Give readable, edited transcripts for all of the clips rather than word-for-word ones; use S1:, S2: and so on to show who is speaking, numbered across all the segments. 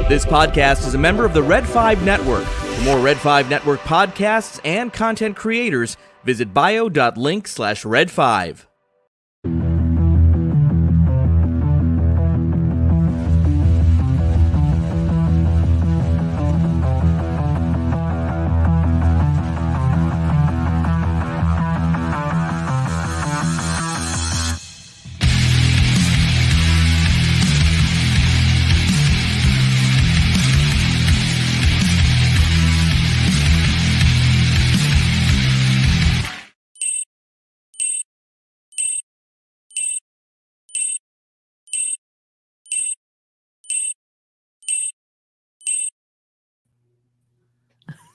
S1: This podcast is a member of the Red 5 Network. For more Red 5 Network podcasts and content creators, visit bio.link/Red5.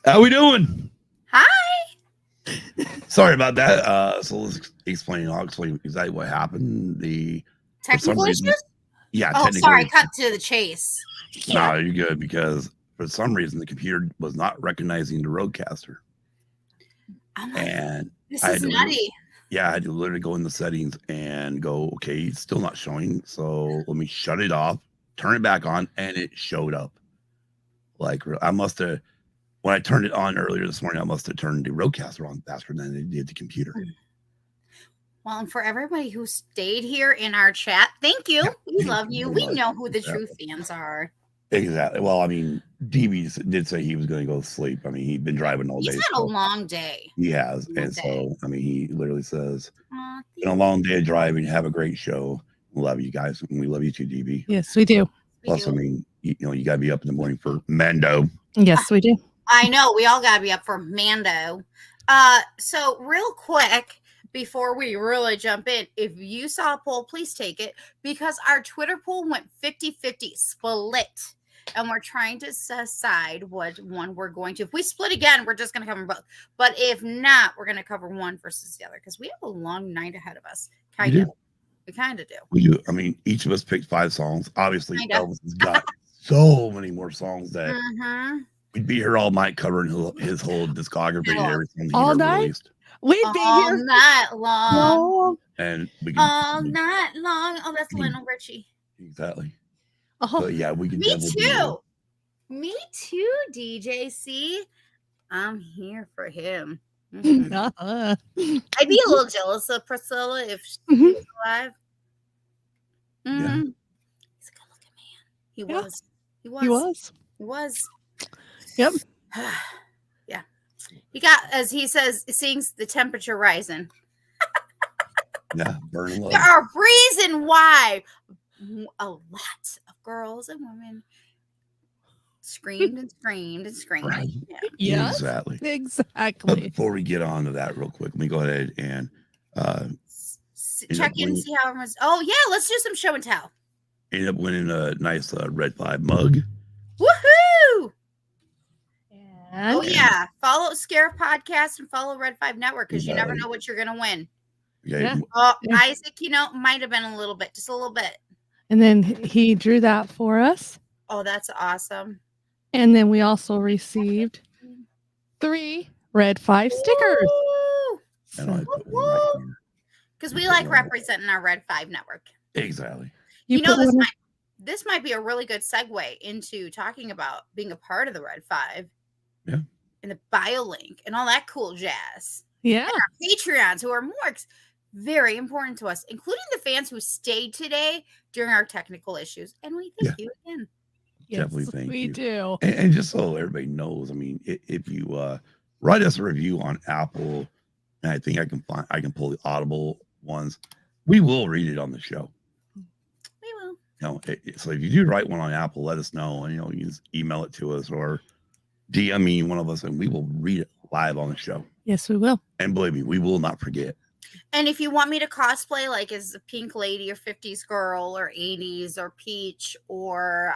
S2: How we doing?
S3: Hi.
S2: Sorry about that. So let's explain. I'll explain exactly what happened.
S3: Technical issues?
S2: Yeah.
S3: Oh, sorry. Cut to the chase.
S2: No, you're good because for some reason the computer was not recognizing the roadcaster. And
S3: this is nutty.
S2: I had to literally go in the settings and go, okay, it's still not showing. So let me shut it off, turn it back on, and it showed up. Like I must have. When I turned it on earlier this morning, I must have turned the roadcaster on faster than it did the computer.
S3: Well, and for everybody who stayed here in our chat, thank you. We love you. We know who the true fans are.
S2: Exactly. Well, I mean, DB did say he was going to go to sleep. I mean, he'd been driving all day.
S3: He's had a long day.
S2: He has. So, I mean, he literally says, been a long day of driving. Have a great show. Love you guys. And we love you too, DB.
S4: Yes, we do.
S2: Plus, I mean, you got to be up in the morning for Mando.
S4: Yes, we do.
S3: I know. We all got to be up for Mando. So real quick, before we really jump in, if you saw a poll, please take it, because our Twitter poll went 50-50 split. And we're trying to decide what one we're going to. If we split again, we're just going to cover both. But if not, we're going to cover one versus the other because we have a long night ahead of us. Kind of. We kind of do.
S2: We do. I mean, each of us picked 5 songs. Obviously, Elvis has got so many more songs that we'd be here all night covering his whole discography and everything he ever released.
S4: We'd be here
S3: all night long.
S2: And we can,
S3: all night long. Oh, that's Lionel Richie.
S2: Exactly.
S4: Oh,
S2: yeah, we can.
S3: Me too. Me too, DJC. I'm here for him. I'd be a little jealous of Priscilla if she was alive.
S2: Yeah.
S3: He's a good-looking man. He was.
S4: Yep.
S3: Yeah. He got, as he says, sings the temperature rising.
S2: Yeah, burning low.
S3: There are reasons why a lot of girls and women screamed and screamed and screamed.
S2: Right.
S3: Yeah.
S2: Exactly.
S4: Exactly.
S2: But before we get on to that real quick, let me go ahead and
S3: check in and see how everyone's. Oh, yeah. Let's do some show and tell.
S2: Ended up winning a nice Red 5 mug.
S3: Woohoo!
S4: And
S3: yeah. Follow Scare Podcast and follow Red 5 Network because you never know what you're going to win.
S2: Yeah.
S3: Isaac, might have been just a little bit.
S4: And then he drew that for us.
S3: Oh, that's awesome.
S4: And then we also received 3 Red 5 stickers.
S3: Because we like representing our Red 5 Network.
S2: Exactly.
S3: This might be a really good segue into talking about being a part of the Red 5.
S2: Yeah.
S3: And the bio link and all that cool jazz.
S4: Yeah.
S3: And our Patreons who are very important to us, including the fans who stayed today during our technical issues. And we thank you again.
S4: Yes,
S2: definitely thank you.
S4: We do.
S2: And just so everybody knows, I mean, if you write us a review on Apple, and I think I can pull the Audible ones, we will read it on the show.
S3: We will.
S2: So if you do write one on Apple, let us know, and you just email it to us or DM me one of us, and we will read it live on the show.
S4: Yes, we will.
S2: And believe me, we will not forget.
S3: And if you want me to cosplay like as a pink lady or 50s girl or 80s or Peach or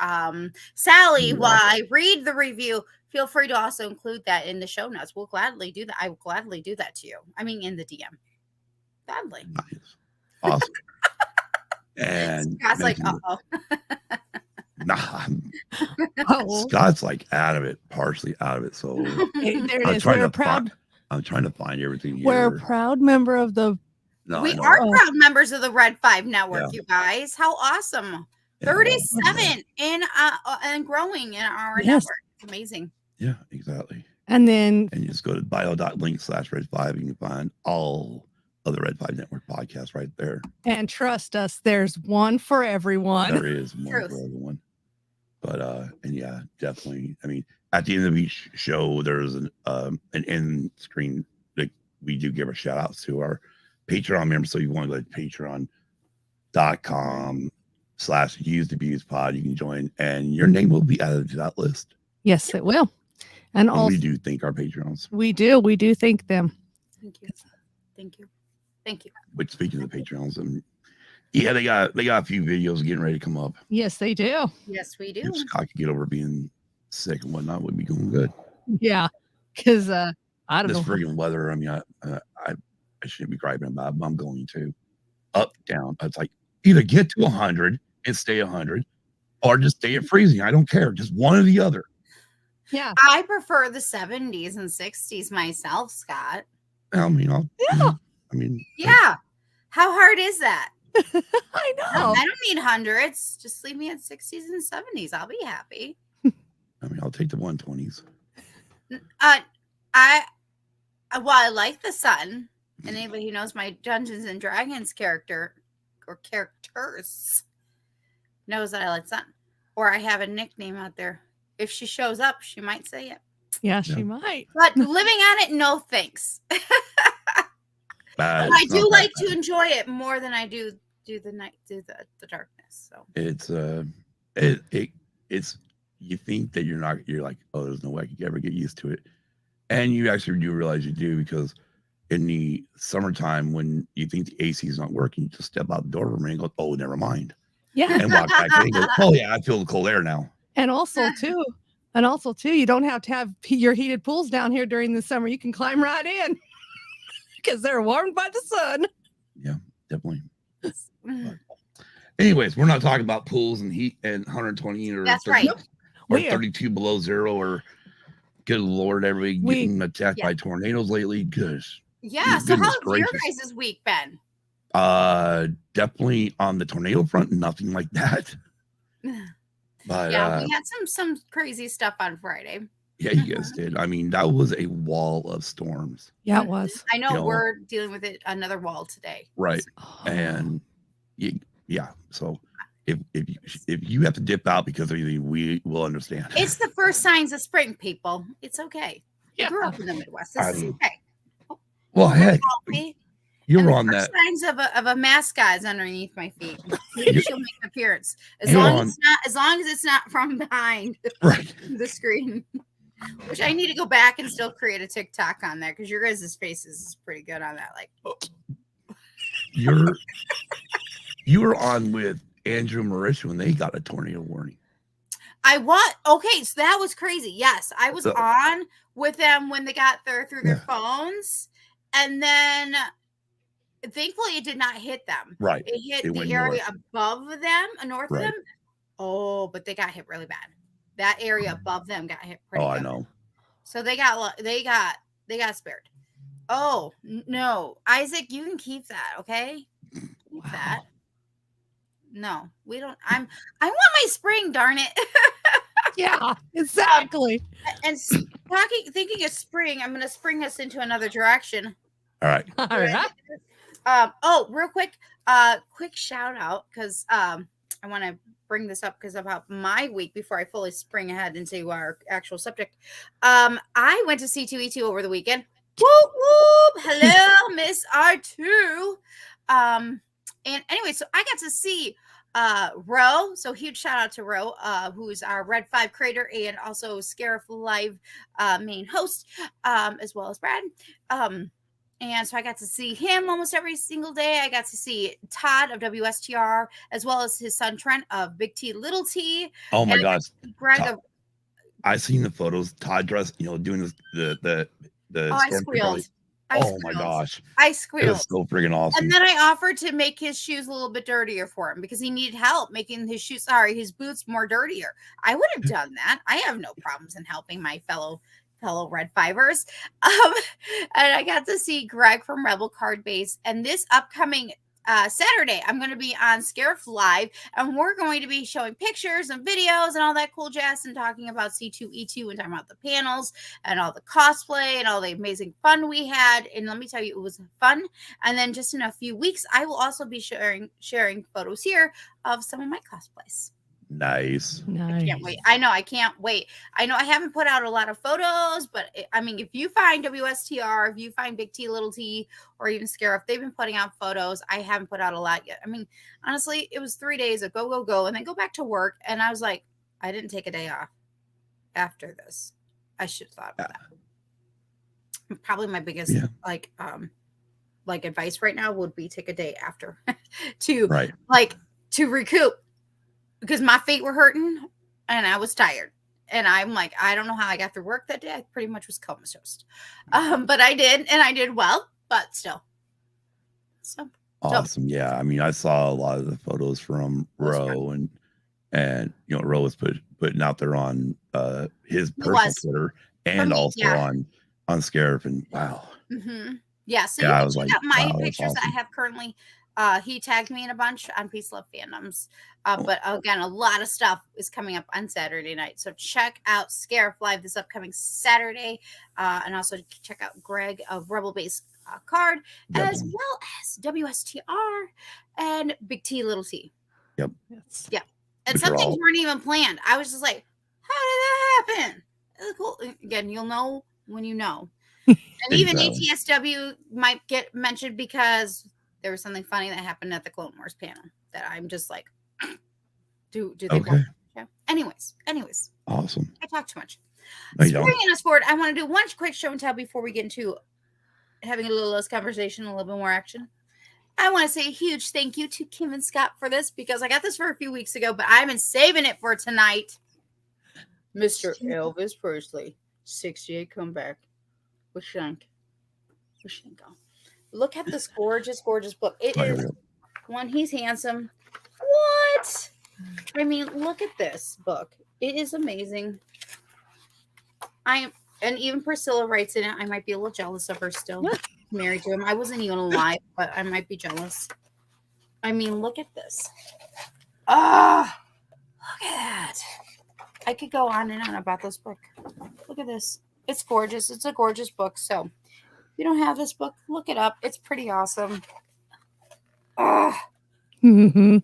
S3: Sally while I read the review, feel free to also include that in the show notes. We'll gladly do that. I will gladly do that to you. I mean, in the DM. Gladly.
S2: Nice. Awesome. And
S3: Scott's like,
S2: nah, Scott's like out of it, partially out of it. So
S4: hey, there it
S2: I'm
S4: is.
S2: trying to find everything here.
S4: We're a proud member of the.
S3: We are proud members of the Red 5 Network, you guys. How awesome.
S2: Yeah,
S3: 37 and growing in our
S4: Yes.
S3: network. It's amazing.
S2: Yeah, exactly.
S4: And then
S2: And you just go to bio.link/Red5 and you can find all of the Red 5 Network podcasts right there.
S4: and trust us, there's one for everyone.
S2: There is one
S3: Truth.
S2: for everyone. But and yeah, definitely. I mean, at the end of each show, there's an end screen that we do give our shout outs to our Patreon members. So you want to go to patreon.com/usedabusepod. You can join and your name will be added to that list.
S4: Yes, it will. And
S2: And
S4: also
S2: we do thank our Patreons.
S4: we do thank them.
S3: Thank you. Thank you. Thank you.
S2: Which speaking of the Patreons, yeah, they got a few videos getting ready to come up.
S4: Yes, they do.
S3: Yes, we do.
S2: If Scott could get over being sick and whatnot, would be going good.
S4: Yeah. Because I don't
S2: This
S4: know.
S2: friggin' weather. I mean, I shouldn't be griping about it, but I'm going to up, down. It's like either get to 100 and stay 100, or just stay at freezing. I don't care. Just one or the other.
S4: Yeah.
S3: I prefer the 70s and 60s myself, Scott.
S2: I mean,
S4: Yeah.
S2: I mean,
S3: Yeah. How hard is that?
S4: I know.
S3: I don't need hundreds. Just leave me at 60s and 70s. I'll be happy.
S2: I'll take the 120s.
S3: I like the sun. And anybody who knows my Dungeons and Dragons character or characters knows that I like sun. Or I have a nickname out there. If she shows up, she might say it.
S4: Yeah, she
S2: Yeah.
S4: might.
S3: But living on it, no thanks.
S2: But
S3: I
S2: it's
S3: do
S2: not
S3: like
S2: that
S3: to enjoy it more than I do the night, do the darkness. So
S2: bad. It's you think that you're like, oh, there's no way I could ever get used to it, and you actually do realize you do, because in the summertime when you think the AC is not working, you just step out the door room and go, oh, never mind,
S4: Yeah.
S2: and walk back in and go, oh yeah, I feel the cold air now.
S4: And also too, you don't have to have your heated pools down here during the summer. You can climb right in because they're warmed by the sun.
S2: Yeah, definitely. Anyways, we're not talking about pools and heat and 120 or
S3: That's
S2: 30
S3: right.
S2: or
S4: We are.
S2: 32 below zero, or good Lord, everybody getting attacked
S3: Yeah.
S2: by tornadoes lately. Gosh.
S3: Yeah. So
S2: Goodness
S3: how's your
S2: gracious.
S3: guys' week been?
S2: Definitely on the tornado front, nothing like that. But
S3: Yeah, we had some crazy stuff on Friday.
S2: yeah, you guys did. I mean, that was a wall of storms,
S4: Yeah, it was.
S3: I know
S2: You know,
S3: we're dealing with it another wall today.
S2: right?
S4: Oh.
S2: And yeah, so if you have to dip out because of anything, we will understand.
S3: It's the first signs of spring, people. It's okay.
S4: Yeah.
S3: I grew up in the Midwest. This is okay.
S2: Well, heck,
S3: Okay.
S2: you're
S3: And the
S2: on
S3: first
S2: that.
S3: signs of a mascot is underneath my feet.
S2: You-
S3: She'll make an appearance as
S2: You're
S3: long
S2: on-
S3: as it's not from behind
S2: Right.
S3: the screen. Which I need to go back and still create a TikTok on that because your guys' faces is pretty good on that. Like,
S2: You were on with Andrew Marisha when they got a tornado warning.
S3: I was okay, so that was crazy. Yes, I was
S2: So-
S3: on with them when they got there through their
S2: Yeah.
S3: phones, and then thankfully it did not hit them.
S2: Right.
S3: It hit
S2: It went
S3: the area
S2: north.
S3: above them, north
S2: Right.
S3: of them. Oh, but they got hit really bad. That area above them got hit pretty
S2: Oh,
S3: good.
S2: I know.
S3: So they got spared. Oh no, Isaac, you can keep that. Okay, keep that. No, we don't. I want my spring. Darn it.
S4: Yeah, exactly.
S3: And thinking of spring, I'm going to spring us into another direction.
S2: All right.
S4: All right.
S3: Real quick, quick shout out because I want to bring this up because about my week before I fully spring ahead into our actual subject. I went to C2E2 over the weekend. Whoop whoop! Hello, Miss R2. And anyway, so I got to see Ro. So huge shout out to Ro, who's our Red 5 creator and also Scarif Live main host, as well as Brad. And so I got to see him almost every single day. I got to see Todd of WSTR, as well as his son Trent of Big T Little T.
S2: Oh my
S3: And
S2: gosh.
S3: Greg
S2: Todd-
S3: of
S2: I seen the photos. Todd dressed, doing the
S3: I
S2: storm
S3: squealed.
S2: Oh my gosh.
S3: I
S2: It
S3: squealed.
S2: was so friggin' awesome.
S3: And then I offered to make his shoes a little bit dirtier for him because he needed help making his boots more dirtier. I would have done that. I have no problems in helping my fellow Red Fivers. And I got to see Greg from Rebel Card Base. And this upcoming Saturday, I'm going to be on Scarif Live, and we're going to be showing pictures and videos and all that cool jazz and talking about C2E2 and talking about the panels and all the cosplay and all the amazing fun we had. And let me tell you, it was fun. And then just in a few weeks, I will also be sharing photos here of some of my cosplays.
S2: Nice.
S3: I can't wait. I can't wait. I know I haven't put out a lot of photos, but I mean, if you find WSTR, if you find Big T, Little T, or even Scarif, they've been putting out photos. I haven't put out a lot yet. I mean, honestly, it was 3 days of go, and then go back to work. And I was like, I didn't take a day off after this. I should have thought about that. Probably my biggest like advice right now would be take a day after to recoup. Because my feet were hurting and I was tired. And I'm like, I don't know how I got through work that day. I pretty much was comatose. But I did, and I did well, but still. So
S2: awesome. Yeah. I mean, I saw a lot of the photos from Ro, and you know, Ro was putting out there on his personal Twitter and also on Scarif, and wow.
S3: Mm-hmm. Yeah. So you can check out my pictures that I have currently. He tagged me in a bunch on Peace Love Fandoms. But again, a lot of stuff is coming up on Saturday night. So check out Scarif Live this upcoming Saturday. And also check out Greg of Rebel Base Card, as well as WSTR and Big T, Little T.
S2: Yep.
S3: Yeah. And some things weren't even planned. I was just like, how did that happen? Cool. Again, you'll know when you know. And even ATSW might get mentioned because there was something funny that happened at the Clone Wars panel that I'm just like, do they work? Yeah. Anyways.
S2: Awesome.
S3: I talk too much.
S2: Bringing
S3: us forward, I want to do one quick show and tell before we get into having a little less conversation, a little bit more action. I want to say a huge thank you to Kim and Scott for this, because I got this for a few weeks ago, but I've been saving it for tonight. Mr. Elvis Presley, 68 comeback with Shank. Look at this gorgeous book. It is one. He's handsome. What? I mean, look at this book. It is amazing. And even Priscilla writes in it. I might be a little jealous of her still. Married to him. I wasn't even alive, but I might be jealous. I mean, look at this. Ah, look at that. I could go on and on about this book. Look at this. It's gorgeous. It's a gorgeous book. So if you don't have this book, look it up. It's pretty awesome.
S4: Mm-hmm.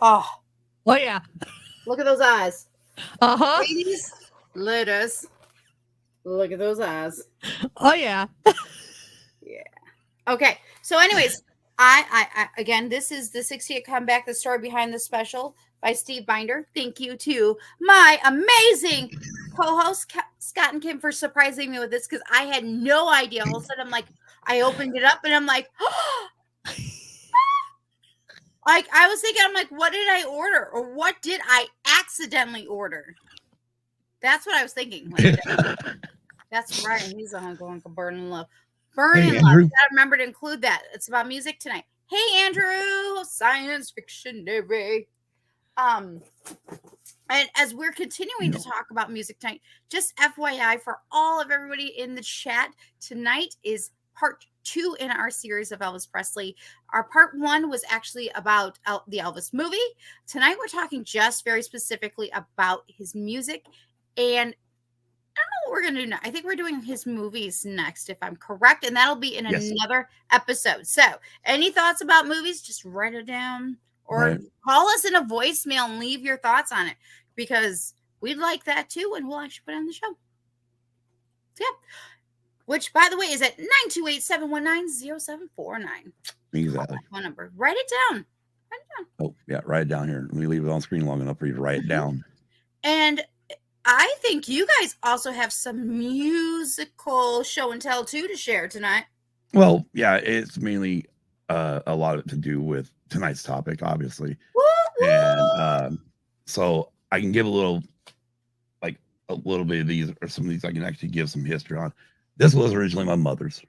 S3: Oh, man. Oh,
S4: yeah.
S3: Look at those eyes.
S4: Uh-huh.
S3: Ladies, ladies, look at those eyes.
S4: Oh, yeah.
S3: Yeah. Okay. So anyways, I again, this is the 68 comeback, the story behind the special by Steve Binder. Thank you to my amazing co-host Scott and Kim for surprising me with this, because I had no idea. All of a sudden, I'm like, I opened it up and I'm like, oh. Like, I was thinking, I'm like, what did I order? Or what did I accidentally order? That's what I was thinking. Like, that's right. He's on going to Burn in Love. Burn in Love. You gotta remember to include that. It's about music tonight. Hey, Andrew, science fiction navy. And as we're continuing to talk about music tonight, just FYI for all of everybody in the chat, tonight is part 2 in our series of Elvis Presley. Our part 1 was actually about the Elvis movie. Tonight we're talking just very specifically about his music, and I don't know what we're going to do now. I think we're doing his movies next, if I'm correct, and that'll be in another episode. So any thoughts about movies, just write it down or call us in a voicemail and leave your thoughts on it, because we'd like that too, and we'll actually put it on the show. So, yeah. Which, by the way, is at 928-719-0749.
S2: Exactly.
S3: Phone number. Write it down.
S2: Oh, yeah. Write it down here. Let me leave it on screen long enough for you to write it down.
S3: And I think you guys also have some musical show and tell, too, to share tonight.
S2: Well, yeah, it's mainly a lot of it to do with tonight's topic, obviously.
S3: Woo-woo!
S2: And so I can give a little bit of these, or some of these I can actually give some history on. This was originally my mother's.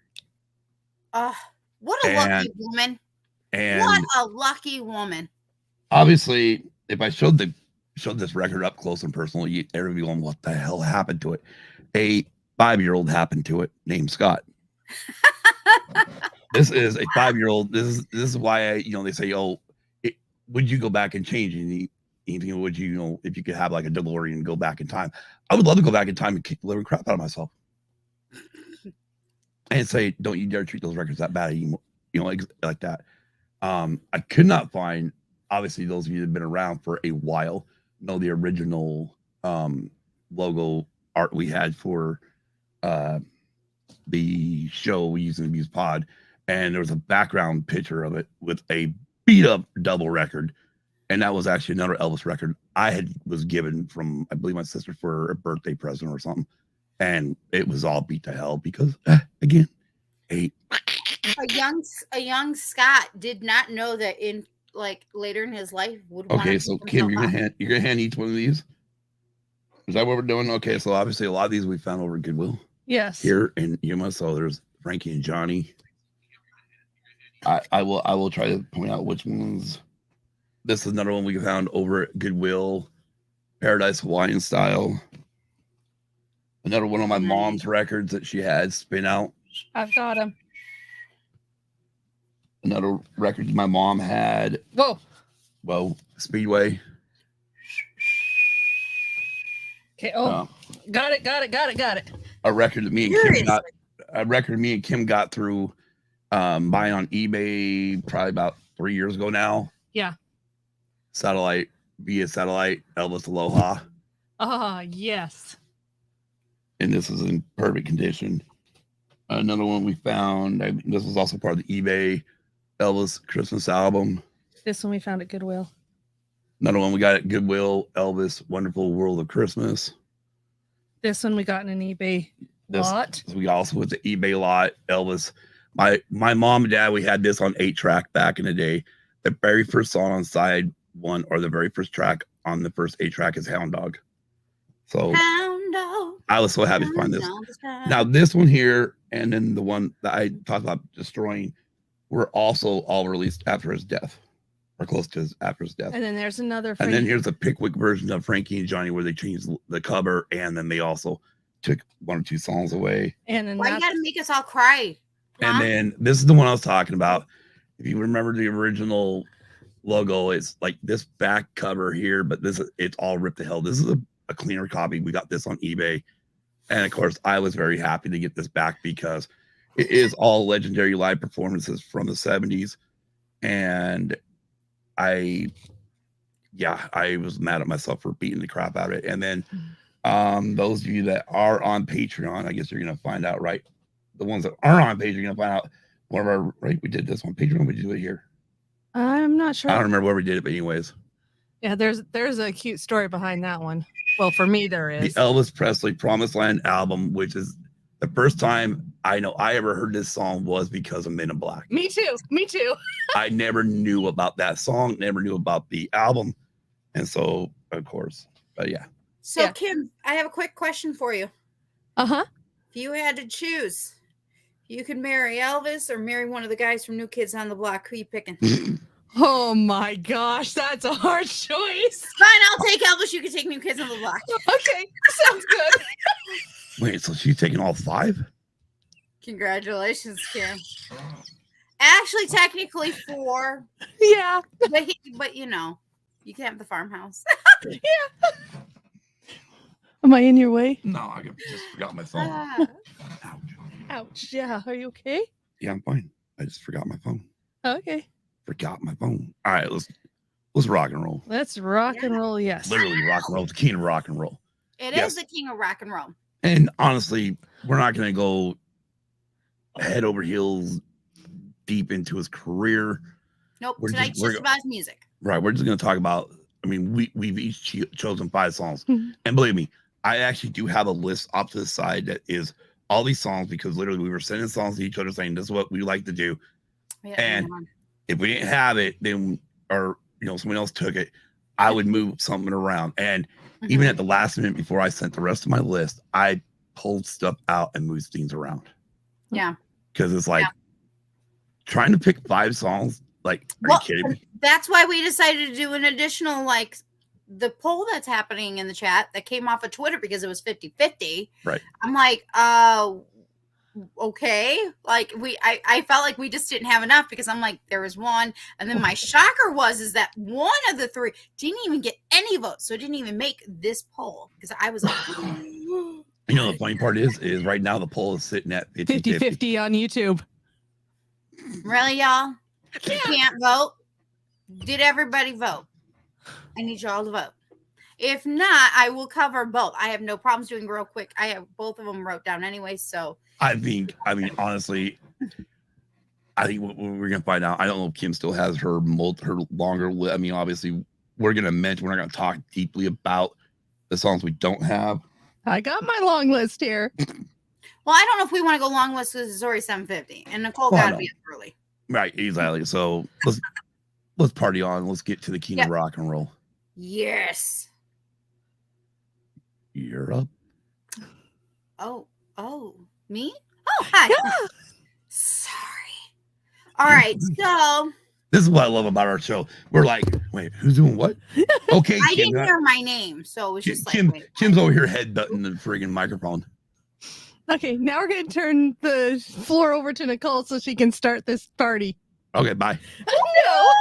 S3: What a lucky woman. What a lucky woman.
S2: Obviously, if I showed this record up close and personal, everybody going, what the hell happened to it? A 5-year-old happened to it named Scott. This is a 5-year-old. This is why they say, oh, would you go back and change anything? Would you, if you could have like a DeLorean and go back in time? I would love to go back in time and kick the living crap out of myself and say, don't you dare treat those records that bad anymore. Like that. I could not find, obviously, those of you that have been around for a while know the original logo art we had for the show we used in the Abuse Pod, and there was a background picture of it with a beat up double record, and that was actually another Elvis record I was given from, I believe, my sister for a birthday present or something, and it was all beat to hell because again, a
S3: young Scott did not know that in later in his life would.
S2: Okay, so Kim, you're gonna hand each one of these. Is that what we're doing? Okay, so obviously a lot of these we found over Goodwill.
S4: Yes.
S2: Here in Yuma, so there's Frankie and Johnny. I will try to point out which ones. This is another one we found over at Goodwill, Paradise Hawaiian Style. Another one of my mom's records that she had, Spin Out.
S4: I've got them.
S2: Another record my mom had.
S4: Whoa,
S2: Speedway.
S4: Okay. Oh, got it.
S2: A record that me and Kim got through buying on eBay probably about 3 years ago now.
S4: Yeah.
S2: Via satellite, Elvis Aloha.
S4: Yes.
S2: And this is in perfect condition. Another one we found, this was also part of the eBay Elvis Christmas album.
S4: This one we found at Goodwill.
S2: Another one we got at Goodwill, Elvis Wonderful World of Christmas.
S4: This one we got in an eBay lot.
S2: We also went to eBay lot, Elvis. My mom and dad, we had this on 8-track back in the day. The very first song on side one, or the very first track on the first 8-track, is Hound Dog. So
S3: Hound Dog,
S2: I was so happy to find this. Now this one here, and then the one that I talked about destroying, were also all released after his death, or close to after his death.
S4: And then there's another.
S2: And then here's a Pickwick version of Frankie and Johnny where they changed the cover, and then they also took 1 or 2 songs away.
S4: And then
S3: why you gotta make us all cry?
S2: And then this is the one I was talking about. If you remember the original logo, it's like this back cover here, but it's all ripped to hell. This is a cleaner copy. We got this on eBay. And of course, I was very happy to get this back because it is all legendary live performances from the 70s. And I was mad at myself for beating the crap out of it. And then those of you that are on Patreon, I guess you're going to find out, right? The ones that aren't on Patreon, you're going to find out one of our, right? We did this on Patreon. We did it here.
S4: I'm not sure.
S2: I don't remember where we did it, but anyways.
S4: Yeah, there's a cute story behind that one. Well, for me, there is.
S2: The Elvis Presley Promised Land album, which is the first time I know I ever heard this song was because of Men in Black.
S4: Me too.
S2: I never knew about that song, never knew about the album. And so, of course, but yeah.
S3: So, yeah. Kim, I have a quick question for you.
S4: Uh-huh.
S3: If you had to choose, you could marry Elvis or marry one of the guys from New Kids on the Block, who are you picking?
S4: Oh my gosh, that's a hard choice.
S3: Fine, I'll take Elvis. You can take New Kids on the Block.
S4: Okay, sounds good.
S2: Wait, so she's taking all 5?
S3: Congratulations, Kim. Actually, technically 4.
S4: Yeah.
S3: But you know, you can have the farmhouse.
S4: Yeah. Am I in your way?
S2: No, I just forgot my phone.
S4: Ouch. Yeah. Are you okay?
S2: Yeah, I'm fine. I just forgot my phone.
S4: Okay.
S2: Forgot my phone. All right, let's rock and roll.
S4: Let's rock and roll. Yes.
S2: Literally rock and roll. The king of rock and roll.
S3: It is the king of rock and roll.
S2: And honestly, we're not going to go head over heels deep into his career.
S3: Nope. Tonight's just about his music.
S2: Right. We're just going to talk about, I mean, we've each chosen 5 songs. And believe me, I actually do have a list off to the side that is all these songs, because literally we were sending songs to each other saying, this is what we like to do. Yeah, and if we didn't have it, then, or, someone else took it, I would move something around. And even at the last minute before I sent the rest of my list, I pulled stuff out and moved things around.
S3: Yeah.
S2: Because it's like trying to pick 5 songs. Like, are you kidding me?
S3: That's why we decided to do an additional, the poll that's happening in the chat that came off of Twitter because it was 50-50.
S2: Right.
S3: I'm like, okay, like I felt like we just didn't have enough because I'm like, there was one, and then my shocker is that one of the three didn't even get any votes, so it didn't even make this poll because I was like,
S2: You know, the funny part is right now the poll is sitting at
S4: 50-50 on YouTube.
S3: really, y'all? You can't vote? Did everybody vote? I need y'all to vote. If not, I will cover both. I have no problems doing real quick. I have both of them wrote down anyway, so.
S2: I mean, honestly, I think what we're gonna find out. I don't know if Kim still has her longer. I mean, obviously, we're not gonna talk deeply about the songs we don't have.
S4: I got my long list here.
S3: Well, I don't know if we want to go long list because it's already 7:50, and Nicole got to be up early.
S2: Right, exactly. So let's party on. Let's get to the king of rock and roll.
S3: Yes.
S2: You're up.
S3: Oh, me? Oh, hi.
S4: Yeah.
S3: Sorry. All right, so
S2: This is what I love about our show. We're like, wait, who's doing what? Okay,
S3: I
S2: Kim,
S3: didn't hear my name, so it was just like, wait.
S2: Kim's over here headbutting the friggin' microphone.
S4: Okay, now we're going to turn the floor over to Nicole so she can start this party.
S2: Okay, bye.
S4: No.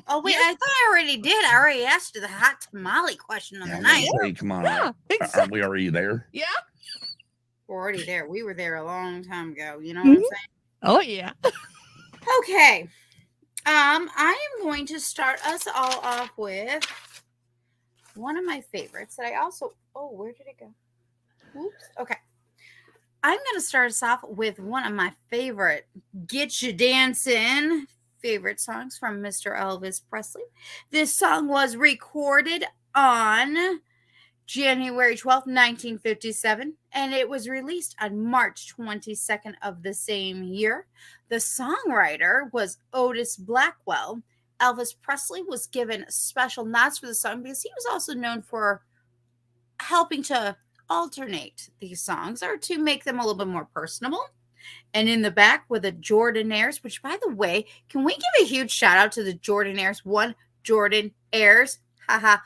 S3: Oh, wait, I thought I already did. I already asked you the hot tamale question of the night.
S2: Hey, come on.
S4: Yeah, exactly.
S2: Aren't we already there?
S4: Yeah.
S3: We're already there. We were there a long time ago. You know what I'm saying?
S4: Oh, yeah.
S3: Okay. I am going to start us all off with one of my favorites that I also, where did it go? Oops. Okay. I'm going to start us off with one of my favorite Get You Dancing favorite songs from Mr. Elvis Presley. This song was recorded on January 12th, 1957, and it was released on March 22nd of the same year. The songwriter was Otis Blackwell. Elvis Presley was given special nods for the song because he was also known for helping to alternate these songs or to make them a little bit more personable. And in the back were the Jordanaires, which, by the way, can we give a huge shout out to the Jordanaires? One, Jordanaires. Haha.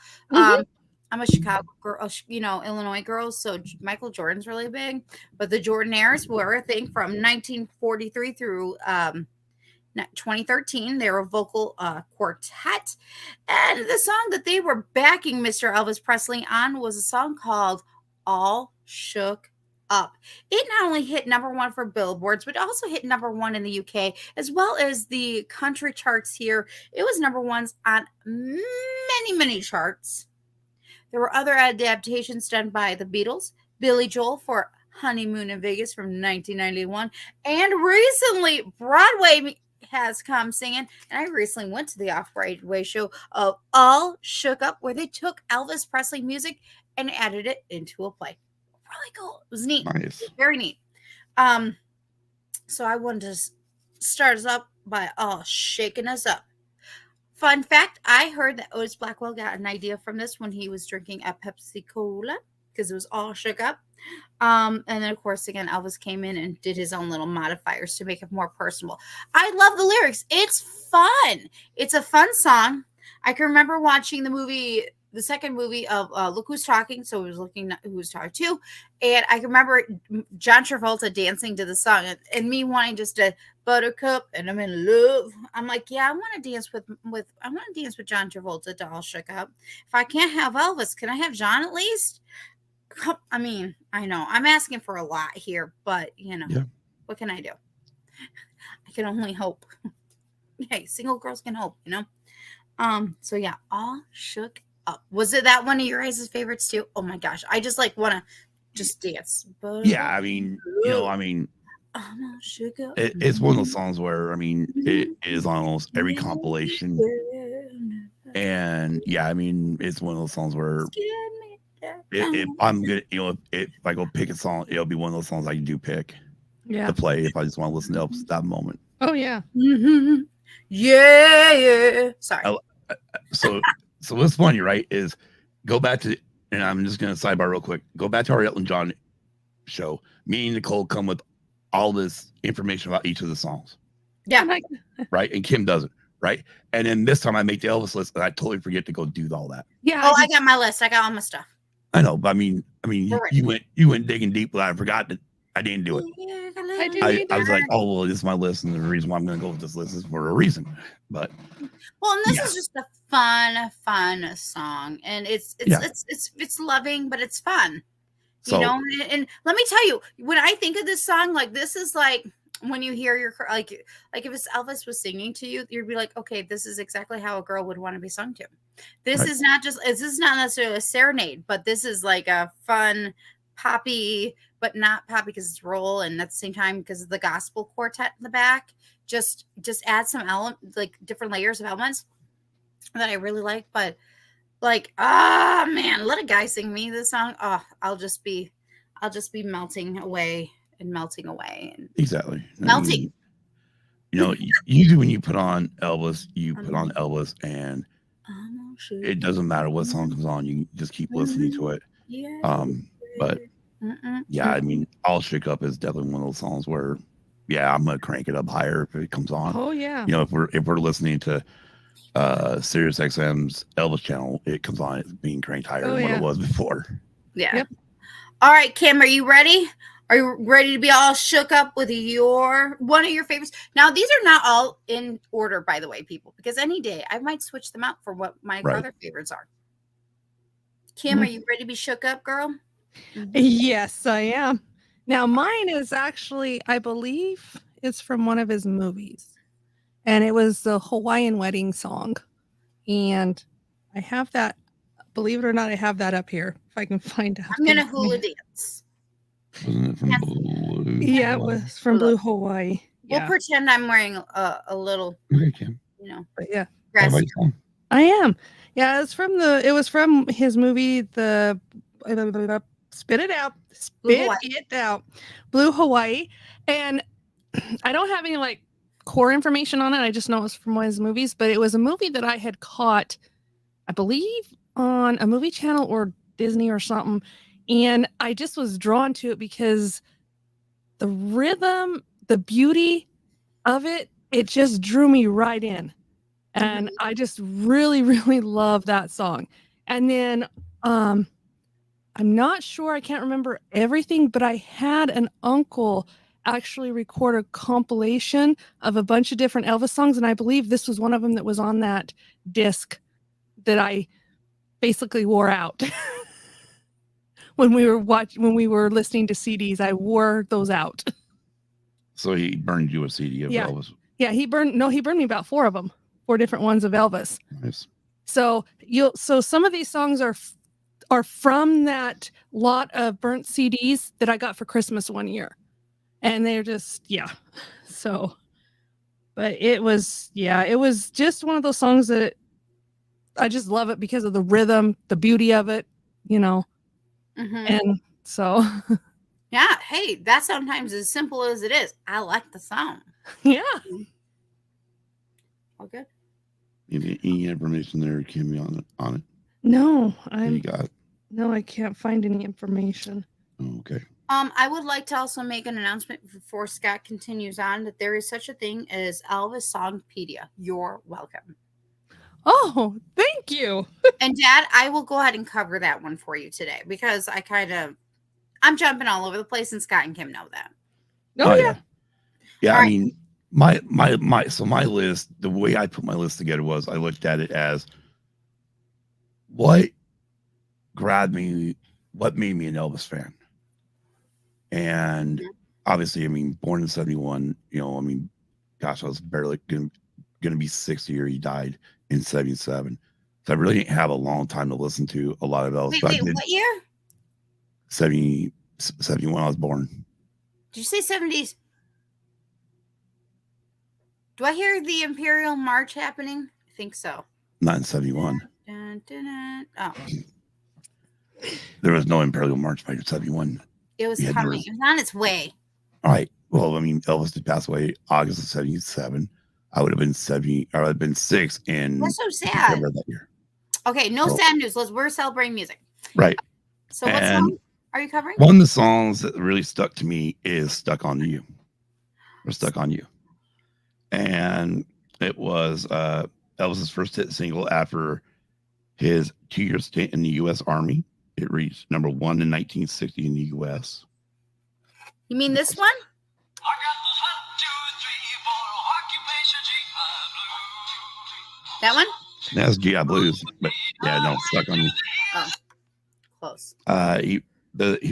S3: I'm a Chicago girl, Illinois girl, so Michael Jordan's really big. But the Jordanaires were a thing from 1943 through 2013. They were a vocal quartet. And the song that they were backing Mr. Elvis Presley on was a song called All Shook Up. It not only hit #1 for billboards, but also hit #1 in the UK, as well as the country charts here. It was #1s on many, many charts. There were other adaptations done by the Beatles, Billy Joel for Honeymoon in Vegas from 1991, and recently Broadway has come singing, and I recently went to the Off-Broadway show of All Shook Up, where they took Elvis Presley music and added it into a play. Really cool. It was neat.
S2: Nice.
S3: Very neat. So I wanted to start us up by all shaking us up. Fun fact, I heard that Otis Blackwell got an idea from this when he was drinking a Pepsi Cola because it was all shook up. And then, of course, again, Elvis came in and did his own little modifiers to make it more personable. I love the lyrics. It's fun. It's a fun song. I can remember watching the second movie of Look Who's Talking. So it was looking Who's Talking Too. And I can remember John Travolta dancing to the song and me wanting just to buttercup and I'm in love. I'm like, yeah, I want to dance with John Travolta to All Shook Up. If I can't have Elvis, can I have John at least? I mean, I know I'm asking for a lot here, but What can I do? I can only hope. Hey, single girls can hope, So yeah, All Shook Up. Was it that one of your guys' favorites too? Oh my gosh, I just want to just dance.
S2: Yeah, I mean,
S3: I'm all shook up.
S2: it's one of those songs where it is on almost every compilation, and yeah, it's one of those songs where if I'm gonna, if I go pick a song, it'll be one of those songs I do pick to play if I just want to listen to Elvis at that moment.
S4: Oh yeah.
S3: Mm-hmm. Yeah. Sorry.
S2: So what's funny, right, is go back to, and I'm just going to sidebar real quick, go back to our Elton John show. Me and Nicole come with all this information about each of the songs.
S3: Yeah.
S2: Right? And Kim doesn't, right? And then this time I make the Elvis list and I totally forget to go do all that.
S4: Yeah.
S3: I got my list. I got all my stuff.
S2: I know, but you went digging deep, but I forgot to I didn't do it.
S4: I didn't
S2: I was
S4: either.
S2: like, oh well, this is my list, and the reason why I'm going to go with this list is for a reason. But
S3: Well, and this
S2: Yeah.
S3: is just a fun song, and it's
S2: Yeah.
S3: it's loving, but it's fun.
S2: so
S3: You know, and let me tell you, when I think of this song, like this is like when you hear your like if it's Elvis was singing to you, you'd be like, okay, this is exactly how a girl would want to be sung to. This
S2: Right.
S3: is not just this is not necessarily a serenade, but this is like a fun poppy, but not poppy because it's roll, and at the same time because of the gospel quartet in the back. Just add some like different layers of elements that I really like, but like, man, let a guy sing me this song. Oh, I'll just be melting away and melting away and
S2: exactly. I
S3: melting.
S2: mean, you know, usually when you put on Elvis, you put on Elvis, and it doesn't matter what song comes on, you just keep listening to it. But yeah, I mean, All Shook Up is definitely one of those songs where, yeah, I'm gonna crank it up higher if it comes on.
S4: Oh yeah.
S2: You know, if we're listening to Sirius XM's Elvis channel, it comes on, it's being cranked higher than what it was before.
S3: Yeah.
S4: Yep.
S3: All right, Kim, are you ready? Are you ready to be all shook up with one of your favorites? Now, these are not all in order, by the way, people, because any day I might switch them out for what my other favorites are. Kim, are you ready to be shook up, girl?
S4: Yes, I am. Now, mine is actually, I believe it's from one of his movies. And it was the Hawaiian wedding song. And I have that, believe it or not, I have that up here. If I can find out.
S3: I'm going to hula dance.
S2: Wasn't it from Blue?
S4: Yeah, it was from Blue Hawaii.
S3: We'll
S4: Yeah.
S3: pretend I'm wearing a little,
S2: Okay, Kim.
S3: you know,
S4: But yeah,
S3: dress.
S4: I am. Yeah, it was from his movie, the Spit It Out. Blue Hawaii. And I don't have any like core information on it. I just know it's from one of his movies, but it was a movie that I had caught, I believe, on a movie channel or Disney or something. And I just was drawn to it because the rhythm, the beauty of it, it just drew me right in. And I just really, really love that song. And then I'm not sure, I can't remember everything, but I had an uncle actually record a compilation of a bunch of different Elvis songs. And I believe this was one of them that was on that disc that I basically wore out. When we were listening to CDs, I wore those out.
S2: So he burned you a CD of Elvis.
S4: Yeah, he burned me about 4 of them, 4 different ones of Elvis.
S2: Nice.
S4: So some of these songs are from that lot of burnt CDs that I got for Christmas one year. And they're just, So, but it was just one of those songs that I just love it because of the rhythm, the beauty of it, you know. And so
S3: yeah, hey, that's sometimes as simple as it is. I like the song.
S4: Yeah.
S2: Okay. Any information there, Kimmy, on it?
S4: No, I can't find any information.
S2: Oh, okay.
S3: I would like to also make an announcement before Scott continues on that there is such a thing as Elvis Songpedia. You're welcome.
S4: Oh, thank you.
S3: And Dad, I will go ahead and cover that one for you today because I'm jumping all over the place, and Scott and Kim know that.
S4: Oh yeah.
S2: Yeah, I mean, my list, the way I put my list together was I looked at it as what grabbed me, what made me an Elvis fan. And obviously, I mean, born in 71, you know, I mean, gosh, I was barely gonna be 60 or he died in 77. So I really didn't have a long time to listen to a lot of Elvis.
S3: Wait, what year?
S2: 71 I was born.
S3: Did you say 70s? Do I hear the Imperial March happening? I think so.
S2: Not in 71.
S3: Dun, dun, dun. Oh.
S2: There was no Imperial March by 71.
S3: It was coming. It was on its way.
S2: All right. Well, I mean, Elvis did pass away August of 77. I would have been 70, or I'd been 6 in
S3: That's so sad.
S2: that year.
S3: Okay, no sad news. We're celebrating music.
S2: Right.
S3: So what song are you covering?
S2: One of the songs that really stuck to me is Stuck on You. Or Stuck on You. And it was Elvis's first hit single after his 2-year stint in the U.S. Army. It reached number 1 in 1960 in the U.S.
S3: You mean this one? That one?
S2: That's GI Blues, but yeah, no, Stuck on You.
S3: Oh, close.
S2: He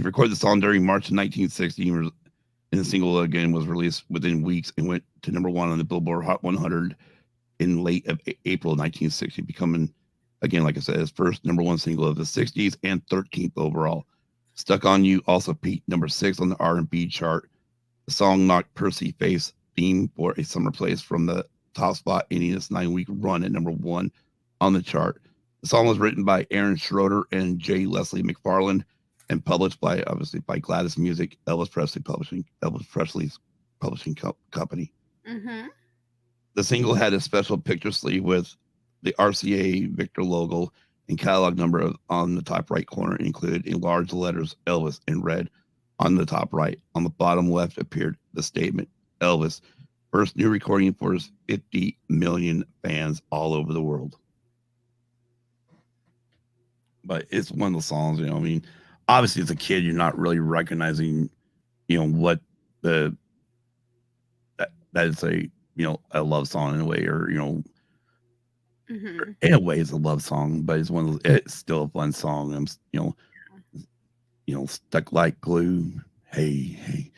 S2: recorded the song during March of 1960, and the single again was released within weeks and went to number 1 on the Billboard Hot 100 in late of April 1960, becoming, again, like I said, his first number 1 single of the 60s and 13th overall. Stuck on You also peaked number 6 on the R&B chart. The song knocked Percy Faith's theme for A Summer Place from the top spot, ending its 9-week run at number 1 on the chart. The song was written by Aaron Schroeder and J. Leslie McFarland and published by Gladys Music, Elvis Presley's publishing company.
S3: Mm-hmm.
S2: The single had a special picture sleeve with the RCA Victor logo and catalog number on the top right corner, included in large letters Elvis in red on the top right. On the bottom left appeared the statement, Elvis, first new recording for his 50 million fans all over the world. But it's one of the songs, I mean, obviously as a kid, you're not really recognizing, what that is a love song in a way, or,
S3: Mm-hmm.
S2: in a way it's a love song, but it's still a fun song. I'm, stuck like glue. Hey,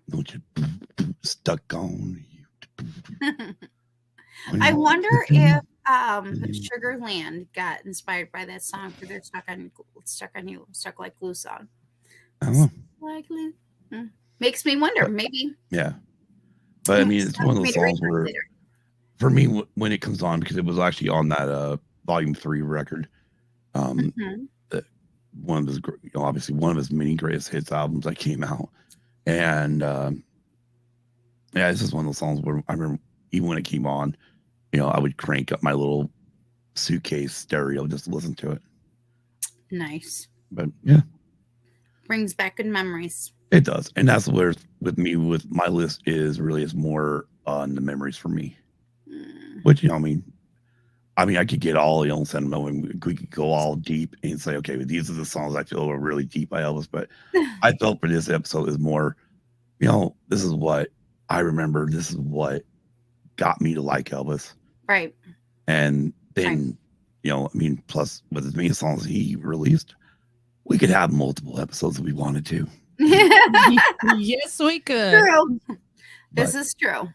S2: don't you stuck on you.
S3: I wonder if Sugarland got inspired by that song for their Stuck Like Glue song.
S2: I don't know.
S3: Like glue. Makes me wonder, maybe.
S2: Yeah. But I mean, it's one of those songs where, for me, when it comes on, because it was actually on that Volume 3 record, one of his, obviously one of his many greatest hits albums that came out, and yeah, it's just one of those songs where I remember even when it came on, I would crank up my little suitcase stereo just to listen to it.
S3: Nice.
S2: But yeah,
S3: brings back good memories.
S2: It does, and that's where with my list is more on the memories for me. Which I mean, I could get all sentimental, and we could go all deep and say, okay, these are the songs I feel are really deep by Elvis. But I felt for this episode is more, this is what I remember. This is what got me to like Elvis,
S3: right?
S2: And then, plus with as many songs he released, we could have multiple episodes if we wanted to.
S4: Yes, we could.
S3: True. This is true.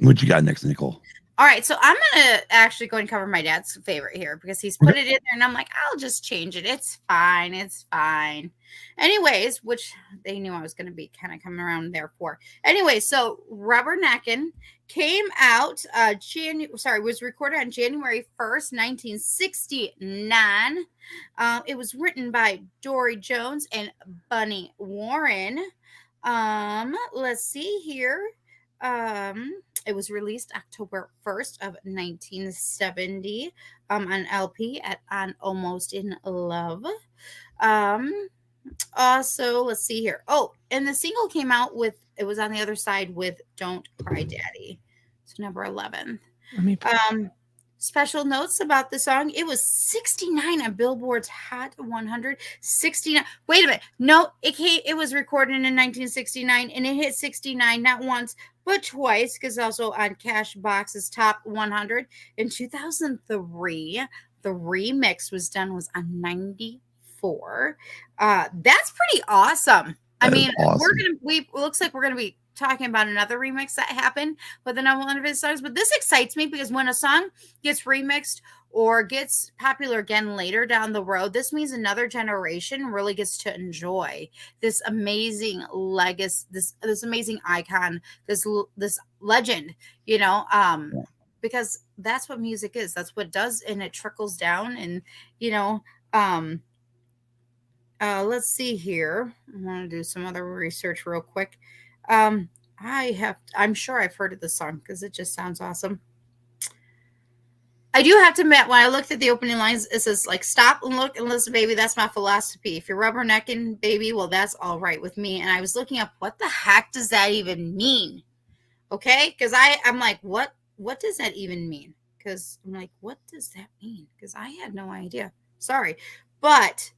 S2: What you got next, Nicole?
S3: All right, so I'm going to actually go and cover my dad's favorite here because he's put it in there, and I'm like, I'll just change it. It's fine. It's fine. Anyways, which they knew I was going to be kind of coming around there for. Anyway, so Rubberneckin' came out, was recorded on January 1st, 1969. It was written by Dory Jones and Bunny Warren. Let's see here. It was released October 1st of 1970 on LP on Almost in Love. Also, let's see here. Oh, and the single came out it was on the other side with Don't Cry Daddy. So number 11. Special notes about the song. It was 69 on Billboard's Hot 100. 69. Wait a minute. No, it was recorded in 1969 and it hit 69 not once but twice, because also on Cashbox's Top 100 in 2003. The remix was on 94. That's pretty awesome. Awesome. Looks like we're gonna be talking about another remix that happened within one of his songs, but this excites me because when a song gets remixed or gets popular again later down the road, this means another generation really gets to enjoy this amazing legacy, this amazing icon, this legend, because that's what music is. That's what it does, and it trickles down. And let's see here. I want to do some other research real quick. I'm sure I've heard of this song because it just sounds awesome. I do have to admit, when I looked at the opening lines, it says like, stop and look and listen, baby. That's my philosophy. If you're rubbernecking, baby, well, that's all right with me. And I was looking up, what the heck does that even mean? Okay. Because I'm like, what does that even mean? Because I'm like, what does that mean? Because I had no idea. Sorry. But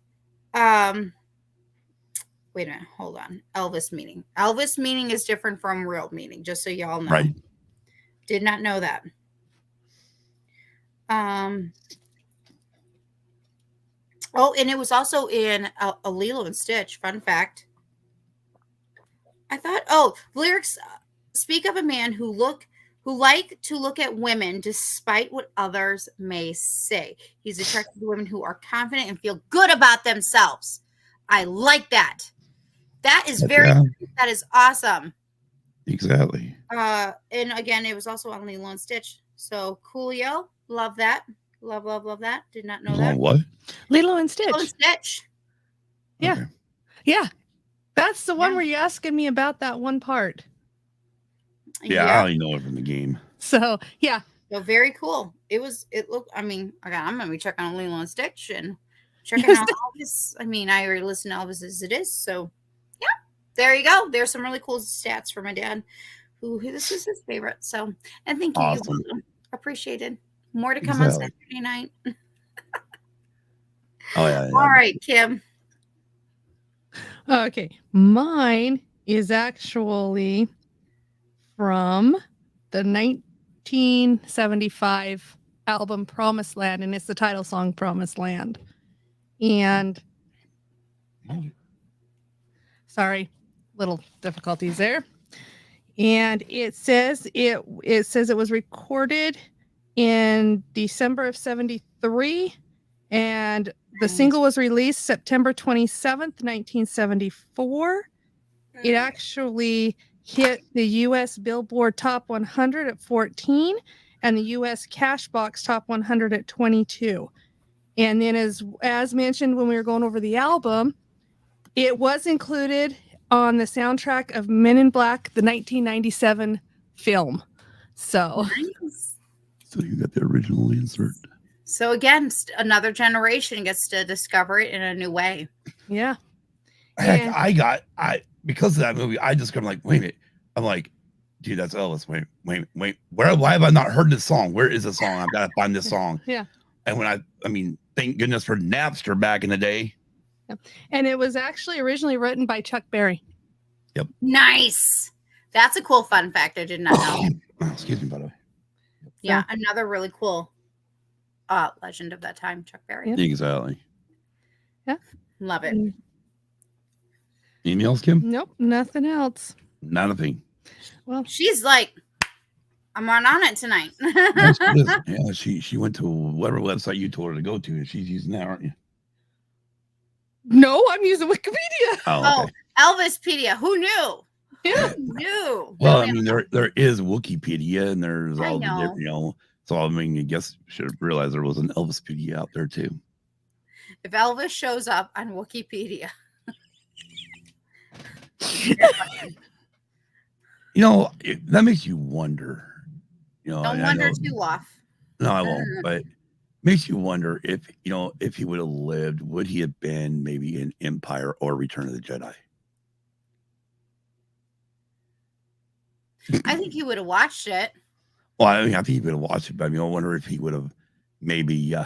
S3: Wait a minute, hold on. Elvis meaning. Elvis meaning is different from real meaning, just so y'all know.
S2: Right.
S3: Did not know that. Oh, and it was also in a Lilo and Stitch. Fun fact. I thought, lyrics speak of a man who like to look at women despite what others may say. He's attracted to women who are confident and feel good about themselves. I like that. That is that is awesome.
S2: Exactly.
S3: And again, it was also on Lilo and Stitch. So Coolio, love that. Love that. Did not know that.
S2: What?
S4: Lilo and Stitch.
S3: Lilo and Stitch.
S4: Yeah.
S2: Okay.
S4: Yeah. That's the one where you're asking me about that one part.
S2: Yeah, I only know it from the game.
S4: So, yeah.
S3: So very cool. It looked, I mean, okay, I'm going to be checking on Lilo and Stitch and checking out Elvis. I mean, I already listen to Elvis as it is. So, yeah, there you go. There's some really cool stats for my dad, who this is his favorite. So, and thank you.
S2: Awesome.
S3: Appreciated. More to come on Saturday night.
S2: Oh, yeah.
S3: All right, Kim.
S4: Okay. Mine is actually from the 1975 album Promised Land, and it's the title song Promised Land. And sorry, little difficulties there. And it says it was recorded in December of 73, and the single was released September 27th, 1974. It actually hit the U.S. Billboard Top 100 at 14 and the U.S. Cashbox Top 100 at 22. And then as mentioned when we were going over the album, it was included on the soundtrack of Men in Black, the 1997 film. So
S2: you got the original insert.
S3: So again, another generation gets to discover it in a new way.
S4: Yeah.
S2: Heck, because of that movie, I just kind of like, wait a minute. I'm like, dude, that's Elvis. Wait. Why have I not heard this song? Where is the song? I've got to find this song.
S4: Yeah.
S2: And when I mean, thank goodness for Napster back in the day.
S4: Yep. And it was actually originally written by Chuck Berry.
S2: Yep.
S3: Nice. That's a cool fun fact. I did not know.
S2: Excuse me, by the way.
S3: Yeah, another really cool legend of that time, Chuck Berry.
S4: Yep.
S2: Exactly.
S4: Yeah.
S3: Love it.
S2: Anything else, Kim?
S4: Nope, nothing else.
S2: Not a thing.
S4: Well,
S3: she's like, I'm on it tonight.
S2: Yeah, she went to whatever website you told her to go to, and she's using that, aren't you?
S4: No, I'm using Wikipedia.
S2: Oh, okay.
S3: Elvispedia. Who knew?
S4: Yeah.
S3: Who knew?
S2: Well, I mean, there is Wikipedia, and there's all the
S3: know.
S2: different, so I mean, I guess should have realized there was an Elvispedia out there too.
S3: If Elvis shows up on Wikipedia.
S2: That makes you wonder.
S3: Don't wonder too off.
S2: No, I won't. But makes you wonder if he would have lived, would he have been maybe in Empire or Return of the Jedi?
S3: I think he would have watched it.
S2: Well, I mean, I think he would have watched it, but I mean, I wonder if he would have maybe,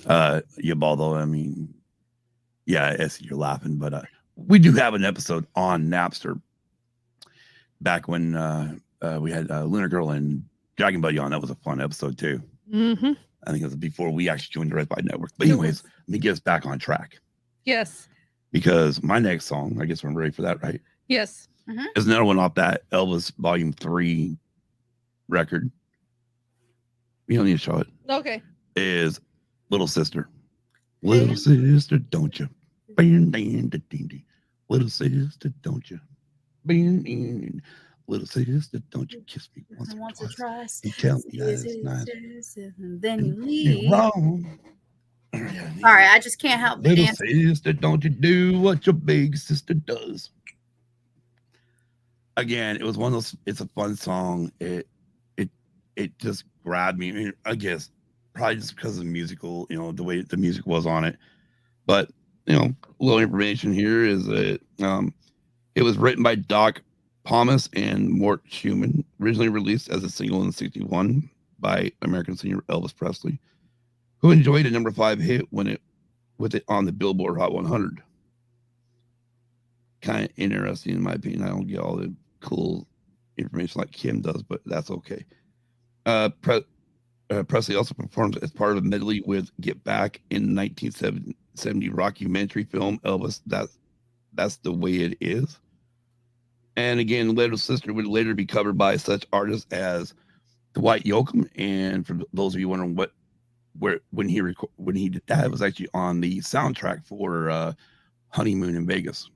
S2: although, I mean, yeah, I see you're laughing, but we do have an episode on Napster back when we had Lunar Girl and Dragon Buddy on. That was a fun episode too.
S4: Mm-hmm.
S2: I think it was before we actually joined the Red Five Network. But anyways, let me get us back on track.
S4: Yes.
S2: Because my next song, I guess I'm ready for that, right?
S4: Yes.
S3: Mm-hmm.
S2: Is another one off that Elvis Volume 3 record. You don't need to show it.
S4: Okay.
S2: Is Little Sister. Little sister, don't you? Little sister, don't you? Little sister, don't you kiss me once or twice? You tell me that it's nice.
S3: And then you leave.
S2: You're wrong.
S3: Sorry, I just can't help but
S2: Little
S3: dance.
S2: sister, don't you do what your big sister does? Again, it was one of those. It's a fun song. It just grabbed me. I mean, I guess probably just because of the musical, the way the music was on it. But a little information here is that it was written by Doc Pomus and Mort Schumann, originally released as a single in '61 by American singer Elvis Presley, who enjoyed a number 5 hit with it on the Billboard Hot 100. kind of interesting in my opinion. I don't get all the cool information like Kim does, but that's okay. Presley also performs as part of a medley with Get Back in 1970 rockumentary film Elvis. That's the way it is. And again, Little Sister would later be covered by such artists as Dwight Yoakam. And for those of you wondering when he did that, it was actually on the soundtrack for Honeymoon in Vegas.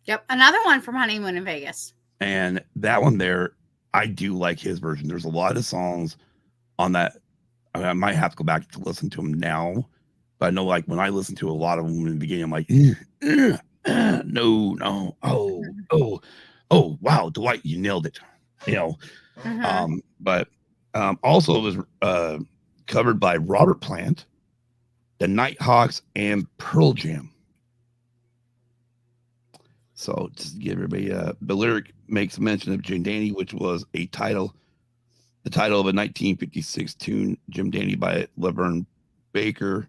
S3: Yep, another one from Honeymoon in Vegas.
S2: And that one there, I do like his version. There's a lot of songs on that. I might have to go back to listen to them now, but I know like when I listened to a lot of them in the beginning, I'm like, no, oh, wow, Dwight, you nailed it, you know. But also it was covered by Robert Plant, the Nighthawks, and Pearl Jam. So just to give everybody, the lyric makes mention of Jim Dandy, which was the title of a 1956 tune, Jim Dandy by Laverne Baker,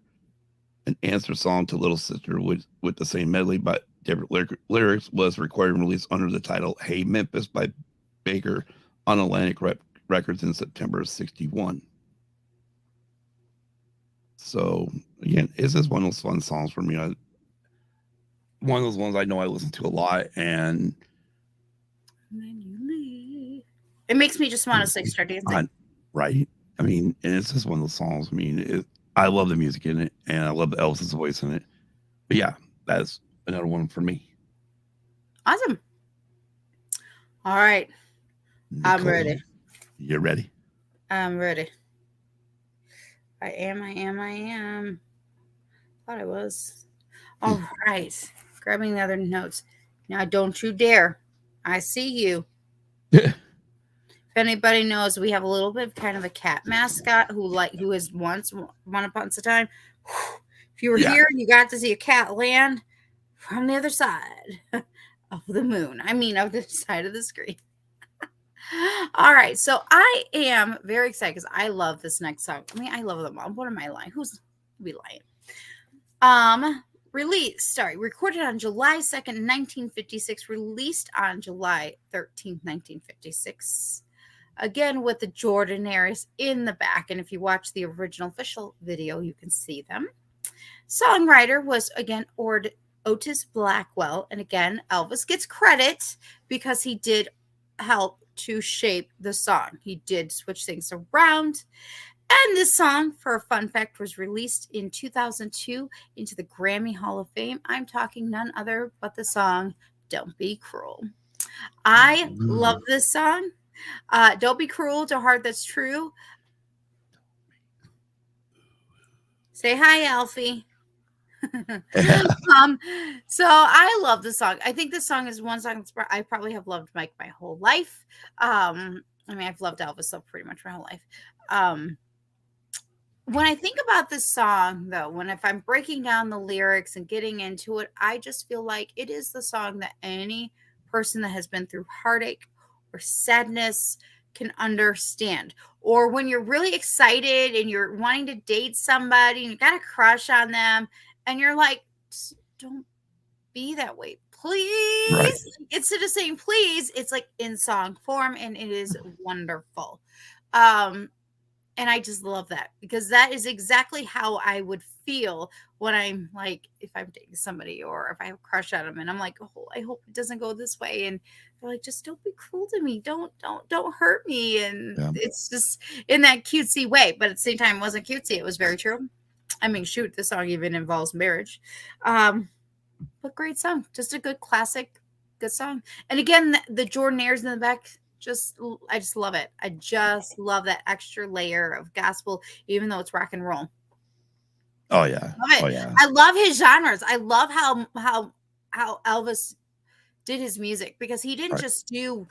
S2: an answer song to Little Sister with the same medley but different lyrics, was recorded and released under the title Hey Memphis by Baker on Atlantic Records in September of 1961. So again, it's just one of those fun songs for me. One of those ones I know I listen to a lot, and
S3: it makes me just want to start dancing.
S2: Right? I mean, and it's just one of those songs. I mean, I love the music in it, and I love Elvis's voice in it. But yeah, that's another one for me.
S3: Awesome. All right,
S2: Nicole,
S3: I'm ready.
S2: You're ready?
S3: I'm ready. I am. Thought I was. All right. Grabbing the other notes. Now, don't you dare. I see you. If anybody knows, we have a little bit of kind of a cat mascot who is once upon a time. If you were here, you got to see a cat land from the other side of the moon. I mean, of the side of the screen. All right. So I am very excited because I love this next song. I mean, I love them all. What am I lying? Who's be lying? Recorded on July 2nd, 1956, released on July 13th, 1956. Again, with the Jordanaires in the back. And if you watch the original official video, you can see them. Songwriter was, again, Otis Blackwell. And again, Elvis gets credit because he did help to shape the song. He did switch things around. And this song, for a fun fact, was released in 2002 into the Grammy Hall of Fame. I'm talking none other but the song Don't Be Cruel. I love this song. Don't be cruel to a heart that's true. Say hi, Alfie. So I love this song. I think this song is one song I probably have loved Mike my whole life. I mean, I've loved Elvis so pretty much my whole life. When I think about this song, though, if I'm breaking down the lyrics and getting into it, I just feel like it is the song that any person that has been through heartache or sadness can understand. Or when you're really excited and you're wanting to date somebody and you got a crush on them and you're like, don't be that way, please. Right. Instead of saying please, it's like in song form, and it is wonderful. And I just love that because that is exactly how I would feel when I'm like, if I'm dating somebody or if I have a crush on them and I'm like, oh, I hope it doesn't go this way. And they're like, just don't be cruel to me. Don't hurt me. And it's just in that cutesy way. But at the same time, it wasn't cutesy. It was very true. I mean, shoot, this song even involves marriage. But great song. Just a good classic, good song. And again, the Jordanaires in the back, I just love it. I just love that extra layer of gospel, even though it's rock and roll.
S2: Oh yeah.
S3: Love it.
S2: Oh yeah.
S3: I love his genres. I love how Elvis did his music because he didn't just do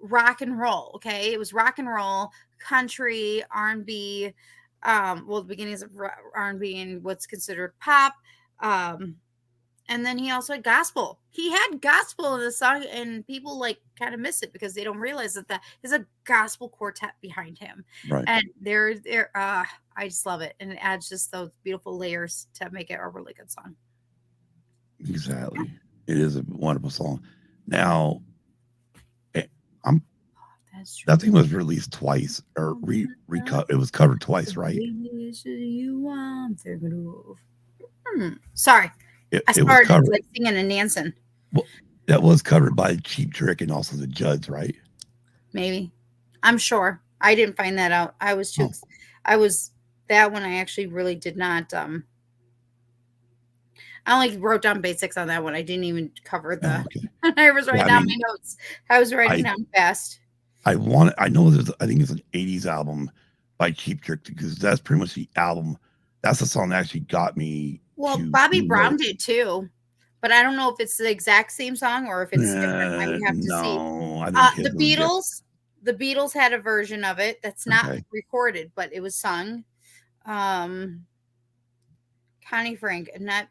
S3: rock and roll. Okay. It was rock and roll, country, R&B, the beginnings of R&B and what's considered pop. And then he also had gospel. He had gospel in the song, and people like kind of miss it because they don't realize that there's a gospel quartet behind him.
S2: Right.
S3: And I just love it, and it adds just those beautiful layers to make it a really good song.
S2: Exactly. It is a wonderful song. Now,
S3: That's true.
S2: that thing was released twice, or it was covered twice, right?
S3: Sorry, I
S2: It was
S3: started
S2: covered.
S3: like singing and dancing.
S2: Well, that was covered by Cheap Trick and also the Judds, right?
S3: Maybe, I'm sure. I didn't find that out. I was too. I was that one. I actually really did not. I only wrote down basics on that one. I didn't even cover the.
S2: Okay.
S3: I was writing down my notes. I was writing down fast.
S2: I know I think it's an 80s album by Cheap Trick, because that's pretty much the album. That's the song that actually got me.
S3: Well, Bobby Brown did too, but I don't know if it's the exact same song or if it's different. I would have to see.
S2: I think
S3: the Beatles had a version of it that's not recorded, but it was sung. Connie Frank, Annette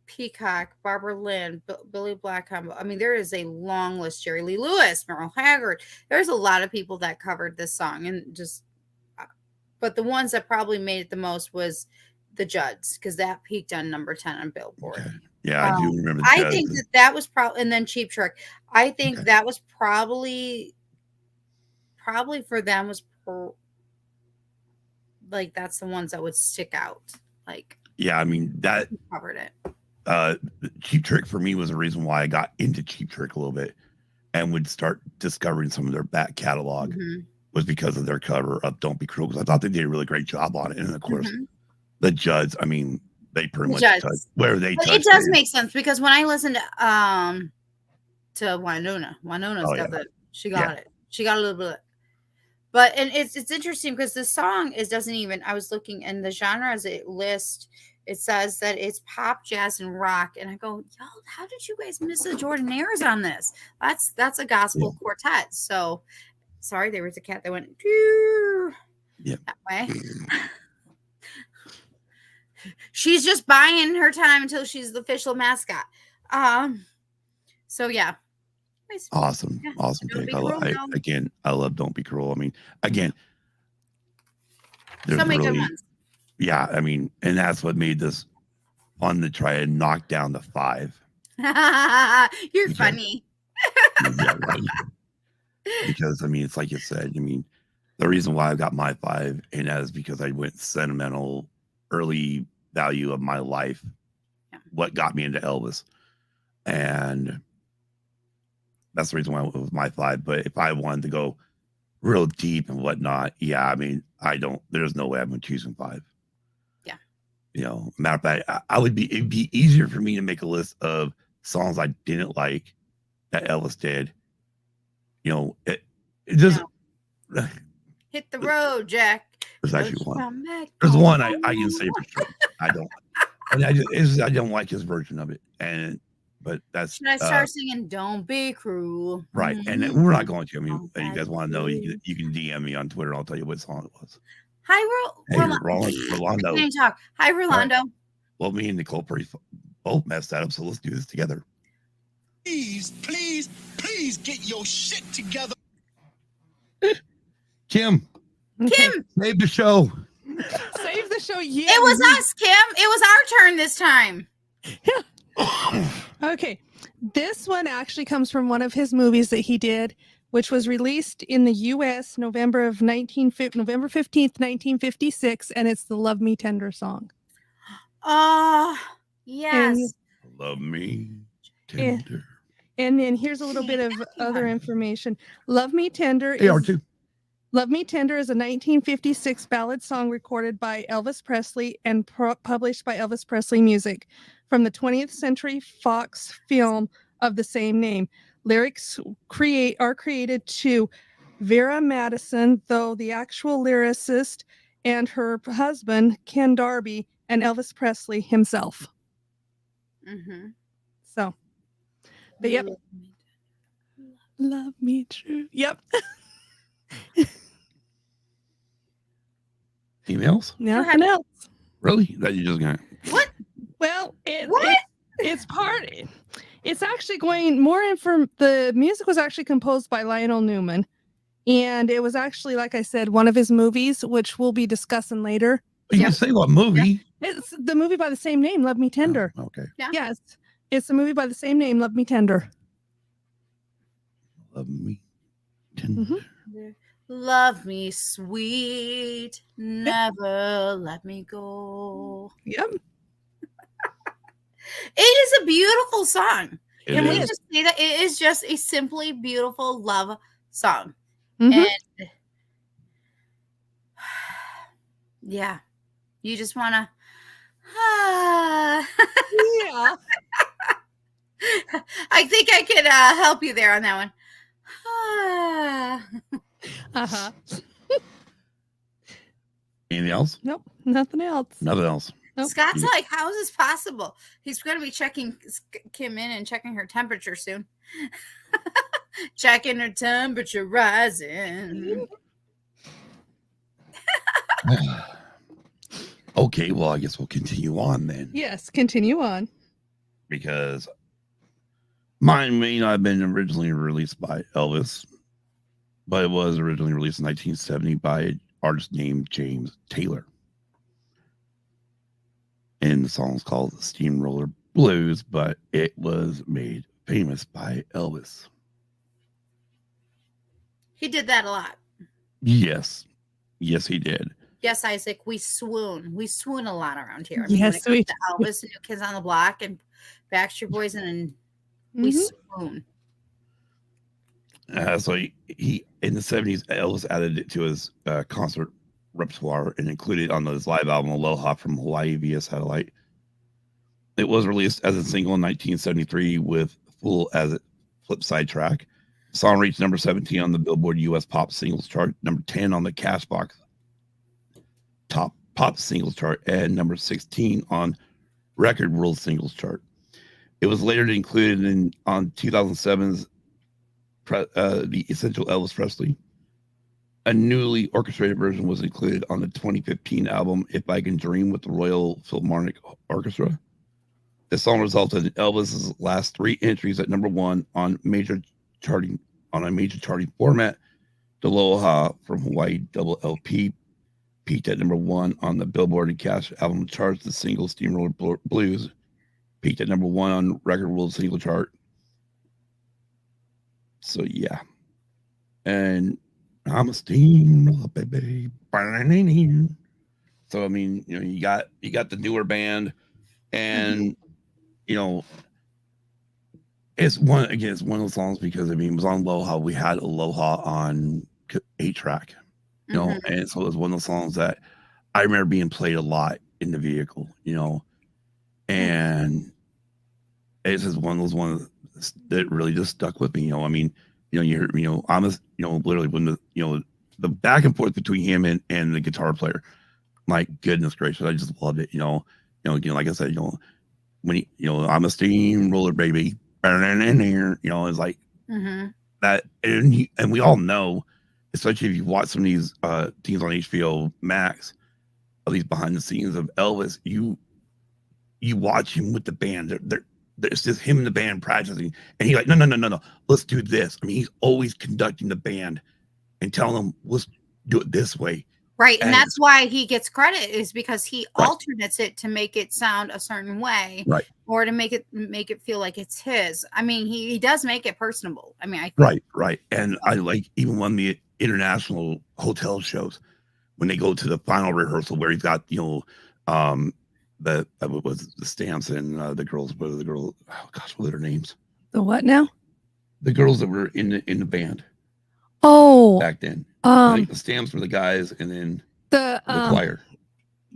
S3: Peacock, Barbara Lynn, Billy Black combo. I mean, there is a long list. Jerry Lee Lewis, Merle Haggard. There's a lot of people that covered this song, and but the ones that probably made it the most was the Judds, because that peaked on number 10 on Billboard.
S2: Okay. Yeah, I do remember.
S3: I think that was probably, and then Cheap Trick. I think that was probably for them was like that's the ones that would stick out. Like,
S2: yeah, I mean that
S3: covered it.
S2: Cheap Trick for me was the reason why I got into Cheap Trick a little bit and would start discovering some of their back catalog, was because of their cover of Don't Be Cruel, because I thought they did a really great job on it. And of course, the Judds, I mean, they pretty much touch where they touch.
S3: It does make sense, because when I listened to Winona's got it. She got a little bit. But and it's interesting because the song doesn't even, I was looking in the genres it lists. It says that it's pop, jazz, and rock. And I go, y'all, how did you guys miss the Jordanaires on this? That's a gospel quartet. So, sorry, there was a cat that went that way. She's just buying her time until she's the official mascot. So, yeah.
S2: Awesome pick. I love Don't Be Cruel. I mean, again,
S3: so many good ones.
S2: Yeah, I mean, and that's what made this fun to try and knock down the 5.
S3: You're funny.
S2: Yeah, right. Because I mean, it's like you said. I mean, the reason why I got my 5, and that is because I went sentimental, early value of my life. Yeah. What got me into Elvis, and that's the reason why I went with my 5. But if I wanted to go real deep and whatnot, yeah, I mean, there's no way I'm choosing 5. Yeah. Matter of fact, it'd be easier for me to make a list of songs I didn't like that Elvis did. It just
S3: hit the road, Jack.
S2: There's actually one. There's one I can say for sure. I don't. And I don't like his version of it. But that's.
S3: Should I start singing "Don't Be Cruel"?
S2: Right, and we're not going to. I mean, you guys want to know? You can DM me on Twitter. And I'll tell you what song it was.
S3: Hi,
S2: Rolando.
S3: Can you talk? Hi, Rolando.
S2: Well, me and Nicole both messed that up, so let's do this together.
S5: Please get your shit together.
S2: Kim, save the show.
S4: Save the show. Yeah,
S3: it was us, Kim. It was our turn this time.
S4: Okay, this one actually comes from one of his movies that he did, which was released in the U.S. November 15th, 1956, and it's the "Love Me Tender" song.
S3: Yes.
S2: And, love me tender.
S4: And then here's a little bit of other information. "Love Me Tender" Love Me Tender is a 1956 ballad song recorded by Elvis Presley and published by Elvis Presley Music from the 20th Century Fox film of the same name. Lyrics are created to Vera Madison, though the actual lyricist and her husband, Ken Darby, and Elvis Presley himself. So, but yep. Love me true. Yep.
S2: Emails?
S4: Nothing else.
S2: Really? That you just got?
S3: What?
S4: Well, it's part. It's actually going more in from the music was actually composed by Lionel Newman, and it was actually, like I said, one of his movies, which we'll be discussing later.
S2: You can say what movie?
S4: Yeah. It's the movie by the same name, "Love Me Tender."
S2: Oh, okay.
S3: Yeah.
S4: Yes, It's a movie by the same name, Love Me Tender.
S2: Love me tender.
S3: Love me sweet, never let me go.
S4: Yep.
S3: It is a beautiful song.
S2: It
S3: Can we
S2: is.
S3: just say that it is just a simply beautiful love song?
S4: Mhm.
S3: And yeah, you just want to.
S4: Yeah.
S3: I think I could help you there on that one.
S4: Uh-huh.
S2: Anything else?
S4: Nope. Nothing else.
S2: Nothing else.
S4: Nope.
S3: Scott's like, how is this possible? He's going to be checking Kim in and checking her temperature soon. Checking her temperature rising.
S2: Okay, well, I guess we'll continue on then.
S4: Yes, continue on.
S2: Because mine may not have been originally released by Elvis, but it was originally released in 1970 by an artist named James Taylor. And the song is called Steamroller Blues, but it was made famous by Elvis.
S3: He did that a lot.
S2: Yes. Yes, he did.
S3: Yes, Isaac, we swoon. We swoon a lot around here.
S4: Yes,
S3: when it
S4: we
S3: comes to Elvis and New Kids on the Block and Backstreet Boys, and we
S4: Mhm.
S3: swoon.
S2: So he in the 70s, Elvis added it to his concert repertoire and included on his live album Aloha from Hawaii via satellite. It was released as a single in 1973 with Fool as a flip side track. The song reached number 17 on the Billboard US Pop Singles chart, number 10 on the Cashbox Top Pop Singles chart, and number 16 on Record World Singles chart. It was later included on 2007's The Essential Elvis Presley. A newly orchestrated version was included on the 2015 album If I Can Dream with the Royal Philharmonic Orchestra. The song resulted in Elvis's last 3 entries at number 1 on a major charting format. The Aloha from Hawaii double LP peaked at number 1 on the Billboard and Cash album charts. The single Steamroller Blues peaked at number 1 on Record World Single Chart. So yeah, and I'm a steamroller baby. So I mean, you know, you got the newer band, and you know, it's one of those songs because I mean, it was on Aloha. We had Aloha on 8-track, you know, and so it was one of those songs that I remember being played a lot in the vehicle, you know, and it's just one of those ones that really just stuck with me. You know, I mean, I'm literally when the back and forth between him and the guitar player, my goodness gracious, I just loved it. You know, like I said, when I'm a steamroller baby, it's like that, and we all know, especially if you watch some of these things on HBO Max, at least behind the scenes of Elvis, you watch him with the band. It's just him and the band practicing, and he's like, no, let's do this. I mean, he's always conducting the band and telling them, let's do it this way.
S3: Right, and that's why he gets credit, is because he alternates it to make it sound a certain way,
S2: right,
S3: or to make it feel like it's his. I mean, he does make it personable. I mean,
S2: right, and I like even when the international hotel shows, when they go to the final rehearsal where he's got what was the Stamps and the girls, what are their names?
S4: The what now?
S2: The girls that were in the band.
S4: Oh,
S2: back then. I think the Stamps were the guys, and then
S4: the
S2: choir.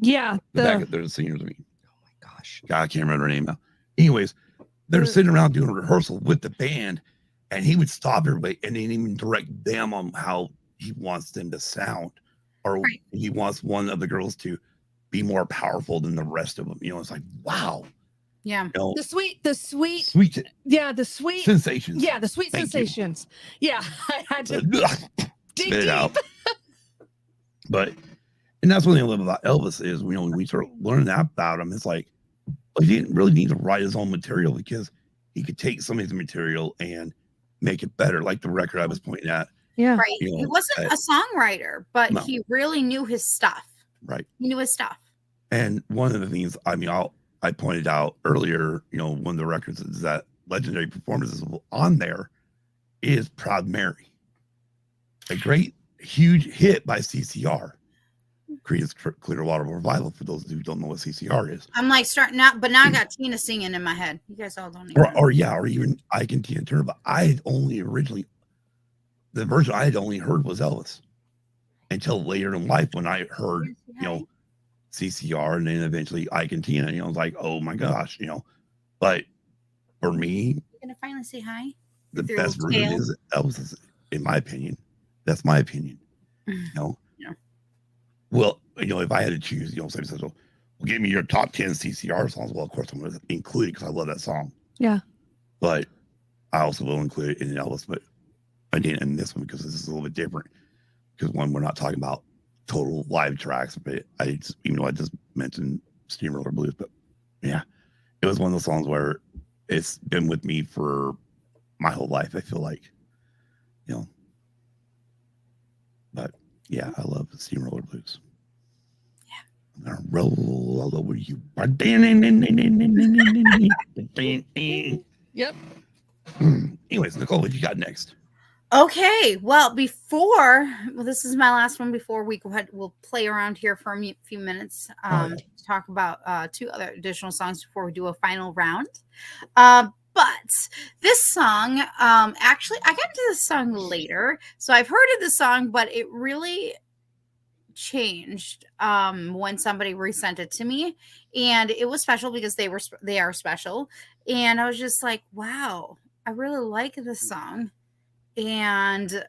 S4: Yeah,
S2: they're the singers. I mean, oh my gosh, God, I can't remember her name now. Anyways, they're sitting around doing a rehearsal with the band, and he would stop everybody and then even direct them on how he wants them to sound, or he wants one of the girls to be more powerful than the rest of them. You know, it's like, wow.
S3: Yeah.
S2: You know,
S3: the sweet
S4: yeah, the sweet
S2: sensations.
S4: Yeah, the sweet sensations. Yeah, I had to dig
S2: it
S4: deep.
S2: out. And that's one thing I love about Elvis is, when we start learning that about him, it's like, well, he didn't really need to write his own material, because he could take some of his material and make it better, like the record I was pointing at.
S4: Yeah,
S3: right. He wasn't a songwriter, but he really knew his stuff.
S2: Right.
S3: He knew his stuff.
S2: And one of the things, I mean, I pointed out earlier, one of the records is that legendary performances on there is Proud Mary, a great, huge hit by CCR. Creedence Clearwater Revival, for those who don't know what CCR is.
S3: I'm like starting out, but now I got Tina singing in my head. You guys all don't even
S2: or even Ike and Tina Turner, but I had only the version I had only heard was Elvis until later in life when I heard, CCR and then eventually Ike and Tina, I was like, oh my gosh, but for me,
S3: You're gonna finally say hi.
S2: the best version is Elvis, in my opinion. That's my opinion.
S3: Yeah.
S2: Well, if I had to choose, somebody says, well, give me your top 10 CCR songs. Well, of course, I'm going to include it because I love that song.
S4: Yeah.
S2: But I also will include it in Elvis, but I didn't in this one because this is a little bit different. Because one, we're not talking about total live tracks, but even though I just mentioned Steamroller Blues, but yeah, it was one of those songs where it's been with me for my whole life, I feel like, but yeah, I love Steamroller Blues. Yeah. I'm gonna roll all over you.
S4: Yep.
S2: Anyways, Nicole, what you got next?
S3: Okay, well, this is my last one before we go ahead. We'll play around here for a few minutes to talk about two other additional songs before we do a final round. But this song, actually, I got into this song later. So I've heard of the song, but it really changed when somebody resent it to me. And it was special because they are special. And I was just like, wow, I really like this song. And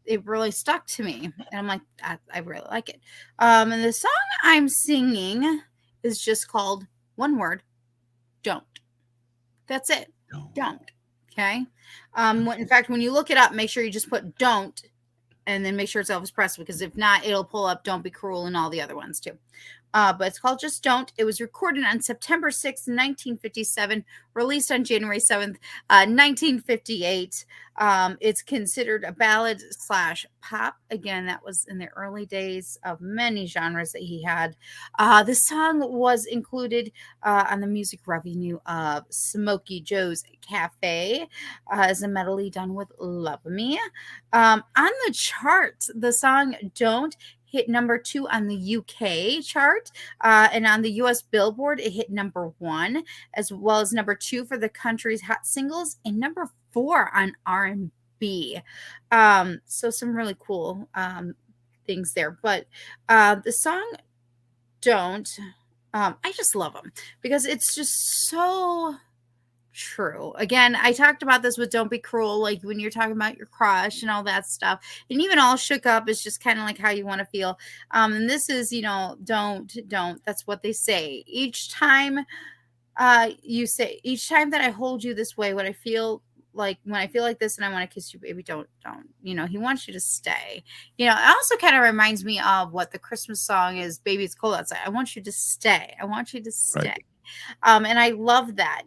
S3: it really stuck to me. And I'm like, I really like it. And the song I'm singing is just called one word, Don't. That's it. Don't. Okay. In fact, when you look it up, make sure you just put Don't and then make sure it's Elvis Presley, because if not, it'll pull up Don't Be Cruel and all the other ones too. But it's called Just Don't. It was recorded on September 6th, 1957, released on January 7th, 1958. It's considered a ballad / pop. Again, that was in the early days of many genres that he had. The song was included on the music revenue of Smokey Joe's Cafe as a medley done with Love Me. On the charts, the song Don't hit number 2 on the UK chart, and on the US Billboard, it hit number 1, as well as number 2 for the country's hot singles, and number 4 on R&B. So some really cool things there. But the song Don't, I just love them because it's just so true. Again, I talked about this with Don't Be Cruel, like when you're talking about your crush and all that stuff, and even All Shook Up is just kind of like how you want to feel. And this is, don't, that's what they say each time. Each time that I hold you this way, when I feel like this and I want to kiss you, baby, don't, he wants you to stay. It also kind of reminds me of what the Christmas song is, Baby It's Cold Outside. I want you to stay. I want you to stay. Right. And I love that,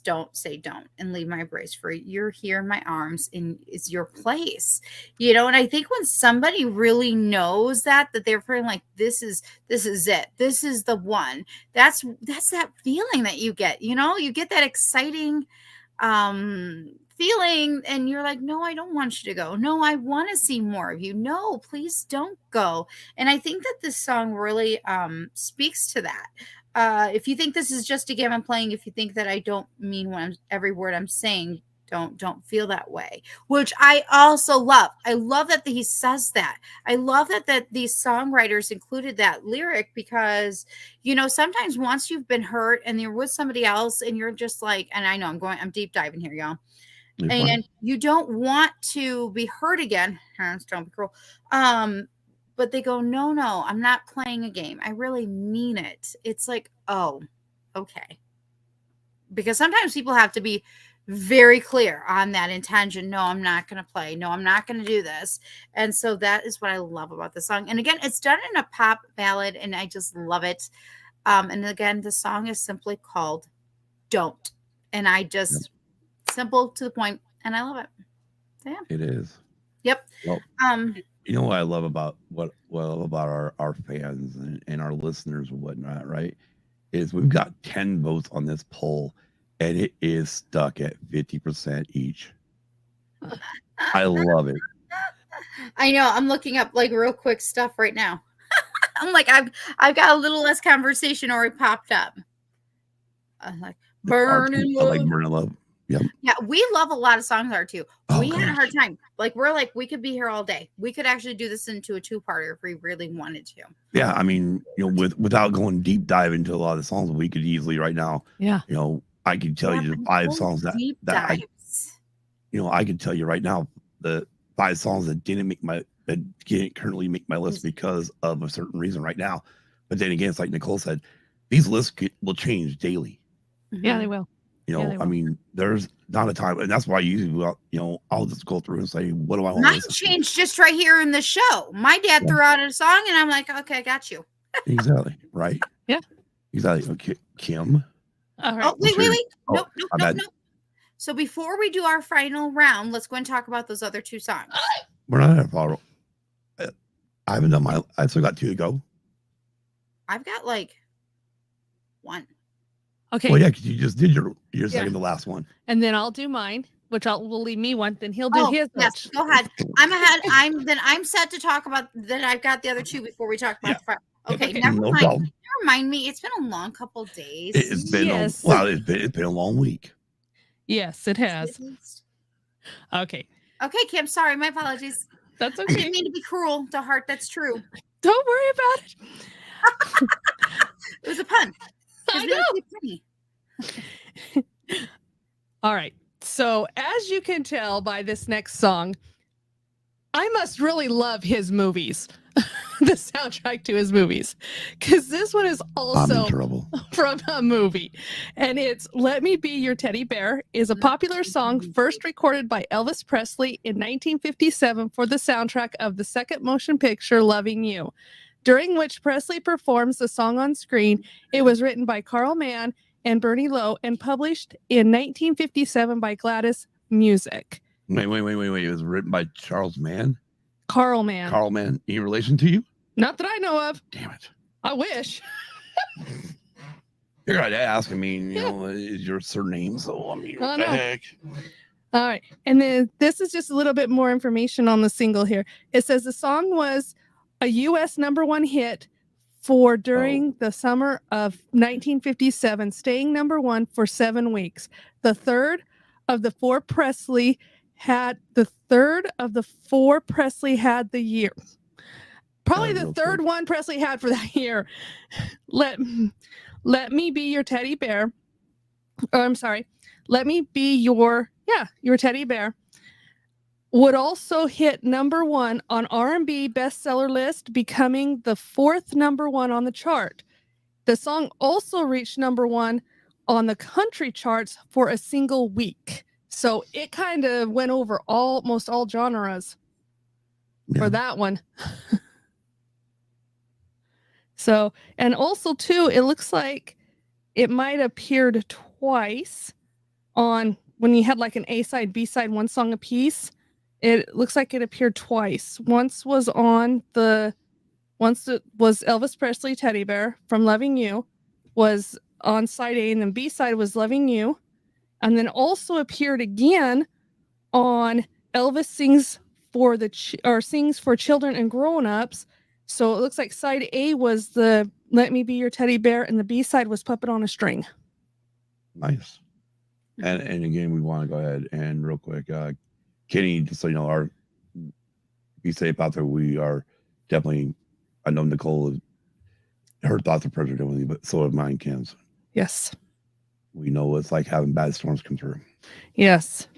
S3: don't say don't and leave my embrace free. You're here in my arms and it's your place, and I think when somebody really knows that they're feeling like this is it, this is the one, that's that feeling that you get, you get that exciting feeling, and you're like, no, I don't want you to go. No, I want to see more of you. No, please don't go. And I think that this song really speaks to that. If you think this is just a game I'm playing, if you think that I don't mean every word I'm saying, don't feel that way, which I also love. I love that he says that. I love that these songwriters included that lyric because, sometimes once you've been hurt and you're with somebody else and you're just like, and I know I'm deep diving here, y'all. And you don't want to be hurt again. Don't be cruel. But they go, no, I'm not playing a game. I really mean it. It's like, oh, okay. Because sometimes people have to be very clear on that intention. No, I'm not going to play. No, I'm not going to do this. And so that is what I love about the song. And again, it's done in a pop ballad, and I just love it. And again, the song is simply called Don't. And I just, simple to the point, and I love it. So, yeah.
S2: It is.
S3: Yep.
S2: Well, You know what I love about what I love about our fans and our listeners and whatnot, right? Is we've got 10 votes on this poll and it is stuck at 50% each. I love it.
S3: I know. I'm looking up like real quick stuff right now. I'm like, I've got a little less conversation already popped up. Like burning
S2: I like
S3: love.
S2: Burning Love. Yep.
S3: Yeah, we love a lot of songs there too.
S2: Oh,
S3: We had a hard
S2: gosh.
S3: time. Like we're like we could be here all day. We could actually do this into a two-parter if we really wanted to.
S2: Yeah, I mean, without going deep dive into a lot of the songs, we could easily right now,
S4: Yeah.
S2: I could tell you the
S3: Having
S2: 5
S3: full
S2: songs that
S3: deep
S2: that I,
S3: dives.
S2: I could tell you right now the 5 songs that didn't currently make my list because of a certain reason right now. But then again, it's like Nicole said, these lists will change daily.
S4: Yeah, they
S3: Mhm.
S4: will.
S2: You
S4: Yeah,
S2: know,
S4: they
S2: I
S4: will.
S2: mean, there's not a time, and that's why usually, I'll just go through and say, what do I want to
S3: Mine
S2: listen to?
S3: changed just right here in the show. My dad
S2: Yeah.
S3: threw out a song, and I'm like, okay, I got you.
S2: Exactly, right?
S4: Yeah.
S2: Exactly. Okay, Kim.
S4: All right.
S3: Oh, wait.
S2: Oh,
S3: Nope.
S2: my bad.
S3: So before we do our final round, let's go and talk about those other 2 songs.
S2: We're not at a follow. I haven't done I still got 2 to go.
S3: I've got like 1.
S4: Okay.
S2: Well, yeah, because you just did your second to last one.
S4: And then I'll do mine, which will leave me one. Then he'll do
S3: Oh,
S4: his.
S3: yes, go ahead. I'm ahead. I'm set to talk about. Then I've got the other 2 before we talk about
S2: Yeah.
S3: the front. Okay,
S4: Okay.
S3: never
S2: No
S3: mind.
S2: problem.
S3: Never mind me. It's been a long couple days.
S2: It's been
S4: Yes.
S2: it's been a long week.
S4: Yes, it has. Okay.
S3: Okay, Kim. Sorry, my apologies.
S4: That's
S3: I
S4: okay.
S3: didn't mean to be cruel to Heart. That's true.
S4: Don't worry about it.
S3: It was a pun. 'Cause
S4: I
S3: we don't
S4: know.
S3: keep funny.
S4: All right. So, as you can tell by this next song, I must really love his movies, the soundtrack to his movies, because this one is
S2: I'm
S4: also
S2: in trouble.
S4: from a movie. And it's Let Me Be Your Teddy Bear is a popular song first recorded by Elvis Presley in 1957 for the soundtrack of the second motion picture Loving You. During which Presley performs the song on screen, it was written by Carl Mann and Bernie Lowe and published in 1957 by Gladys Music.
S2: Wait. It was written by Charles Mann.
S4: Carl Mann.
S2: Carl Mann. In relation to you?
S4: Not that I know of.
S2: Damn it.
S4: I wish.
S2: You're right to ask. I mean, is your surname? So, I mean,
S4: I
S2: what the
S4: know.
S2: heck?
S4: All right. And then this is just a little bit more information on the single here. It says the song was a U.S. #1 hit during the summer of 1957, staying #1 for 7 weeks. The third of the 4 Presley had the year. Probably the third one Presley had for that year. Let Me Be Your Teddy Bear. I'm sorry. Let Me Be Your Teddy Bear would also hit #1 on R&B bestseller list, becoming the 4th #1 on the chart. The song also reached #1 on the country charts for a single week. So it kind of went over almost all genres for that one. So, and also too, it looks like it might have appeared twice on when you had like an A-side, B-side, one song a piece. It looks like it appeared twice. Once it was Elvis Presley Teddy Bear from Loving You was on side A, and then B-side was Loving You. And then also appeared again on Elvis Sings for Children and Grown-Ups. So it looks like side A was the Let Me Be Your Teddy Bear, and the B-side was Puppet on a String.
S2: Nice. And again, we want to go ahead and real quick, Kenny, just so you know, be safe out there. We are definitely, I know Nicole, her thoughts are present with me, but so have mine, Kim's.
S4: Yes.
S2: We know what it's like having bad storms come through.
S4: Yes.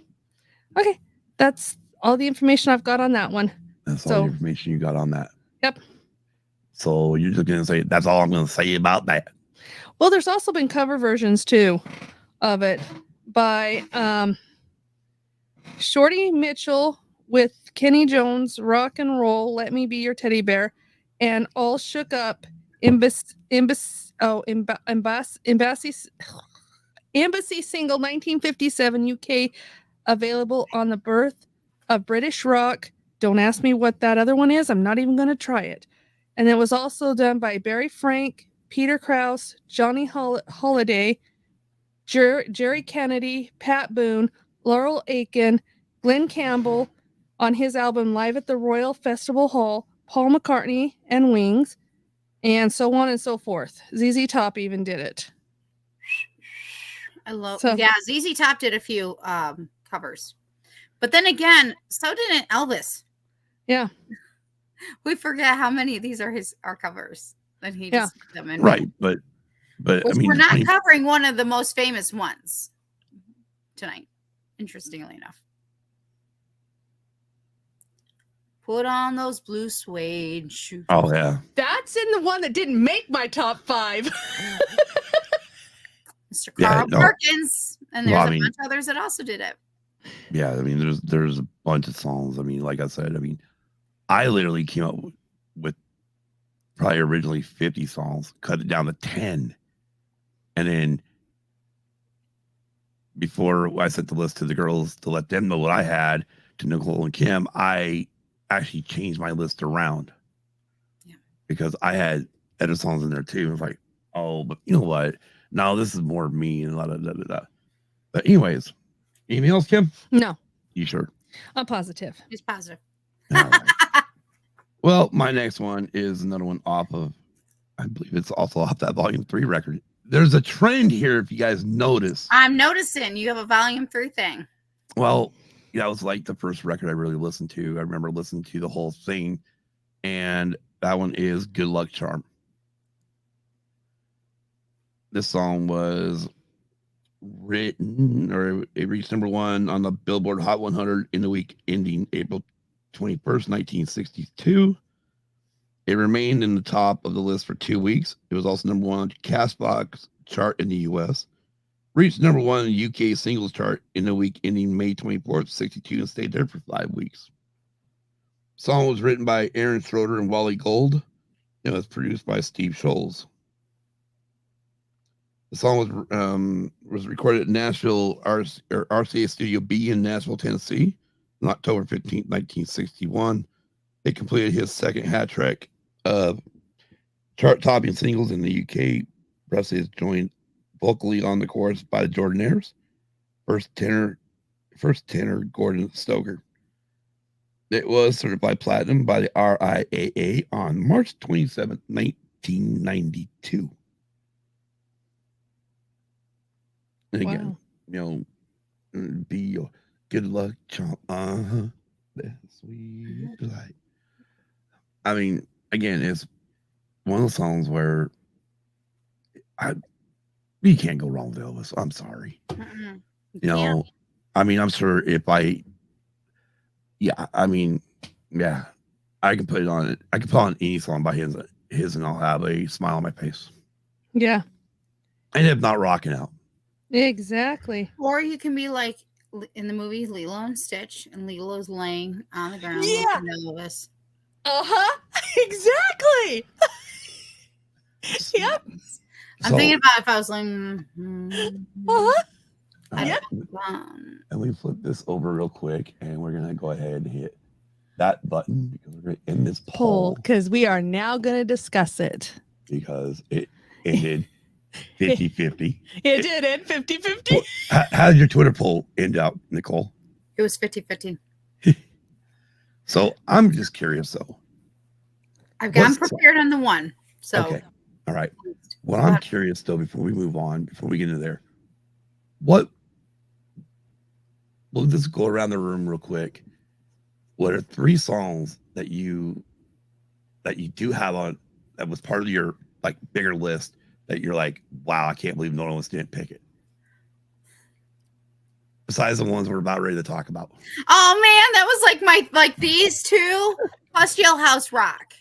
S4: Okay. That's all the information I've got on that one.
S2: That's all the information you got on that.
S4: Yep.
S2: So you're just going to say, that's all I'm going to say about that.
S4: Well, there's also been cover versions too of it by Shorty Mitchell with Kenny Jones, Rock and Roll, Let Me Be Your Teddy Bear, and All Shook Up, Embassy single 1957 UK, available on the Birth of British Rock Don't ask me what that other one is. I'm not even going to try it. And it was also done by Barry Frank, Peter Krause, Johnny Holiday, Jerry Kennedy, Pat Boone, Laurel Aiken, Glenn Campbell on his album Live at the Royal Festival Hall, Paul McCartney and Wings, and so on and so forth. ZZ Top even did it.
S3: I love,
S4: So-
S3: yeah, ZZ Top did a few covers. But then again, so did Elvis.
S4: Yeah.
S3: We forget how many of these are our covers. And he
S4: Yeah.
S3: just put them in.
S2: Right, but I
S3: Which
S2: mean,
S3: we're not
S2: 20
S3: covering one of the most famous ones tonight, interestingly enough. Put on those blue suede shoes.
S2: oh yeah,
S4: That's in the one that didn't make my top 5.
S3: Mr.
S2: Yeah,
S3: Carl
S2: no.
S3: Perkins. And there's
S2: Well, I
S3: a
S2: mean-
S3: bunch of others that also did it.
S2: yeah. I mean, there's a bunch of songs. I mean, like I said, I mean, I literally came up with probably originally 50 songs, cut it down to 10, and then before I sent the list to the girls to let them know what I had, to Nicole and Kim, I actually changed my list around.
S3: Yeah.
S2: Because I had other songs in there too. It's like, oh, but you know what? No, this is more me and da da da da. But anyways, anything else, Kim?
S4: No,
S2: You sure?
S4: I'm positive.
S3: He's positive.
S2: All right. Well, my next one is another one off of, I believe it's also off that Volume 3 record. There's a trend here, if you guys notice.
S3: I'm noticing you have a volume 3 thing.
S2: Well, that was like the first record I really listened to. I remember listening to the whole thing, and that one is Good Luck Charm. This song was written, or it reached number 1 on the Billboard Hot 100 in the week ending April 21st, 1962. It remained in the top of the list for 2 weeks. It was also number 1 on the Castbox chart in the US. Reached number 1 in the UK singles chart in the week ending May 24th, 62, and stayed there for 5 weeks. The song was written by Aaron Schroeder and Wally Gold. It was produced by Steve Scholes. The song was recorded at Nashville RCA Studio B in Nashville, Tennessee on October 15th, 1961. It completed his second hat trick of chart-topping singles in the UK. Presley is joined vocally on the chorus by the Jordanaires. First tenor Gordon Stoker. It was certified platinum by the RIAA on March 27th, 1992. And again,
S4: Wow.
S2: you know, be your good luck charm. That sweet delight. I mean, again, it's one of those songs where you can't go wrong with Elvis. I'm sorry.
S3: Mm-mm.
S2: You know, I mean, I'm sure if I can put it on it. I can put on any song by his and I'll have a smile on my face.
S4: Yeah,
S2: And if not, rocking out.
S4: exactly.
S3: Or you can be like in the movie Lilo and Stitch, and Lilo's laying on the ground.
S4: Yeah.
S3: With Elvis.
S4: Uh-huh. Exactly. Yep.
S3: I'm
S2: So,
S3: thinking about if I was like,
S4: Uh-huh.
S3: I'd
S4: Yeah.
S2: and we flip this over real quick, and we're gonna go ahead and hit that button because we're gonna end this
S4: Poll,
S2: poll
S4: because we are now going to discuss it.
S2: because it ended 50-50.
S4: It did it 50-50.
S2: How did your Twitter poll end out, Nicole?
S3: it was 50-50.
S2: So I'm just curious though.
S3: I'm
S2: What's-
S3: prepared on the one. So
S2: Okay. All right. What
S3: Go
S2: I'm
S3: ahead.
S2: curious though, before we move on, before we get into there, we'll just go around the room real quick. What are 3 songs that you do have on that was part of your like bigger list that you're like, wow, I can't believe no one else didn't pick it? Besides the ones we're about ready to talk about.
S3: oh man, that was like these two plus Jailhouse Rock.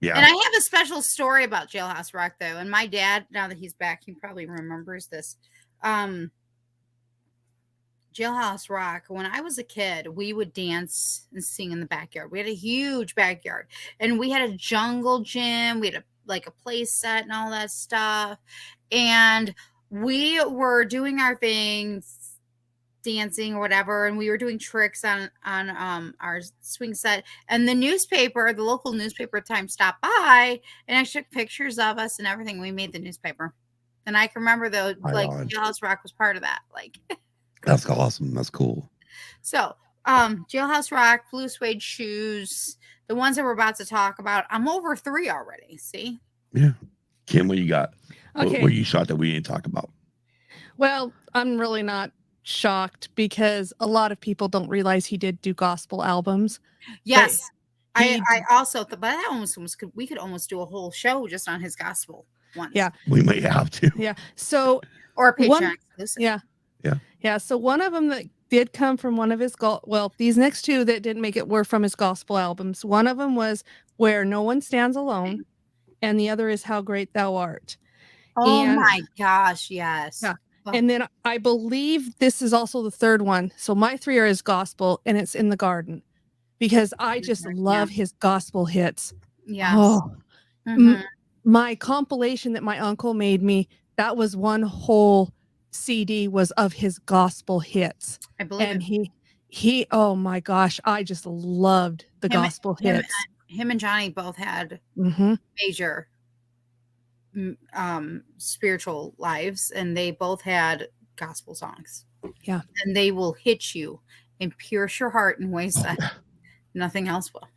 S2: Yeah.
S3: And I have a special story about Jailhouse Rock though. And my dad, now that he's back, he probably remembers this. Jailhouse Rock, when I was a kid, we would dance and sing in the backyard. We had a huge backyard and we had a jungle gym. We had a play set and all that stuff. And we were doing our things dancing or whatever, and we were doing tricks on our swing set, and the local newspaper at the time stopped by and I took pictures of us and everything. We made the newspaper, and I can remember though, like Jailhouse Rock was part of that. Like,
S2: that's awesome. That's cool.
S3: So, Jailhouse Rock, blue suede shoes, the ones that we're about to talk about. I'm over 3 already. See?
S2: Yeah. Kim, what you got?
S4: Okay.
S2: What you shot that we didn't talk about?
S4: Well, I'm really not shocked because a lot of people don't realize he did do gospel albums.
S3: Yes. I also thought, but that almost we could almost do a whole show just on his gospel ones.
S4: Yeah.
S2: We may have to.
S4: Yeah. So,
S3: or a Patreon exclusive.
S4: Yeah.
S2: Yeah.
S4: Yeah. So one of them that did come from one of his these next 2 that didn't make it were from his gospel albums. One of them was Where No One Stands Alone, and the other is How Great Thou Art.
S3: Oh my gosh, yes.
S4: Yeah. And then I believe this is also the third one. So my 3 are his gospel, and it's In the Garden, because I just love his gospel hits.
S3: Yes.
S4: Oh, my compilation that my uncle made me, that was one whole CD was of his gospel hits.
S3: I believe
S4: and he oh my gosh, I just loved the gospel hits.
S3: Him and Johnny both had major spiritual lives, and they both had gospel songs.
S4: Yeah.
S3: And they will hit you and pierce your heart in ways that nothing else will.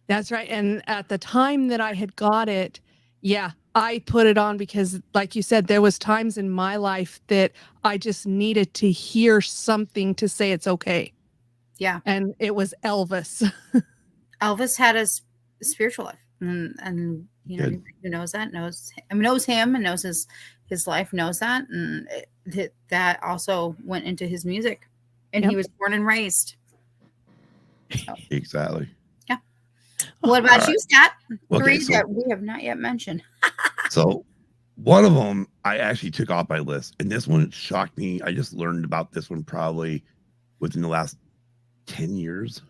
S4: That's right. And at the time that I had got it, yeah, I put it on because, like you said, there was times in my life that I just needed to hear something to say it's okay.
S3: Yeah.
S4: And it was Elvis.
S3: Elvis had a spiritual life, and you know, who knows that knows him and knows his life, knows that, and that also went into his music, and he was born and raised. So.
S2: Exactly.
S3: Yeah. What about you, Scott?
S2: Okay,
S3: 3 that we have not yet mentioned.
S2: So one of them I actually took off my list, and this one shocked me. I just learned about this one probably within the last 10 years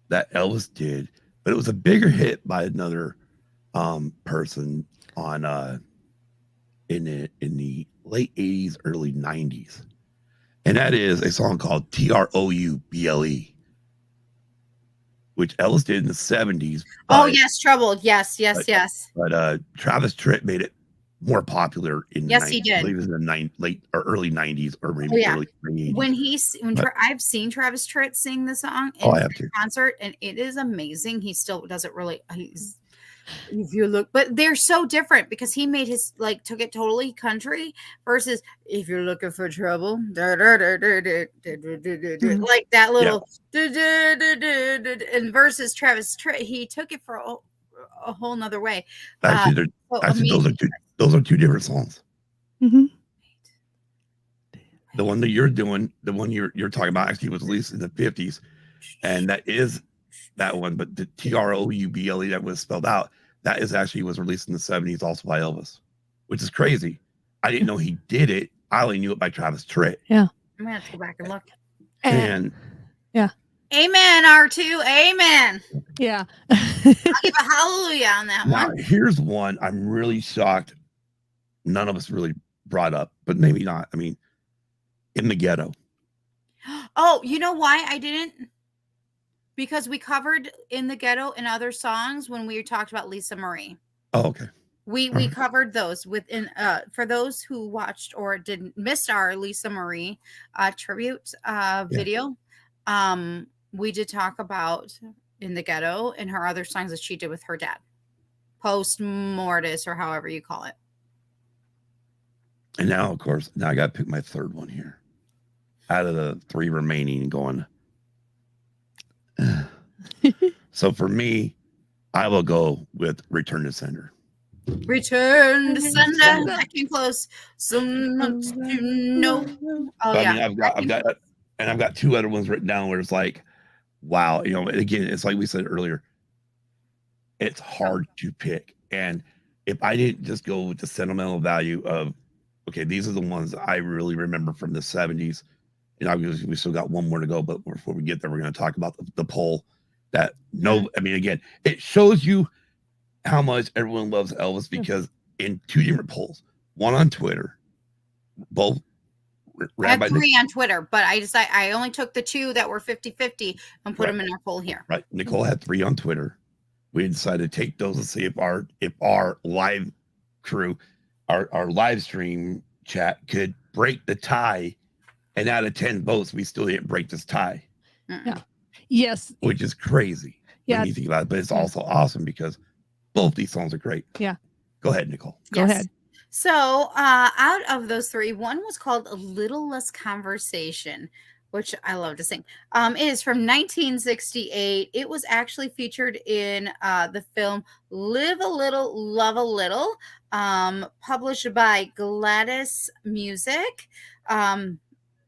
S2: that Elvis did, but it was a bigger hit by another person on in the late 80s, early 90s. And that is a song called Trouble, which Elvis did in the 70s.
S3: Oh, yes, Troubled. Yes.
S2: But Travis Tritt made it more popular in
S3: the 90s.
S2: He did. I believe it was in the late or early 90s or maybe early 80s.
S3: I've seen Travis Tritt sing the song in concert, and it is amazing. He still does it really. If you look, but they're so different because he made his took it totally country versus if you're looking for trouble, like that little and versus Travis Tritt, he took it for a whole nother way.
S2: Actually, those are 2 different songs.
S4: Mm-hmm.
S2: The one that you're doing, the one you're talking about, actually was released in the 50s, and that is that one. But the Trouble that was spelled out, that is actually was released in the 70s, also by Elvis, which is crazy. I didn't know he did it. I only knew it by Travis Tritt.
S4: Yeah,
S3: I'm gonna have to go back and look.
S2: And
S4: yeah.
S3: Amen, R2. Amen.
S4: Yeah.
S3: I'll give a hallelujah on that one.
S2: Now, here's one I'm really shocked. None of us really brought up, but maybe not. I mean, In the Ghetto.
S3: Oh, you know why I didn't? Because we covered In the Ghetto and other songs when we talked about Lisa Marie.
S2: Oh, okay.
S3: We covered those within for those who watched or didn't miss our Lisa Marie tribute video. We did talk about In the Ghetto and her other songs that she did with her dad. Post Mortis, or however you call it.
S2: And now, of course, I got to pick my third one here. Out of the 3 remaining going. So for me, I will go with Return to Sender.
S3: Return to Sender. I came close. So much to know. Oh,
S2: but,
S3: yeah.
S2: I mean, I've got 2 other ones written down where it's like, wow, you know, again, it's like we said earlier, it's hard to pick. And if I didn't just go with the sentimental value of, okay, these are the ones that I really remember from the 70s. And obviously we still got one more to go, but before we get there, we're going to talk about the poll that I mean, again, it shows you how much everyone loves Elvis because in 2 different polls, one on Twitter, both
S3: I have 3 on Twitter, but I only took the 2 that were 50-50 and put them in our poll here.
S2: Right. Nicole had 3 on Twitter. We decided to take those and see if our live crew, our live stream chat could break the tie. And out of 10 votes, we still didn't break this tie.
S4: Yeah. Yes.
S2: Which is crazy.
S4: Yeah.
S2: When you think about it, but it's also awesome because both these songs are great.
S4: Yeah.
S2: Go ahead, Nicole.
S4: Go ahead.
S3: So out of those 3, one was called A Little Less Conversation, which I love to sing. It is from 1968. It was actually featured in the film Live a Little, Love a Little, published by Gladys Music.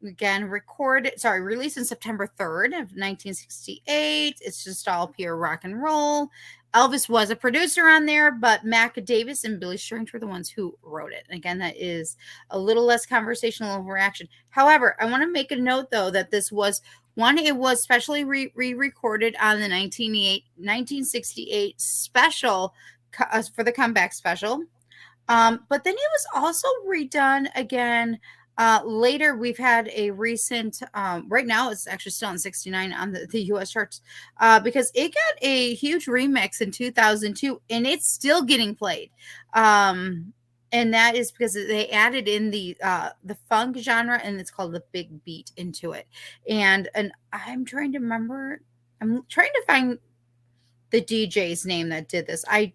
S3: Again, released in September 3rd of 1968. It's just all pure rock and roll. Elvis was a producer on there, but Mac Davis and Billy Strings were the ones who wrote it. And again, that is A Little Less Conversational Overaction. However, I want to make a note, though, that this was it was specially re-recorded on the 1968 special for the comeback special. But then it was also redone again. Later, we've had a recent, right now it's actually still on 69 on the US charts, because it got a huge remix in 2002 and it's still getting played. And that is because they added in the funk genre, and it's called the big beat into it. And I'm trying to find the DJ's name that did this. I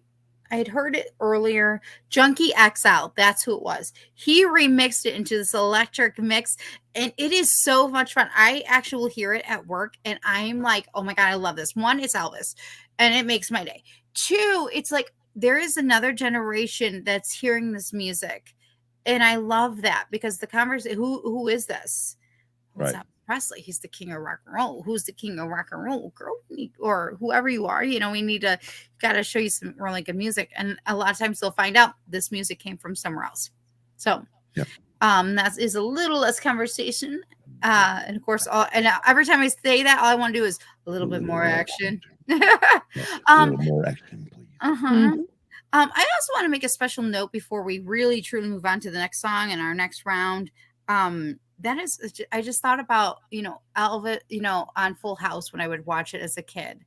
S3: had heard it earlier. Junkie XL, that's who it was. He remixed it into this electric mix, and it is so much fun. I actually will hear it at work, and I'm like, oh my God, I love this. 1, it's Elvis, and it makes my day. 2, it's like there is another generation that's hearing this music, and I love that because the conversation, who is this? What's up? Presley, he's the king of rock and roll. Who's the king of rock and roll, girl? Or whoever you are, we got to show you some really good music. And a lot of times they'll find out this music came from somewhere else. So, that is A Little Less Conversation. And of course, every time I say that, all I want to do is a little bit more action.
S2: A little more action, please.
S3: I also want to make a special note before we really truly move on to the next song and our next round. That is, I just thought about, Elvis, on Full House when I would watch it as a kid,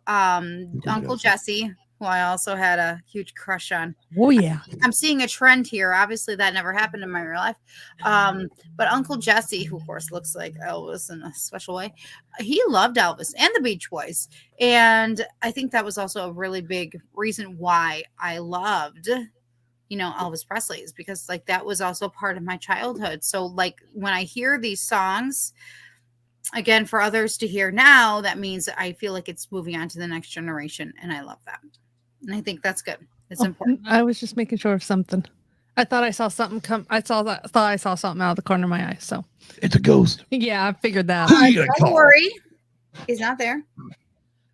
S3: Uncle Jesse, who I also had a huge crush on.
S4: Oh, yeah.
S3: I'm seeing a trend here. Obviously, that never happened in my real life. But Uncle Jesse, who of course looks like Elvis in a special way, he loved Elvis and the Beach Boys. And I think that was also a really big reason why I loved Elvis Presley, is because that was also part of my childhood. So when I hear these songs, again, for others to hear now, that means I feel like it's moving on to the next generation. And I love that. And I think that's good. It's important.
S4: I was just making sure of something. I thought I saw something come. Thought I saw something out of the corner of my eye. So
S2: it's a ghost.
S4: Yeah, I figured that.
S3: Don't worry. He's not there.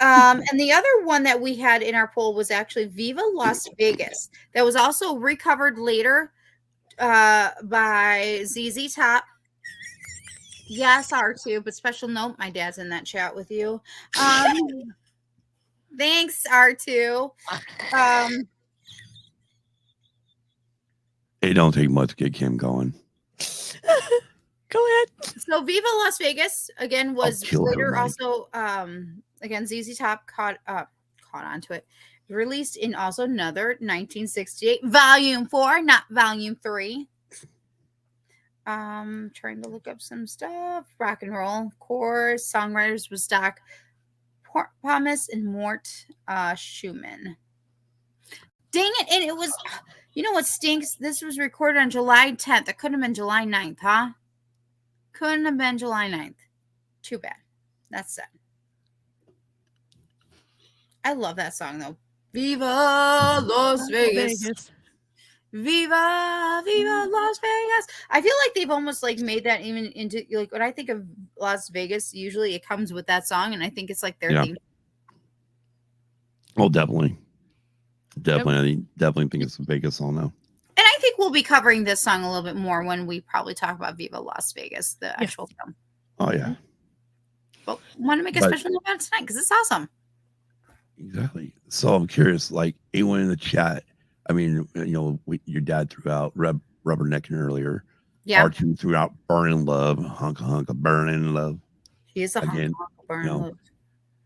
S3: And the other one that we had in our poll was actually Viva Las Vegas. That was also recovered later by ZZ Top. Yes, R2, but special note, my dad's in that chat with you. Thanks, R2.
S2: It don't take much to get Kim going.
S4: Go ahead.
S3: So Viva Las Vegas, again, was later also... Again, ZZ Top caught onto it. Released in also another 1968, Volume 4, not Volume 3. Trying to look up some stuff. Rock and roll, of course. Songwriters was Doc Thomas and Mort Schumann. Dang it. And it was, what stinks? This was recorded on July 10th. It couldn't have been July 9th, huh? Couldn't have been July 9th. Too bad. That's sad. I love that song, though. Viva Las Vegas. Viva Las Vegas. I feel like they've almost made that even into when I think of Las Vegas, usually it comes with that song, and I think it's their theme.
S2: Oh, definitely. I definitely think it's a Vegas song now.
S3: And I think we'll be covering this song a little bit more when we probably talk about Viva Las Vegas, the actual film.
S2: Oh yeah.
S3: But want to make a special note about it tonight because it's awesome.
S2: Exactly. So I'm curious, anyone in the chat, I mean, your dad threw out Rubbernecking earlier.
S3: Yeah,
S2: R2 throughout Burning Love, Hunka Hunka Burning Love.
S3: he is a hunk
S2: Again,
S3: of burn
S2: you know,
S3: love.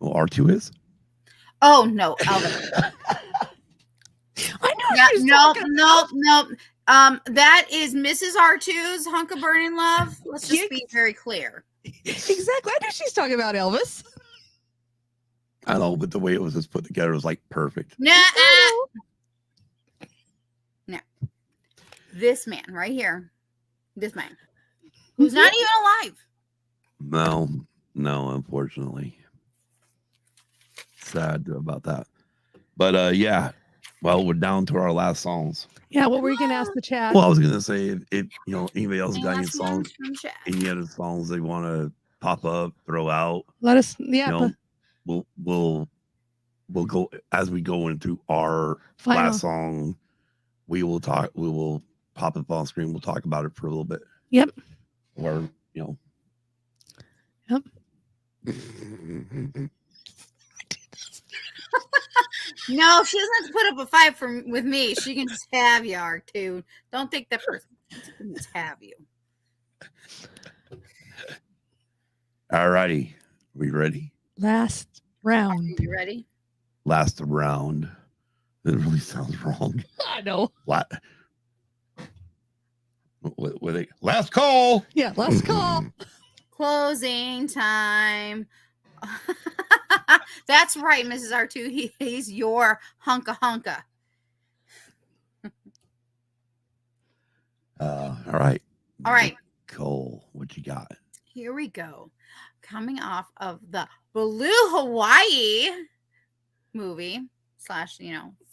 S2: well, R2 is.
S3: Oh no, Elvis.
S4: I knew
S3: Yeah,
S4: she was
S3: nope,
S4: talking
S3: nope, nope. That is Mrs. R2's Hunk of Burning Love. Let's just be very clear.
S6: Exactly. I knew she's talking about Elvis.
S2: I don't know, but the way it was just put together was like perfect.
S3: Nah, no. This man right here, this man, who's not even alive.
S2: No, unfortunately. Sad about that. But yeah. Well, we're down to our last songs.
S4: Yeah, what were you going to ask the chat?
S2: Well, I was gonna say if you know anybody else got any
S3: Last
S2: songs,
S3: one from chat.
S2: any other songs they want to pop up, throw out,
S4: Let us, yeah,
S2: you know, we'll go as we go into our
S4: final.
S2: last song. We will pop up on screen. We'll talk about it for a little bit.
S4: Yep.
S2: Or
S4: Yep.
S3: No, she doesn't have to put up a fight with me. She can just have you, R2. Don't think that person can just have you.
S2: All righty, we ready?
S4: Last round.
S3: You ready?
S2: Last round. It really sounds wrong.
S4: I know.
S2: What? Last call.
S4: Yeah, last call.
S3: Closing time. That's right, Mrs. R2. He's your hunka hunka.
S2: All right.
S3: All right.
S2: Cole, what you got?
S3: Here we go. Coming off of the Blue Hawaii movie /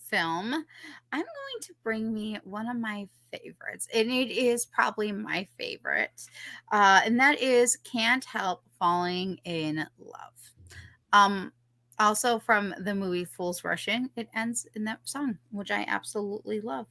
S3: film, I'm going to bring me one of my favorites, and it is probably my favorite, and that is Can't Help Falling in Love. Also from the movie Fools Rush In, it ends in that song, which I absolutely love.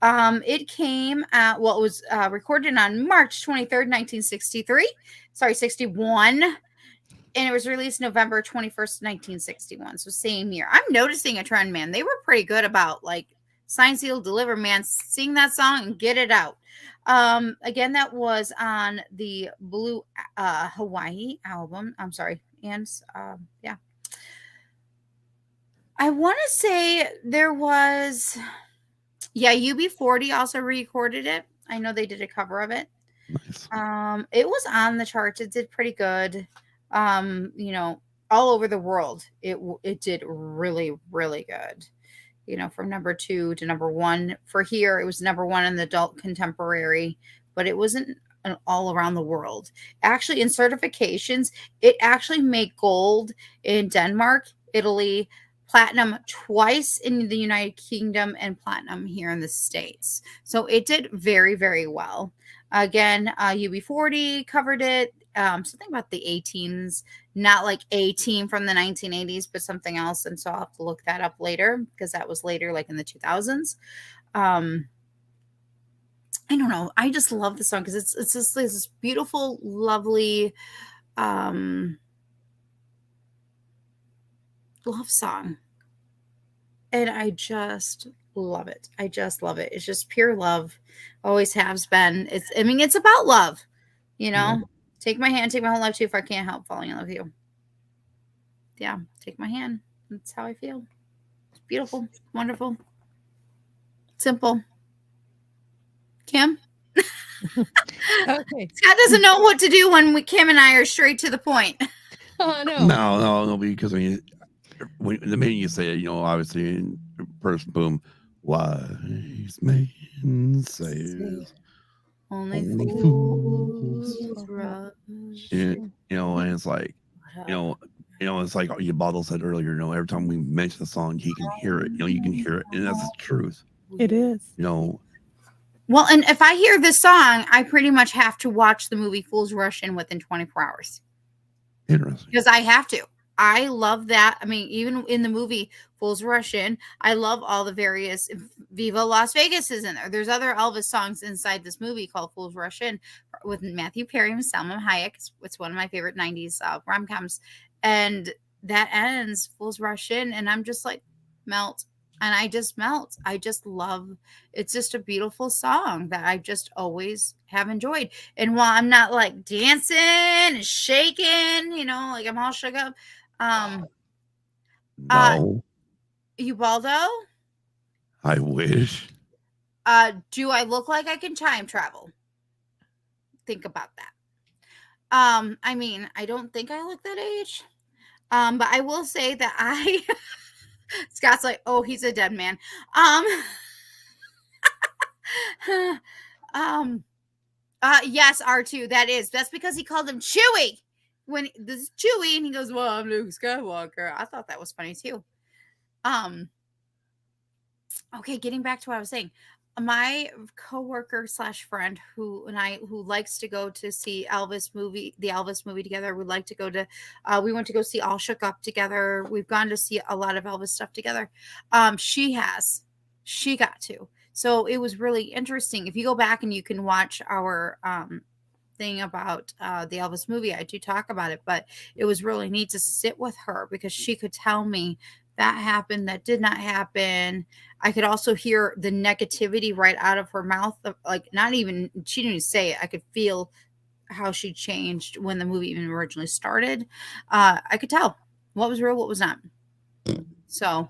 S3: It came it was recorded on March 23rd, 1963. Sorry, 61. And it was released November 21st, 1961. So same year. I'm noticing a trend, man. They were pretty good about like sign, seal, deliver, man. Sing that song and get it out. Again, that was on the Blue Hawaii album. I'm sorry. And yeah. I want to say there was, UB40 also recorded it. I know they did a cover of it.
S2: Nice.
S3: It was on the charts. It did pretty good. All over the world. It did really, really good. From number 2 to number 1. For here, it was number 1 in the adult contemporary, but it wasn't all around the world. Actually, in certifications, it actually made gold in Denmark, Italy, platinum twice in the United Kingdom, and platinum here in the States. So it did very, very well. Again, UB40 covered it. Something about the 18s, not like A-Team from the 1980s, but something else. And so I'll have to look that up later because that was later, like in the 2000s. I don't know. I just love the song because it's just this beautiful, lovely love song. And I just love it. I just love it. It's just pure love. Always has been. It's about love,
S2: Yeah.
S3: Take my hand, take my whole life too, if I can't help falling in love with you. Yeah, take my hand. That's how I feel. It's beautiful, wonderful, simple. Kim?
S4: Okay.
S3: Scott doesn't know what to do when Kim and I are straight to the point.
S4: Oh, no.
S2: No, because the minute you say it, obviously in person, boom, wise man says
S3: Only
S2: only
S3: fools
S2: fools.
S3: rush.
S2: And it's like, it's like your bottle said earlier, every time we mention the song, he can hear it, you can hear it. And that's the truth.
S4: It is.
S3: Well, and if I hear this song, I pretty much have to watch the movie Fools Rush In within 24 hours.
S2: Interesting.
S3: Because I have to. I love that. I mean, even in the movie Fools Rush In, I love all the various Viva Las Vegas is in there. There's other Elvis songs inside this movie called Fools Rush In with Matthew Perry and Salma Hayek. It's one of my favorite 90s rom-coms. And that ends Fools Rush In. And I'm just like, melt, and I just melt. I just love it's just a beautiful song that I just always have enjoyed. And while I'm not like dancing and shaking, like I'm all shook up, uh
S2: No,
S3: Ubaldo,
S2: I wish.
S3: do I look like I can time travel? Think about that. I mean, I don't think I look that age. But I will say that I Scott's like, oh, he's a dead man. Um yes, R2, that's because he called him Chewie. When this is Chewie, and he goes, well, I'm Luke Skywalker. I thought that was funny too. Okay, getting back to what I was saying. My coworker slash friend who likes to go to see the Elvis movie together. We like to go to we went to go see All Shook Up together. We've gone to see a lot of Elvis stuff together. She got to. So it was really interesting. If you go back and you can watch our thing about the Elvis movie, I do talk about it, but it was really neat to sit with her because she could tell me that happened, that did not happen. I could also hear the negativity right out of her mouth. Like, not even, she didn't even say it. I could feel how she changed when the movie even originally started. I could tell what was real, what was not. So,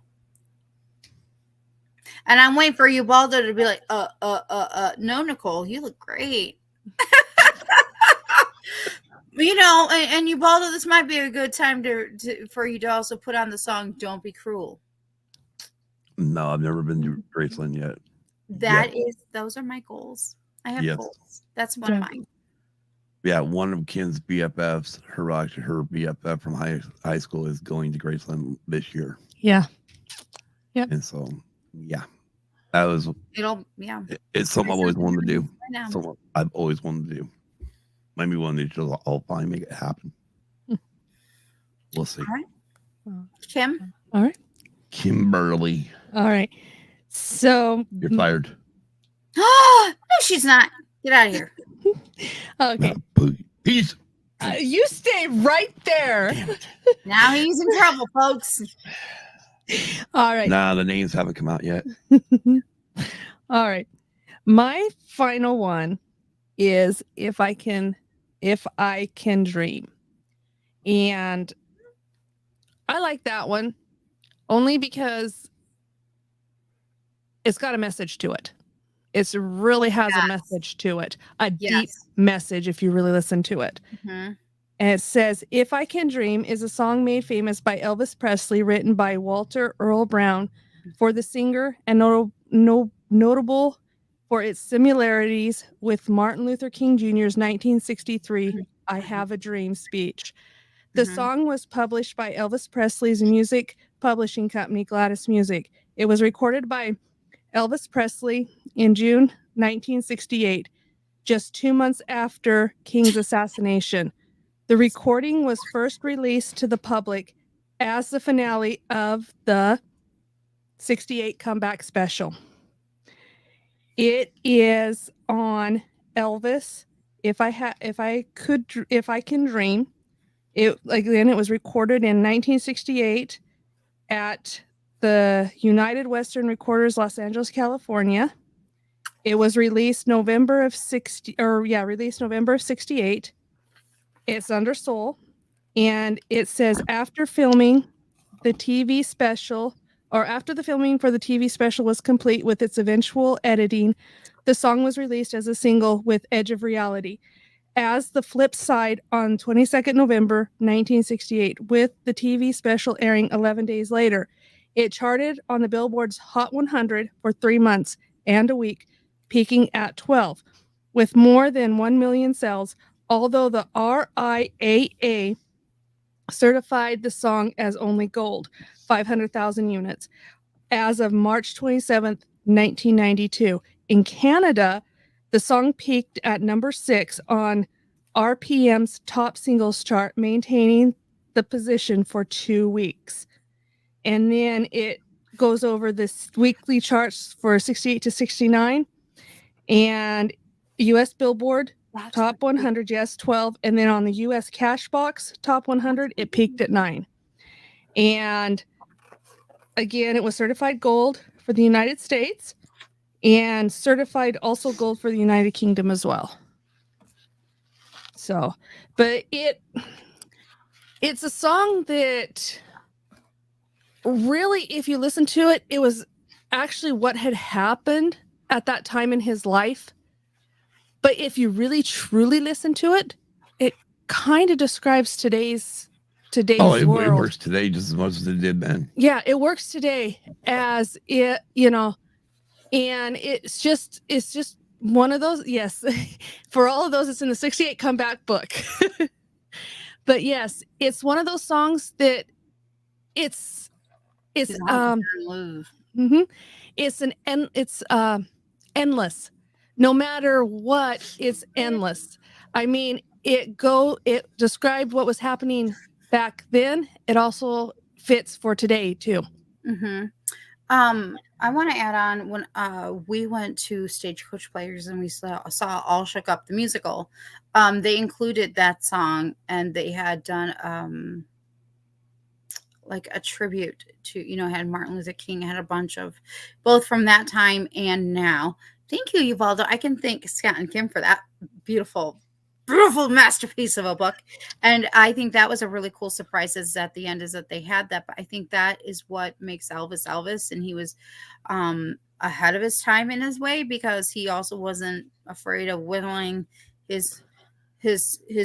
S3: and I'm waiting for Ubaldo to be like, no, Nicole, you look great. And Ubaldo, this might be a good time for you to also put on the song "Don't Be Cruel."
S2: No, I've never been to Graceland yet.
S3: Those are my goals. I have goals. That's one
S4: Yeah.
S3: of mine.
S2: Yeah, one of Ken's BFFs, her BFF from high school is going to Graceland this year.
S4: Yeah. Yep.
S2: And so, yeah, that was. It's something I've always wanted to do. Something I've always wanted to do. Maybe one day I'll finally make it happen. We'll see.
S3: All right. Kim.
S4: All right.
S2: Kimberly.
S4: All right. So
S2: You're fired.
S3: No, she's not. Get out of here.
S4: Okay.
S2: Peace.
S6: You stay right there.
S2: Damn it.
S3: Now he's in trouble, folks.
S4: All right.
S2: Nah, the names haven't come out yet.
S4: All right. My final one is if I can dream. And I like that one only because it's got a message to it. It really has a message to it, a deep message if you really listen to it.
S3: Mm-hmm.
S4: And it says, If I Can Dream is a song made famous by Elvis Presley, written by Walter Earl Brown for the singer and notable for its similarities with Martin Luther King Jr.'s 1963 I Have a Dream speech. The song was published by Elvis Presley's music publishing company, Gladys Music. It was recorded by Elvis Presley in June 1968, just 2 months after King's assassination. The recording was first released to the public as the finale of the 68 comeback special. It is on Elvis. If I Can Dream. It was recorded in 1968 at the United Western Recorders, Los Angeles, California. It was released November of 68. It's under Soul, and it says after the filming for the TV special was complete with its eventual editing, the song was released as a single with Edge of Reality as the flip side on 22nd November 1968, with the TV special airing 11 days later. It charted on the Billboard's Hot 100 for 3 months and a week, peaking at 12, with more than 1 million sales, although the RIAA certified the song as only gold, 500,000 units, as of March 27th, 1992. In Canada, the song peaked at number 6 on RPM's top singles chart, maintaining the position for 2 weeks. And then it goes over the weekly charts for 68 to 69. And U.S. Billboard top 100, 12. And then on the U.S. Cashbox top 100, it peaked at 9. And again, it was certified gold for the United States and certified also gold for the United Kingdom as well. So, but it's a song that really, if you listen to it, it was actually what had happened at that time in his life. But if you really truly listen to it, it kind of describes today's
S2: It
S4: world.
S2: works today just as much as it did then.
S4: Yeah, it works today as it, and it's just one of those. Yes, for all of those, it's in the 68 comeback book. But yes, it's one of those songs that it's endless. No matter what, it's endless. I mean, it described what was happening back then. It also fits for today too.
S3: Mm-hmm. I want to add on when we went to Stagecoach Players and we saw All Shook Up the musical. They included that song and they had done like a tribute to, had Martin Luther King, had a bunch of both from that time and now. Thank you, Uvaldo. I can thank Scott and Kim for that beautiful masterpiece of a book. And I think that was a really cool surprise is at the end is that they had that. But I think that is what makes Elvis Elvis. And he was ahead of his time in his way because he also wasn't afraid of whittling his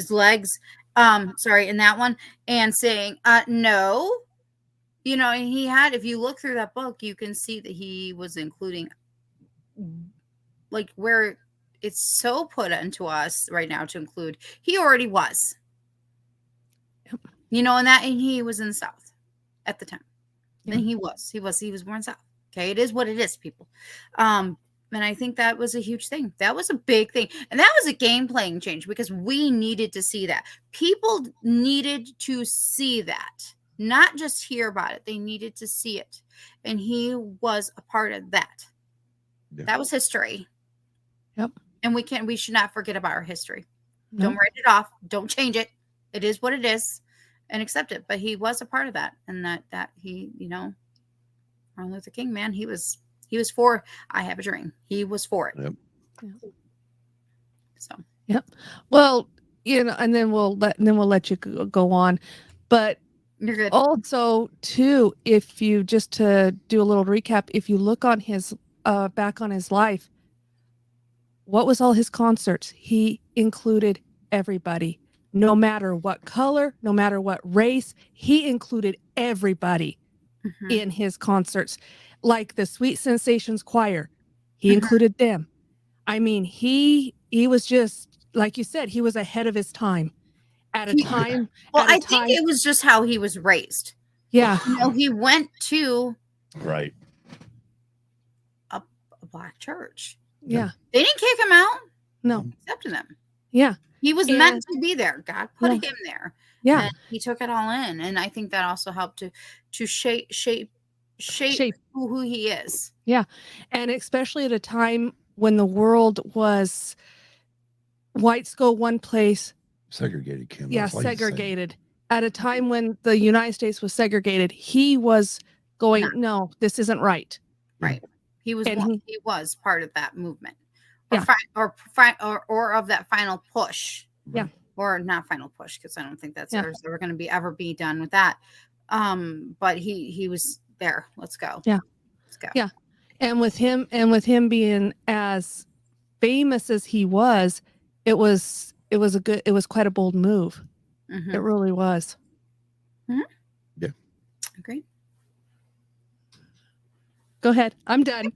S3: legs. In that one and saying, no. And he had, if you look through that book, you can see that he was including like where it's so put into us right now to include, he already was,
S4: yep.
S3: And he was in the South at the time.
S4: Yeah.
S3: And he was born South. Okay. It is what it is, people. And I think that was a huge thing. That was a big thing. And that was a game playing change because we needed to see that. People needed to see that, not just hear about it. They needed to see it. And he was a part of that. Yeah. That was history.
S4: Yep.
S3: And we should not forget about our history.
S4: Nope.
S3: Don't write it off. Don't change it. It is what it is and accept it. But he was a part of that. And that he, Martin Luther King, man, he was for, I have a dream. He was for it.
S2: Yep.
S4: Yeah.
S3: So,
S4: yep. Well, and then we'll let you go on, but
S3: you're good.
S4: Also too, if you just to do a little recap, if you look on his, back on his life, what was all his concerts? He included everybody, no matter what color, no matter what race. He included everybody in his concerts, like the Sweet Sensations Choir. He included them. I mean, he was just like you said. He was ahead of his time at a time.
S3: Well, I think it was just how he was raised.
S4: Yeah,
S3: he went to
S2: right
S3: a black church.
S4: Yeah.
S3: They didn't kick him out.
S4: No.
S3: Accepted him.
S4: Yeah.
S3: He was meant to be there. God put him there.
S4: Yeah.
S3: And he took it all in. And I think that also helped to shape who he is.
S4: Yeah. And especially at a time when the world was whites go one place.
S2: Segregated, Kim.
S4: Yeah, segregated. At a time when the United States was segregated, he was going, no, this isn't right.
S3: Right. He was he was part of that movement, or of that final push.
S4: Yeah,
S3: or not final push because I don't think that's ever going to ever be done with that. But he was there. Let's go.
S4: Yeah,
S3: let's go.
S4: Yeah, and with him being as famous as he was, it was quite a bold move. Mm-hmm. It really was.
S3: Mm-hmm.
S2: Yeah,
S3: agreed.
S4: Go ahead. I'm done.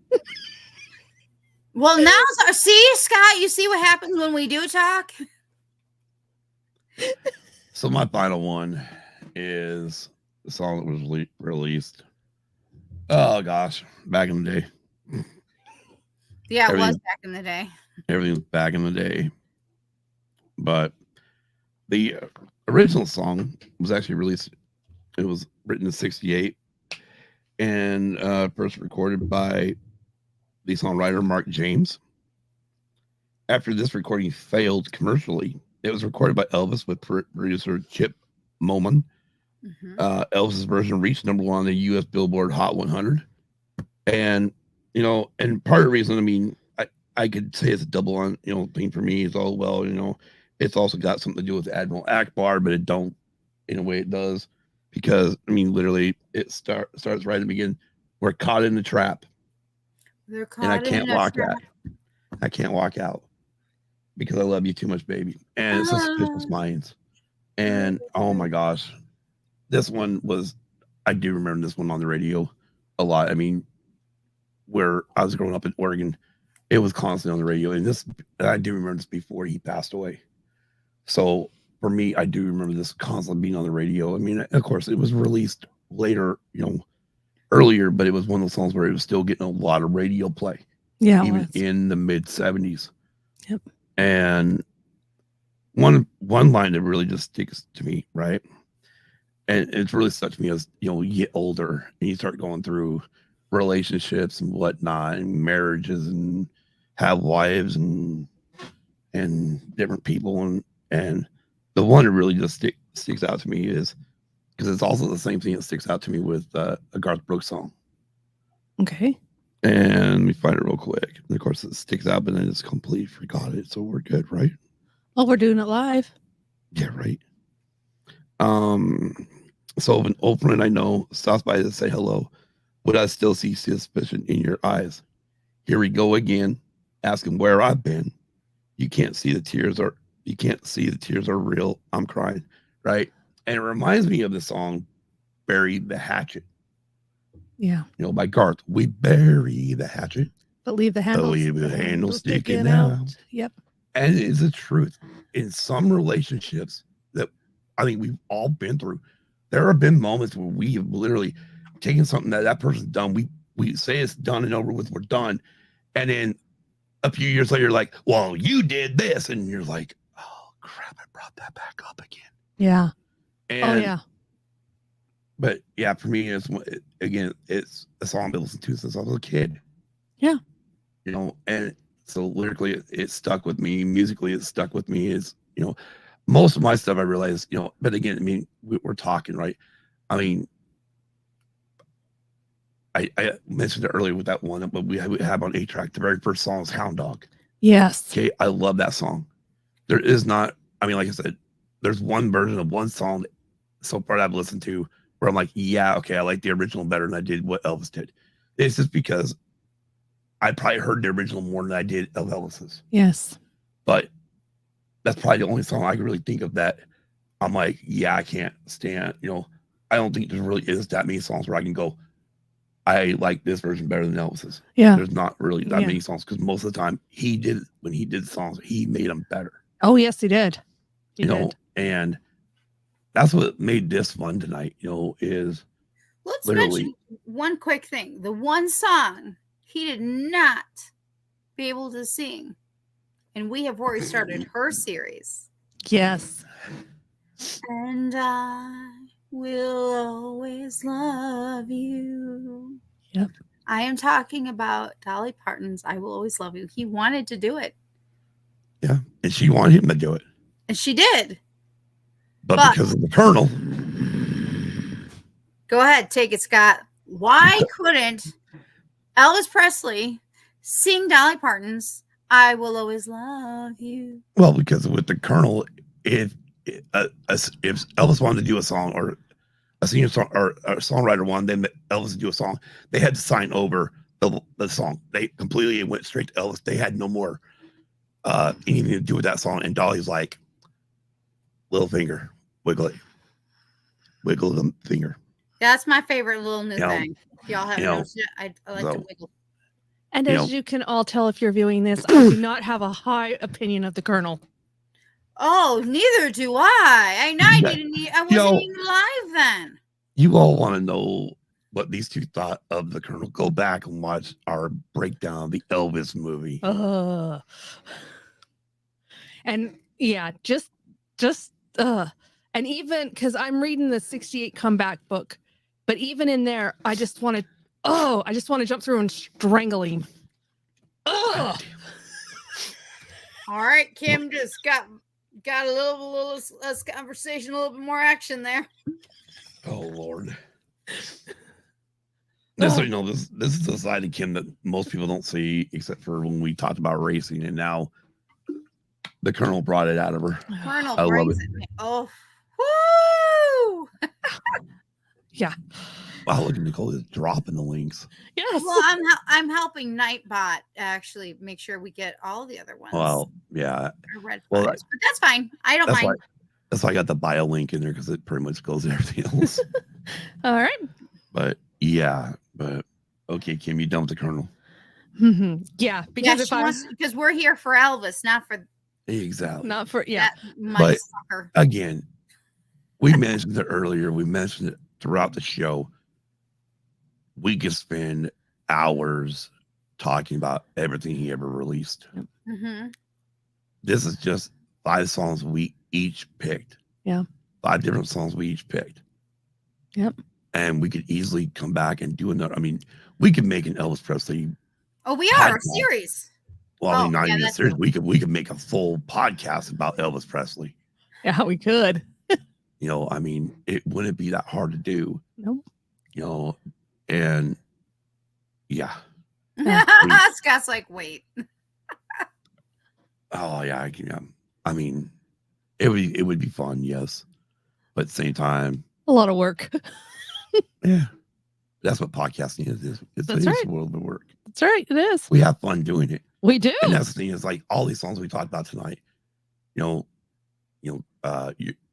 S3: Well, now, see, Scott, you see what happens when we do talk?
S2: So my final one is the song that was released. Oh, gosh. Back in the day.
S3: Yeah, it was back in the day.
S2: Everything was back in the day. But the original song was actually released. It was written in 1968. And first recorded by the songwriter Mark James. After this recording failed commercially, it was recorded by Elvis with producer Chip Moman Elvis's version reached #1 on the U.S. Billboard Hot 100. And, and part of the reason, I mean, I could say it's a double on, thing for me is all, well, it's also got something to do with Admiral Akbar, but it don't, in a way it does. Because, I mean, literally, it starts right at the beginning. We're caught in the trap.
S3: They're caught
S2: And I can't
S3: in a
S2: walk
S3: trap.
S2: out. I can't walk out because I love you too much, baby. And it's Suspicious Minds. And oh my gosh, this one was, I do remember this one on the radio a lot. I mean, where I was growing up in Oregon, it was constantly on the radio. And I do remember this before he passed away. So for me, I do remember this constantly being on the radio. I mean, of course, it was released later, earlier, but it was one of those songs where it was still getting a lot of radio play.
S4: Yeah.
S2: Even in the mid 70s.
S4: Yep.
S2: And one line that really just sticks to me, right? And it's really stuck to me as, you get older and you start going through relationships and whatnot and marriages and have wives and different people. And the one that really just sticks out to me is, because it's also the same thing that sticks out to me with a Garth Brooks song.
S4: Okay.
S2: And let me find it real quick. And of course, it sticks out, but then it's completely forgot it. So we're good, right?
S4: Oh, we're doing it live.
S2: Yeah, right. So if an old friend I know stops by to say hello, would I still see suspicion in your eyes? Here we go again, asking where I've been. You can't see the tears are real. I'm crying, right? And it reminds me of the song "Bury the Hatchet."
S4: Yeah.
S2: By Garth. We bury the hatchet,
S4: But leave the handle
S2: sticking out.
S4: Yep.
S2: And it's the truth. In some relationships that I think we've all been through, there have been moments where we have literally taken something that person's done. We say it's done and over with, we're done. And then a few years later, you're like, well, you did this. And you're like, oh, crap, I brought that back up again.
S4: Yeah.
S2: And,
S4: yeah.
S2: But yeah, for me, it's a song I've listened to since I was a kid.
S4: Yeah.
S2: And so lyrically, it stuck with me. Musically, it stuck with me. Is most of my stuff I realized, but again, I mean, we're talking, right? I mean, I mentioned it earlier with that one, but we have on 8-track. The very first song is Hound Dog.
S4: Yes.
S2: Okay, I love that song. There is not, I mean, like I said, there's one version of one song so far that I've listened to where I'm like, yeah, okay, I like the original better than I did what Elvis did. It's just because I probably heard the original more than I did of Elvis's.
S4: Yes.
S2: But that's probably the only song I can really think of that I'm like, yeah, I can't stand, I don't think there really is that many songs where I can go, I like this version better than Elvis's.
S4: Yeah.
S2: There's not really that many songs because most of the time when he did songs, he made them better.
S4: Oh, yes, he did. He did.
S2: And that's what made this fun tonight, is
S3: let's
S2: literally
S3: mention one quick thing. The one song he did not be able to sing. And we have already started her series.
S4: Yes.
S3: And I will always love you.
S4: Yep.
S3: I am talking about Dolly Parton's I Will Always Love You. He wanted to do it.
S2: Yeah. And she wanted him to do it.
S3: And she did.
S2: But because of the Colonel.
S3: Go ahead, take it, Scott. Why couldn't Elvis Presley sing Dolly Parton's I Will Always Love You?
S2: Well, because with the Colonel, if Elvis wanted to do a song or a singer song or a songwriter wanted them Elvis to do a song, they had to sign over the song. They completely went straight to Elvis. They had no more anything to do with that song. And Dolly's like, little finger, wiggle it, wiggle the finger.
S3: That's my favorite little new thing. If y'all haven't noticed it, I like to wiggle.
S4: And as you can all tell if you're viewing this, I do not have a high opinion of the Colonel.
S3: Oh, neither do I. I wasn't even live then.
S2: You all want to know what these two thought of the Colonel? Go back and watch our breakdown of the Elvis movie.
S4: And yeah, just and even because I'm reading the 68 comeback book, but even in there, I just want to jump through and strangle him.
S3: All right, Kim just got a little conversation, a little bit more action there.
S2: Oh Lord. This, you know, this is the side of Kim that most people don't see, except for when we talked about racing, and now the Colonel brought it out of her.
S3: Colonel
S2: I love
S3: brings
S2: it.
S3: it. Oh, woo!
S4: Yeah.
S2: Wow, look at Nicole is dropping the links.
S4: Yes.
S3: Well, I'm helping Nightbot actually make sure we get all the other ones.
S2: Well, yeah.
S3: Our red
S2: Well,
S3: fives, but that's fine. I don't
S2: That's
S3: mind.
S2: why I got the bio link in there, because it pretty much goes to everything else.
S4: All right.
S2: But yeah, but okay, Kim, you done with the Colonel?
S4: Yeah, because
S3: because we're here for Elvis, not for
S2: Exactly.
S4: not for
S3: that money
S2: But
S3: sucker.
S2: again, we mentioned it earlier. We mentioned it throughout the show. We could spend hours talking about everything he ever released.
S3: Mm-hmm.
S2: This is just 5 songs we each picked.
S4: Yeah.
S2: 5 different songs we each picked.
S4: Yep.
S2: And we could easily come back and do another. I mean, we could make an Elvis Presley.
S3: Oh, we are a
S2: podcast.
S3: series.
S2: Well, I mean, not even a
S3: that's
S2: series. We could make a full podcast about Elvis Presley.
S4: Yeah, we could.
S2: You know, I mean, it wouldn't be that hard to do.
S4: Nope.
S2: You know, and yeah.
S3: Scott's like, wait.
S2: Oh yeah, I can. I mean, it would be fun, yes, but at the same time,
S4: A lot of work.
S2: yeah, that's what podcasting is. It's
S4: That's
S2: a
S4: right.
S2: world of work.
S4: That's right. It is.
S2: We have fun doing it,
S4: We do.
S2: and that's the thing is like all these songs we talked about tonight.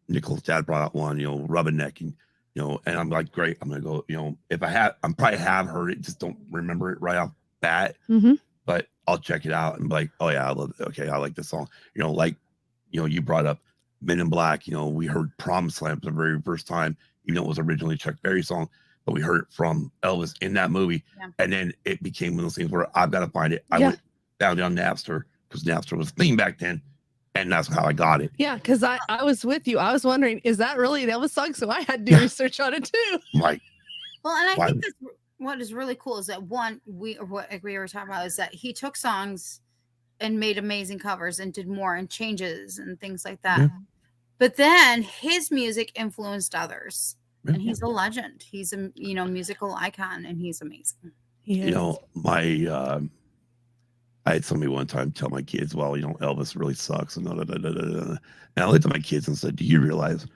S2: Nicole's dad brought out one, Rubbernecking, and I'm like, great, I'm gonna go. If I'm probably have heard it, just don't remember it right off bat.
S4: Mhm.
S2: But I'll check it out and be like, oh yeah, I love it. Okay, I like this song. You brought up Men in Black. We heard Prom Slam for the very first time, even though it was originally a Chuck Berry song, but we heard it from Elvis in that movie.
S3: Yeah.
S2: And then it became one of those things where I've got to find it. I
S4: Yeah.
S2: went down Napster, because Napster was a thing back then, and that's how I got it.
S4: Yeah, because I was with you. I was wondering, is that really an Elvis song? So I had to do research on it too.
S2: I'm like,
S3: Well, and I
S2: Why-
S3: think that's what is really cool is that what we were talking about is that he took songs and made amazing covers and did more and changes and things like that.
S2: Yeah.
S3: But then his music influenced others,
S2: Yeah.
S3: and he's a legend. He's a musical icon, and he's amazing.
S2: I had somebody one time tell my kids, well, Elvis really sucks. And I looked at my kids and said, do you realize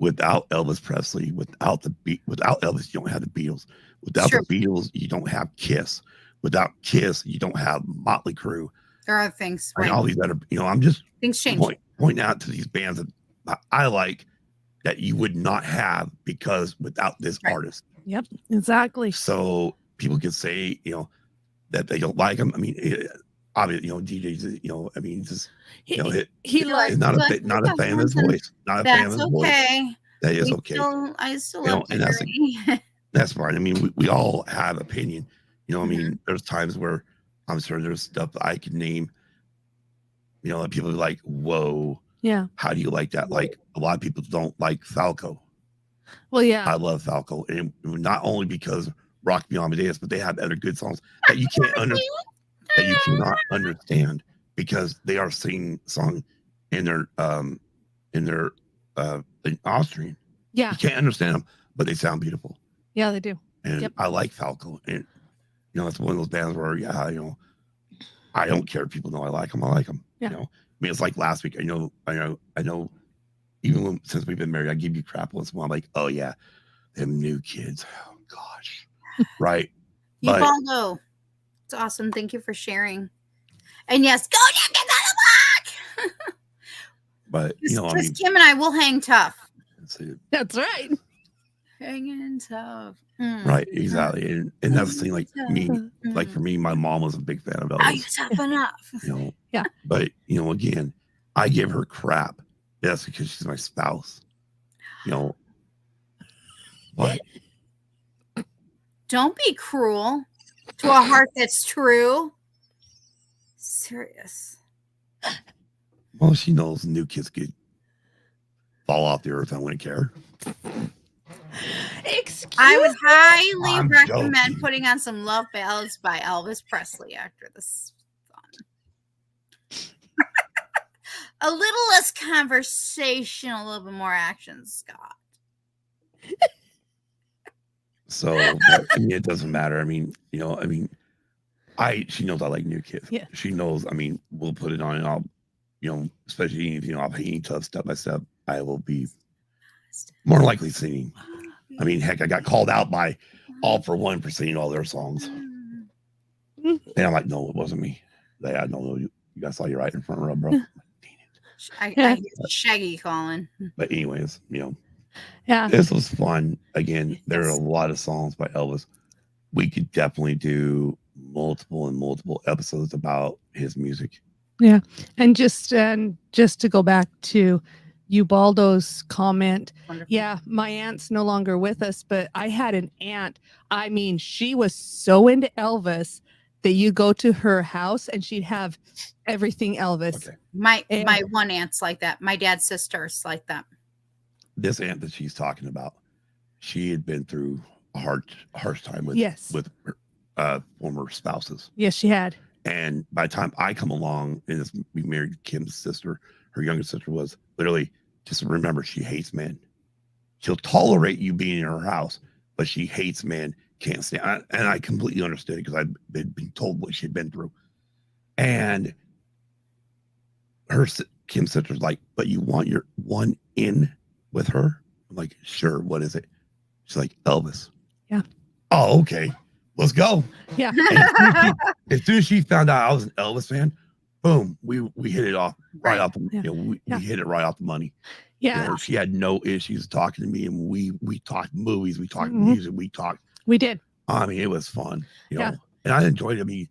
S2: without Elvis Presley, without Elvis, you don't have the Beatles. Without
S3: Sure.
S2: the Beatles, you don't have Kiss. Without Kiss, you don't have Motley Crue.
S3: There are things,
S2: And
S3: right?
S2: all these other, I'm just
S3: Things change.
S2: pointing out to these bands that I like that you would not have because without this
S3: Right.
S2: artist.
S4: Yep, exactly.
S2: So people could say, that they don't like him. I mean, obviously, DJs, I mean, just,
S4: He
S2: he's
S4: likes
S2: not a fan of his voice. Not a fan of
S3: That's
S2: his voice.
S3: okay.
S2: That is okay.
S3: I still
S2: You know,
S3: love
S2: and that's
S3: Jerry.
S2: That's fine. I mean, we all have opinion. I
S3: Mm-hmm.
S2: mean, there's times where I'm sure there's stuff that I can name, that people are like, whoa,
S4: Yeah.
S2: how do you like that? Like, a lot of people don't like Falco.
S4: Well, yeah.
S2: I love Falco. And not only because Rock Me Amadeus, but they have other good songs that you cannot understand because they are singing song in their in Austrian.
S4: Yeah.
S2: You can't understand them, but they sound beautiful.
S4: Yeah, they do.
S2: And
S4: Yep.
S2: I like Falco. And it's one of those bands where I don't care if people know I like them. I like them.
S4: Yeah.
S2: I mean, it's like last week. I know. Even since we've been married, I give you crap once in a while. I'm like, oh yeah, them new kids. Oh gosh, right? But
S3: Ubaldo. It's awesome. Thank you for sharing. And yes, go Yankees on the block.
S2: but
S3: Because Kim and I will hang tough.
S4: That's right.
S3: Hanging tough.
S2: Right, exactly. And that's the thing. Like me, like for me, my mom was a big fan of
S3: Are you
S2: Elvis.
S3: tough enough?
S4: Yeah.
S2: But again, I give her crap. That's because she's my spouse. But
S3: Don't be cruel to a heart that's true. Serious.
S2: well, she knows new kids could fall off the earth. I wouldn't care.
S4: Excuse
S3: I would highly
S2: I'm
S3: recommend
S2: joking.
S3: putting on some love ballads by Elvis Presley after this fun. A little less conversation, a little bit more action, Scott.
S2: So I mean, it doesn't matter. I mean, she knows I like New Kids.
S4: Yeah.
S2: She knows. I mean, we'll put it on, and I'll, especially I'll paint tough step by step. I will be more likely singing. I mean, heck, I got called out by All for One for singing all their songs, and I'm like, no, it wasn't me. I know you guys saw you right in front row, bro.
S3: I hear Shaggy calling.
S2: But anyways,
S4: Yeah.
S2: this was fun. Again, there are a lot of songs by Elvis. We could definitely do multiple episodes about his music.
S4: Yeah. And just to go back to Ubaldo's comment.
S3: Wonderful.
S4: Yeah, my aunt's no longer with us, but I had an aunt. I mean, she was so into Elvis that you go to her house and she'd have everything Elvis.
S2: Okay.
S3: My one aunt's like that. My dad's sister's like that.
S2: This aunt that she's talking about, she had been through a harsh time with her, former spouses.
S4: Yes, she had.
S2: And by the time I come along, and we married Kim's sister, her younger sister was literally, just remember, she hates men. She'll tolerate you being in her house, but she hates men, can't stand. And I completely understood it because I'd been told what she'd been through. And Kim's sister's like, but you want your one in with her? I'm like, sure. What is it? She's like, Elvis.
S4: Yeah.
S2: Oh, okay. Let's go.
S4: Yeah.
S2: As soon as she found out I was an Elvis fan, boom, we hit it off right off. We hit it right off the money.
S4: Yeah.
S2: She had no issues talking to me, and we talked movies, we talked music,
S4: We did.
S2: I mean, it was fun, and I enjoyed it. I mean,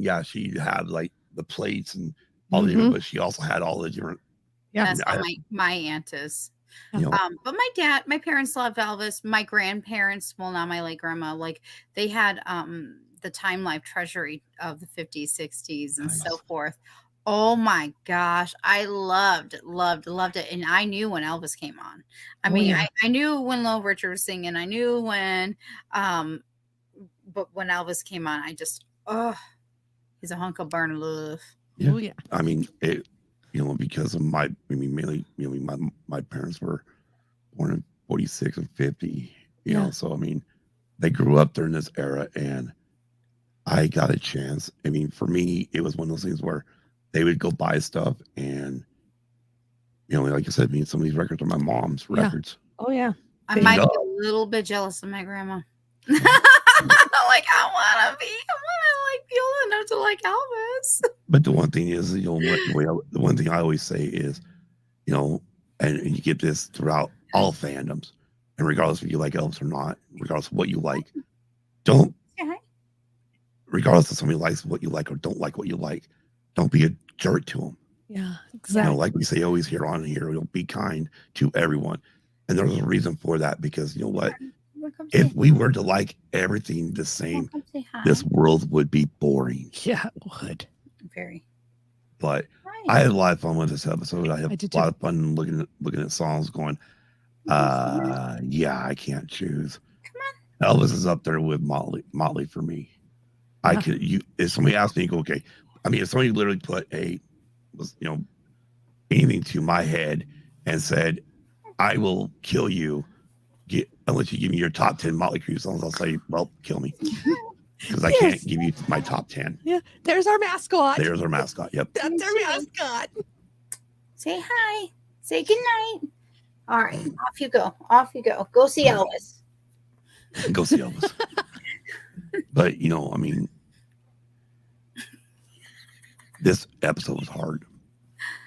S2: yeah, she had like the plates and all the different, but she also had all the different.
S4: Yeah,
S3: that's how my aunt is. But my parents loved Elvis. My grandparents, well, not my late grandma, like they had the Time Life Treasury of the 50s, 60s, and so forth. Oh my gosh, I loved it. And I knew when Elvis came on. I knew when Little Richard was singing. I knew when but when Elvis came on, I just he's a hunk of burning love.
S2: Yeah.
S4: Oh, yeah.
S2: I mean, it, because of mainly, my parents were born in 46 and 50, so I mean, they grew up during this era, and I got a chance. I mean, for me, it was one of those things where they would go buy stuff, and like I said, some of these records are my mom's records.
S4: Oh yeah.
S3: I might be a little bit jealous of my grandma. Like I want to be old enough to like Elvis.
S2: But the one thing is, the one thing I always say is, and you get this throughout all fandoms, and regardless if you like Elvis or not, regardless of what you like, regardless if somebody likes what you like or don't like what you like, don't be a jerk to them.
S4: Yeah, exactly.
S2: Like we say always here on here, be kind to everyone. And there's a reason for that, because you know what? If we were to like everything the same, this world would be boring.
S4: Yeah, it would.
S3: Very.
S2: But I had a lot of fun with this episode. I had a lot of fun looking at songs going, I can't choose. Come on. Elvis is up there with Motley for me. I could, if somebody asked me, okay, I mean, if somebody literally put anything to my head and said, I will kill you unless you give me your top 10 Motley Crue songs, I'll say, well, kill me. Because I can't give you my top 10.
S4: Yeah, there's our mascot.
S2: Yep.
S4: That's our mascot.
S3: Say hi. Say goodnight. All right, off you go. Go see Elvis.
S2: Go see Elvis. But, I mean, this episode was hard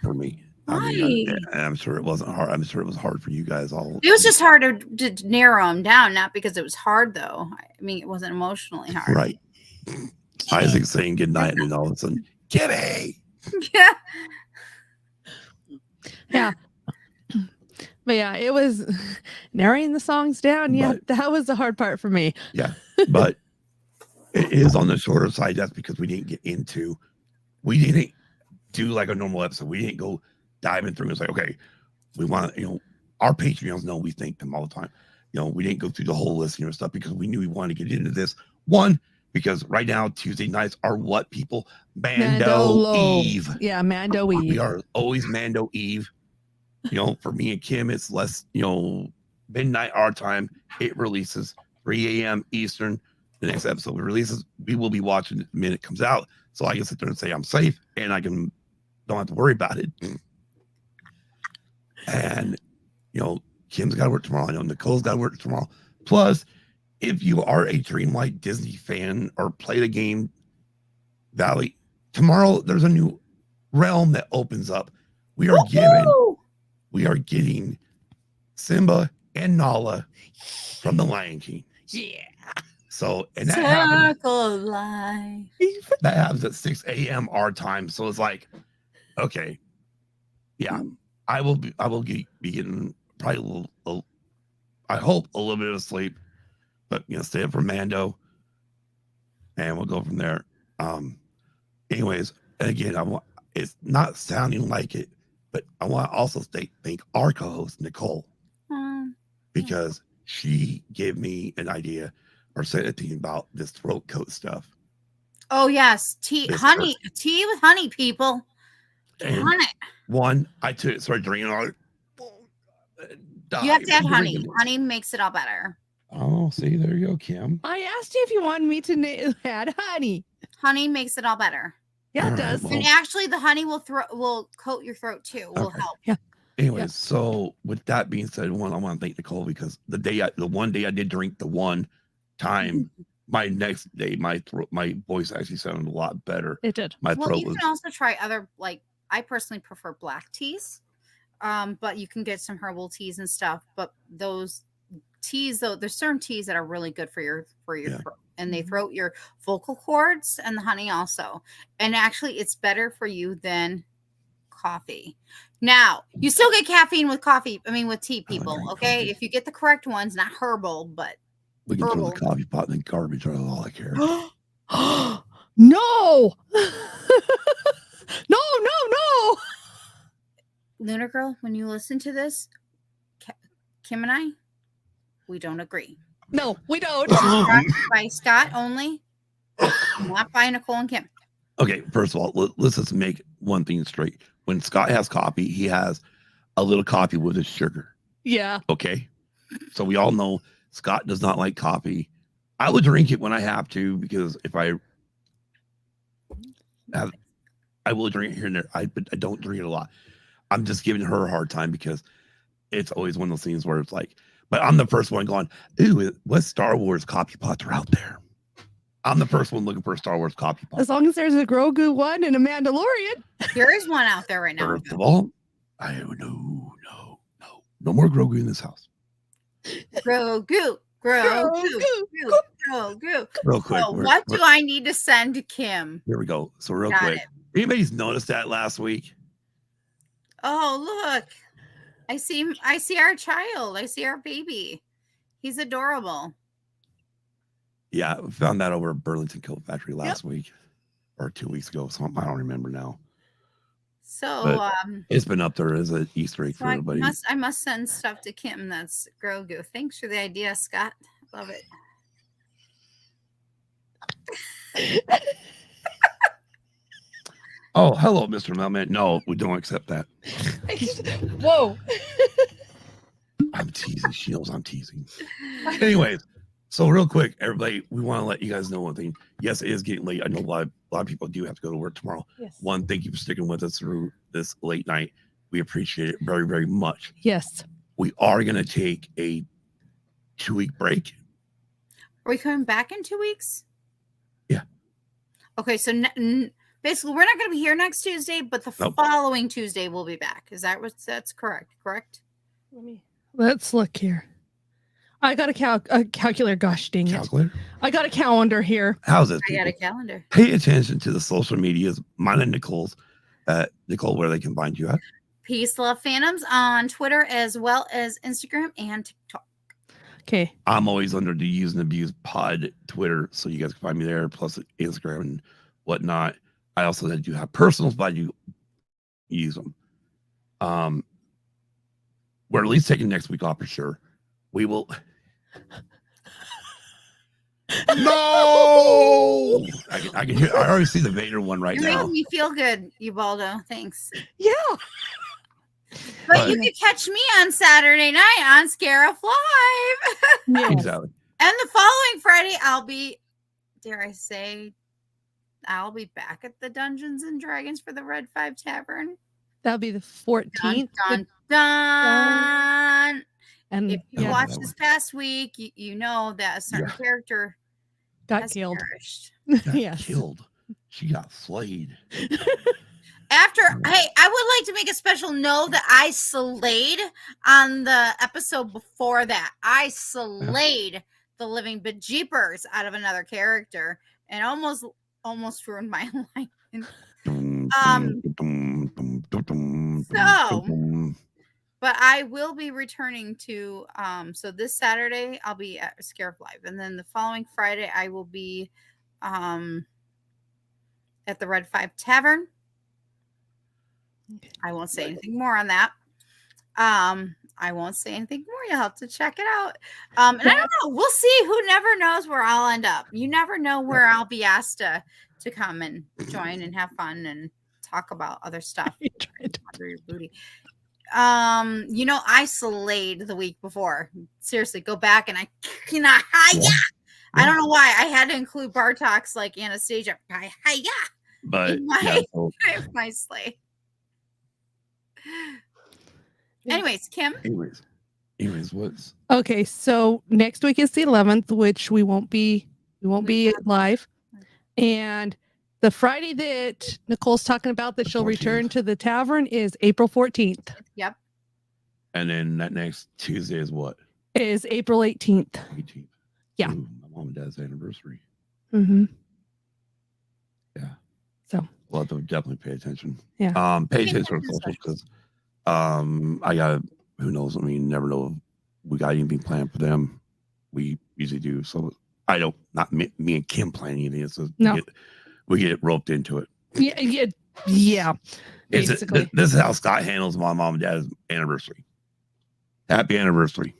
S2: for me. I mean, I'm sure it wasn't hard. I'm sure it was hard for you guys all.
S3: It was just hard to narrow them down, not because it was hard, though. I mean, it wasn't emotionally hard.
S2: Right. Isaac saying goodnight, and then all of a sudden, Kitty!
S3: Yeah.
S4: Yeah. But yeah, it was narrowing the songs down. Yeah, that was the hard part for me.
S2: Yeah. But it is on the shorter side. That's because we didn't do like a normal episode. We didn't go diving through. It's like, okay, we want our Patreons know we thank them all the time. We didn't go through the whole list of stuff because we knew we wanted to get into this. One, because right now Tuesday nights are what people Mando Eve.
S4: Yeah, Mando Eve.
S2: We are always Mando Eve. For me and Kim, it's less midnight our time. It releases 3 a.m. Eastern. The next episode we releases, we will be watching it the minute it comes out. So I can sit there and say I'm safe and I don't have to worry about it. And, Kim's got to work tomorrow. I know Nicole's got to work tomorrow. Plus, if you are a Dreamlight Disney fan or play the game Valley, tomorrow there's a new realm that opens up. We are getting Simba and Nala from the Lion King.
S6: Yeah.
S2: So, and that happens,
S3: Circle life.
S2: that happens at 6 a.m. our time. So it's like, okay, yeah, I will be getting probably a little, I hope a little bit of sleep, but stay up for Mando, and we'll go from there. Anyways, and again, it's not sounding like it, but I want to also thank our co-host Nicole, because she gave me an idea or said it to me about this throat coat stuff.
S3: Oh yes, tea with honey, people.
S2: One, I started drinking all.
S3: You have to add honey. Honey makes it all better.
S2: Oh, see, there you go, Kim.
S6: I asked you if you wanted me to add honey.
S3: Honey makes it all better.
S6: Yeah, it does.
S2: Well,
S3: And actually, the honey will coat your throat too. Will help.
S6: Yeah.
S2: Anyways, so with that being said, I want to thank Nicole, because the one day I did drink the one time, my next day my voice actually sounded a lot better.
S4: It did.
S2: My
S3: Well,
S2: throat
S3: you
S2: was
S3: can also try other, like, I personally prefer black teas, but you can get some herbal teas and stuff. But those teas, though, there's certain teas that are really good for your throat, and they throat your vocal cords, and the honey also. And actually, it's better for you than coffee. Now, you still get caffeine with coffee. I mean, with tea, people. Okay,
S2: coffee.
S3: if you get the correct ones, not herbal, but
S2: we can throw
S3: herbal.
S2: the coffee pot in the garbage. That's all I care.
S6: No. No.
S3: Lunar Girl, when you listen to this, Kim and I, we don't agree.
S6: No, we don't.
S3: By Scott only, not by Nicole and Kim.
S2: Okay, first of all, let's just make one thing straight. When Scott has coffee, he has a little coffee with his sugar.
S6: Yeah.
S2: Okay, so we all know Scott does not like coffee. I would drink it when I have to, because if I will drink it here and there. I don't drink it a lot. I'm just giving her a hard time because it's always one of those things where it's like, but I'm the first one going, ooh, what Star Wars coffee pots are out there? I'm the first one looking for a Star Wars coffee pot.
S6: As long as there's a Grogu one and a Mandalorian.
S3: There is one out there right now.
S2: First of all, no more Grogu in this house.
S3: Grogu.
S2: Real quick.
S3: So what do I need to send to Kim?
S2: Here we go. So real
S3: Got
S2: quick.
S3: it.
S2: Anybody's noticed that last week?
S3: Oh, look. I see our child. I see our baby. He's adorable.
S2: Yeah, we found that over at Burlington Coat Factory last week or 2 weeks ago. So I don't remember now.
S3: So
S2: But it's been up there as an Easter egg for
S3: I
S2: everybody.
S3: must send stuff to Kim that's Grogu. Thanks for the idea, Scott. Love it.
S2: Oh, hello, Mr. Mailman. No, we don't accept that.
S6: Whoa.
S2: I'm teasing, Shields. I'm teasing. Anyways, so real quick, everybody, we want to let you guys know one thing. Yes, it is getting late. I know a lot of people do have to go to work tomorrow.
S6: Yes.
S2: One, thank you for sticking with us through this late night. We appreciate it very, very much.
S6: Yes.
S2: We are going to take a 2-week break.
S3: Are we coming back in 2 weeks?
S2: Yeah.
S3: Okay, so basically, we're not going to be here next Tuesday, but the following Tuesday we'll be back. Is that that's correct? Correct?
S6: Let's look here. I got a calculator. Gosh dang it.
S2: Calculator?
S6: I got a calendar
S2: How's it?
S3: I got a
S2: people?
S3: calendar.
S2: Pay attention to the social medias. Mine and Nicole's. Nicole, where they can find you at?
S3: Peace, Love, Phantoms on Twitter as well as Instagram and TikTok.
S6: Okay.
S2: I'm always under the Use and Abuse Pod Twitter, so you guys can find me there, plus Instagram and whatnot. I also do have personals, but I do use them. We're at least taking next week off for sure. We will. No! I can hear. I already see the Vader one right
S3: You're
S2: now.
S3: making me feel good, Ubaldo. Thanks.
S6: Yeah.
S3: But you can catch me on Saturday night on Scare Off Live.
S6: Yes.
S2: Exactly.
S3: And the following Friday, I'll be, dare I say, I'll be back at the Dungeons and Dragons for the Red 5 Tavern.
S6: That'll be the 14th.
S3: Dun, dun.
S6: And
S3: If you
S2: yeah,
S3: watched
S2: that
S3: this
S2: one.
S3: past week, you know that a certain character
S6: got
S3: has
S6: killed.
S3: perished.
S2: Got
S6: Yes.
S2: killed. She got slayed.
S3: After, hey, I would like to make a special note that I slayed on the episode before that. I slayed the living bejeepers out of another character and almost ruined my life. But I will be returning to so this Saturday I'll be at Scare Live, and then the following Friday I will be at the Red 5 Tavern.
S6: Okay.
S3: I won't say anything more on that. I won't say anything more. You'll have to check it out. And I don't know. We'll see. Who never knows where I'll end up. You never know where I'll be asked to come and join and have fun and talk about other stuff. Under your booty. I slayed the week before. Seriously, go back and I don't know why I had to include Bartok's like Anastasia.
S2: But
S3: My slay. Anyways, Kim.
S2: Anyways, what's
S6: Okay, so next week is the 11th, which we won't be live. And the Friday that Nicole's talking about that she'll
S2: 14th.
S6: return to the tavern is April 14th.
S3: Yep.
S2: and then that next Tuesday is what?
S6: Is April 18th.
S2: 18th.
S6: Yeah.
S2: Ooh, my mom and dad's anniversary.
S6: Mm-hmm.
S2: Yeah.
S6: So
S2: We'll have to definitely pay attention.
S6: Yeah.
S2: Pay attention to social because I got who knows? I mean, never know if we got anything planned for them. We usually do. So I don't not me and Kim plan anything. It's just
S6: No.
S2: we get roped into it.
S6: Yeah. Basically.
S2: This is how Scott handles my mom and dad's anniversary. Happy anniversary.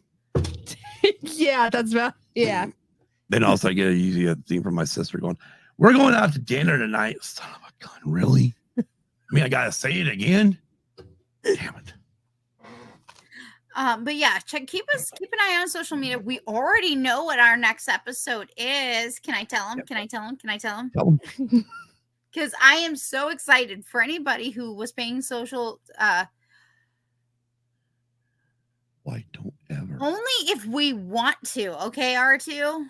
S6: Yeah, that's about
S2: Then also I get usually a thing from my sister going, "We're going out to dinner tonight." Son of a gun, really? I mean, I gotta say it again. Damn it.
S3: But yeah, keep an eye on social media. We already know what our next episode is. Can I tell them? Can I tell them?
S2: Tell them.
S3: Because I am so excited for anybody who was paying social.
S2: Why don't ever?
S3: Only if we want to. Okay, R2.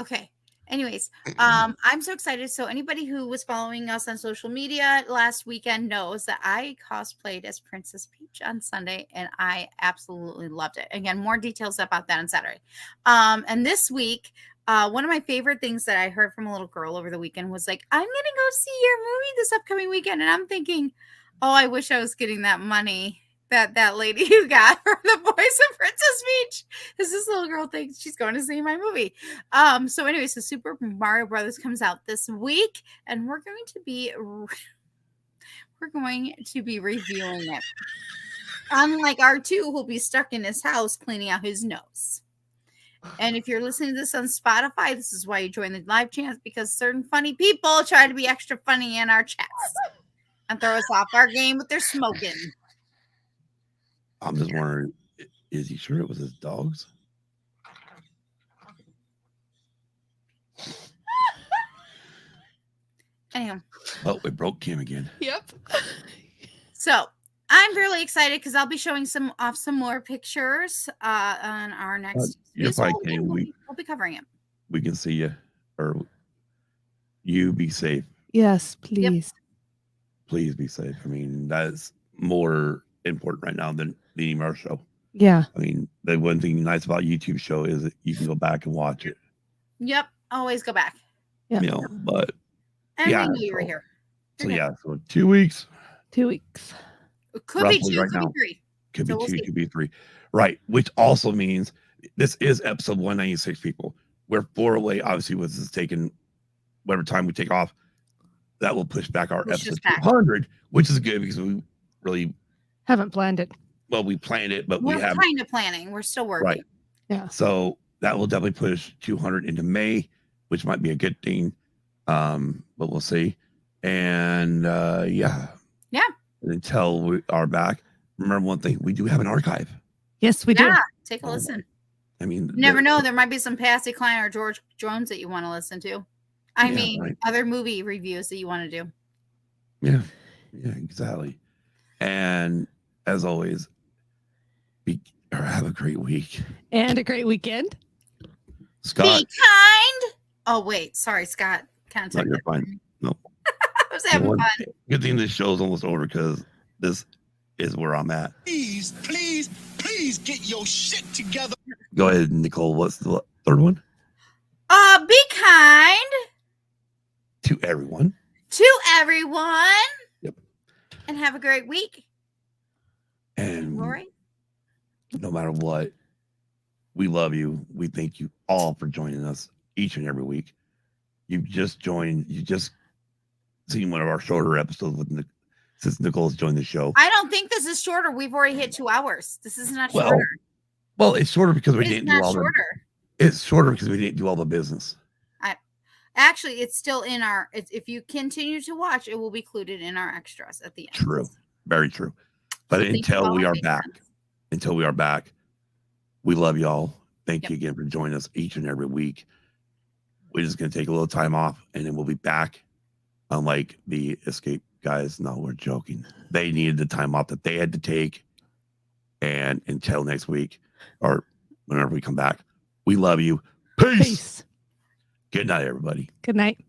S3: Okay. Anyways, I'm so excited. So anybody who was following us on social media last weekend knows that I cosplayed as Princess Peach on Sunday, and I absolutely loved it. Again, more details about that on Saturday. And this week, one of my favorite things that I heard from a little girl over the weekend was like, "I'm gonna go see your movie this upcoming weekend," and I'm thinking, "Oh, I wish I was getting that money that lady who got for the voice of Princess Peach." Because this little girl thinks she's going to see my movie. So anyway, so Super Mario Brothers comes out this week, and we're going to be reviewing it. Unlike R2, who'll be stuck in his house cleaning out his nose. And if you're listening to this on Spotify, this is why you join the live chats, because certain funny people try to be extra funny in our chats and throw us off our game with their smoking.
S2: I'm just wondering, is he sure it was his dogs?
S3: Anyhow.
S2: Oh, it broke Kim again.
S6: Yep.
S3: So I'm really excited because I'll be showing some more pictures on our next.
S2: If I can,
S3: we'll be covering it.
S2: We can see you, or you be safe.
S6: Yes, please.
S2: Please be safe. I mean, that's more important right now than the our show.
S6: Yeah.
S2: I mean, the one thing nice about YouTube show is that you can go back and watch it.
S3: Yep, always go back.
S6: Yep.
S2: You know, but
S3: And
S2: yeah,
S3: we knew you were here.
S2: so yeah, so 2 weeks.
S6: 2 weeks.
S3: It could be
S2: roughly
S3: 2,
S2: right
S3: could
S2: now.
S3: be 3.
S2: Could
S3: So
S2: be
S3: we'll
S2: 2,
S3: see.
S2: could be 3. Right. Which also means this is episode 196, people. We're 4 away. Obviously, with this taking whatever time we take off, that will push back our
S3: Push us
S2: episode
S3: back.
S2: 200, which is good because we really,
S6: Haven't planned it.
S2: well, we planned it, but
S3: We're
S2: we have
S3: kind of planning. We're still working.
S2: right.
S6: Yeah.
S2: So that will definitely push 200 into May, which might be a good thing. But we'll see. And yeah. And until we are back, remember one thing: we do have an archive.
S6: Yes, we do.
S3: Yeah, take a
S2: Oh,
S3: listen.
S2: I mean,
S3: You never know. There might be some Patsy Cline or George Jones that you want to listen to. I
S2: Yeah,
S3: mean,
S2: right.
S3: other movie reviews that you want to do.
S2: Yeah, exactly. And as always, have a great week.
S6: And a great weekend.
S2: Scott,
S3: Be kind. Oh, wait. Sorry, Scott. Kind of
S2: no,
S3: took
S2: you're
S3: that from
S2: fine.
S3: me.
S2: No,
S3: I was having fun.
S2: good thing this show's almost over because this is where I'm at.
S5: Please, please, please get your shit together.
S2: Go ahead, Nicole. What's the third one?
S3: Be kind
S2: To everyone.
S3: to everyone.
S2: Yep.
S3: And have a great week.
S2: And
S3: Lori?
S2: no matter what, we love you. We thank you all for joining us each and every week. You've just seen one of our shorter episodes with since Nicole's joined the show.
S3: I don't think this is shorter. We've already hit 2 hours. This is not
S2: Well,
S3: shorter.
S2: Well, it's shorter because we
S3: It is
S2: didn't do
S3: not
S2: all
S3: shorter.
S2: It's shorter because we didn't do all the business.
S3: Actually, it's still in our. If you continue to watch, it will be included in our extras at the end.
S2: True, very true. But
S3: So thank you
S2: until
S3: all
S2: we
S3: for
S2: are
S3: being
S2: back, we love y'all. Thank
S3: Yep.
S2: you again for joining us each and every week. We're just gonna take a little time off, and then we'll be back. Unlike the escape guys, no, we're joking. They needed the time off that they had to take, and until next week or whenever we come back, we love you. Peace.
S6: Peace.
S2: Good night, everybody.
S6: Good night.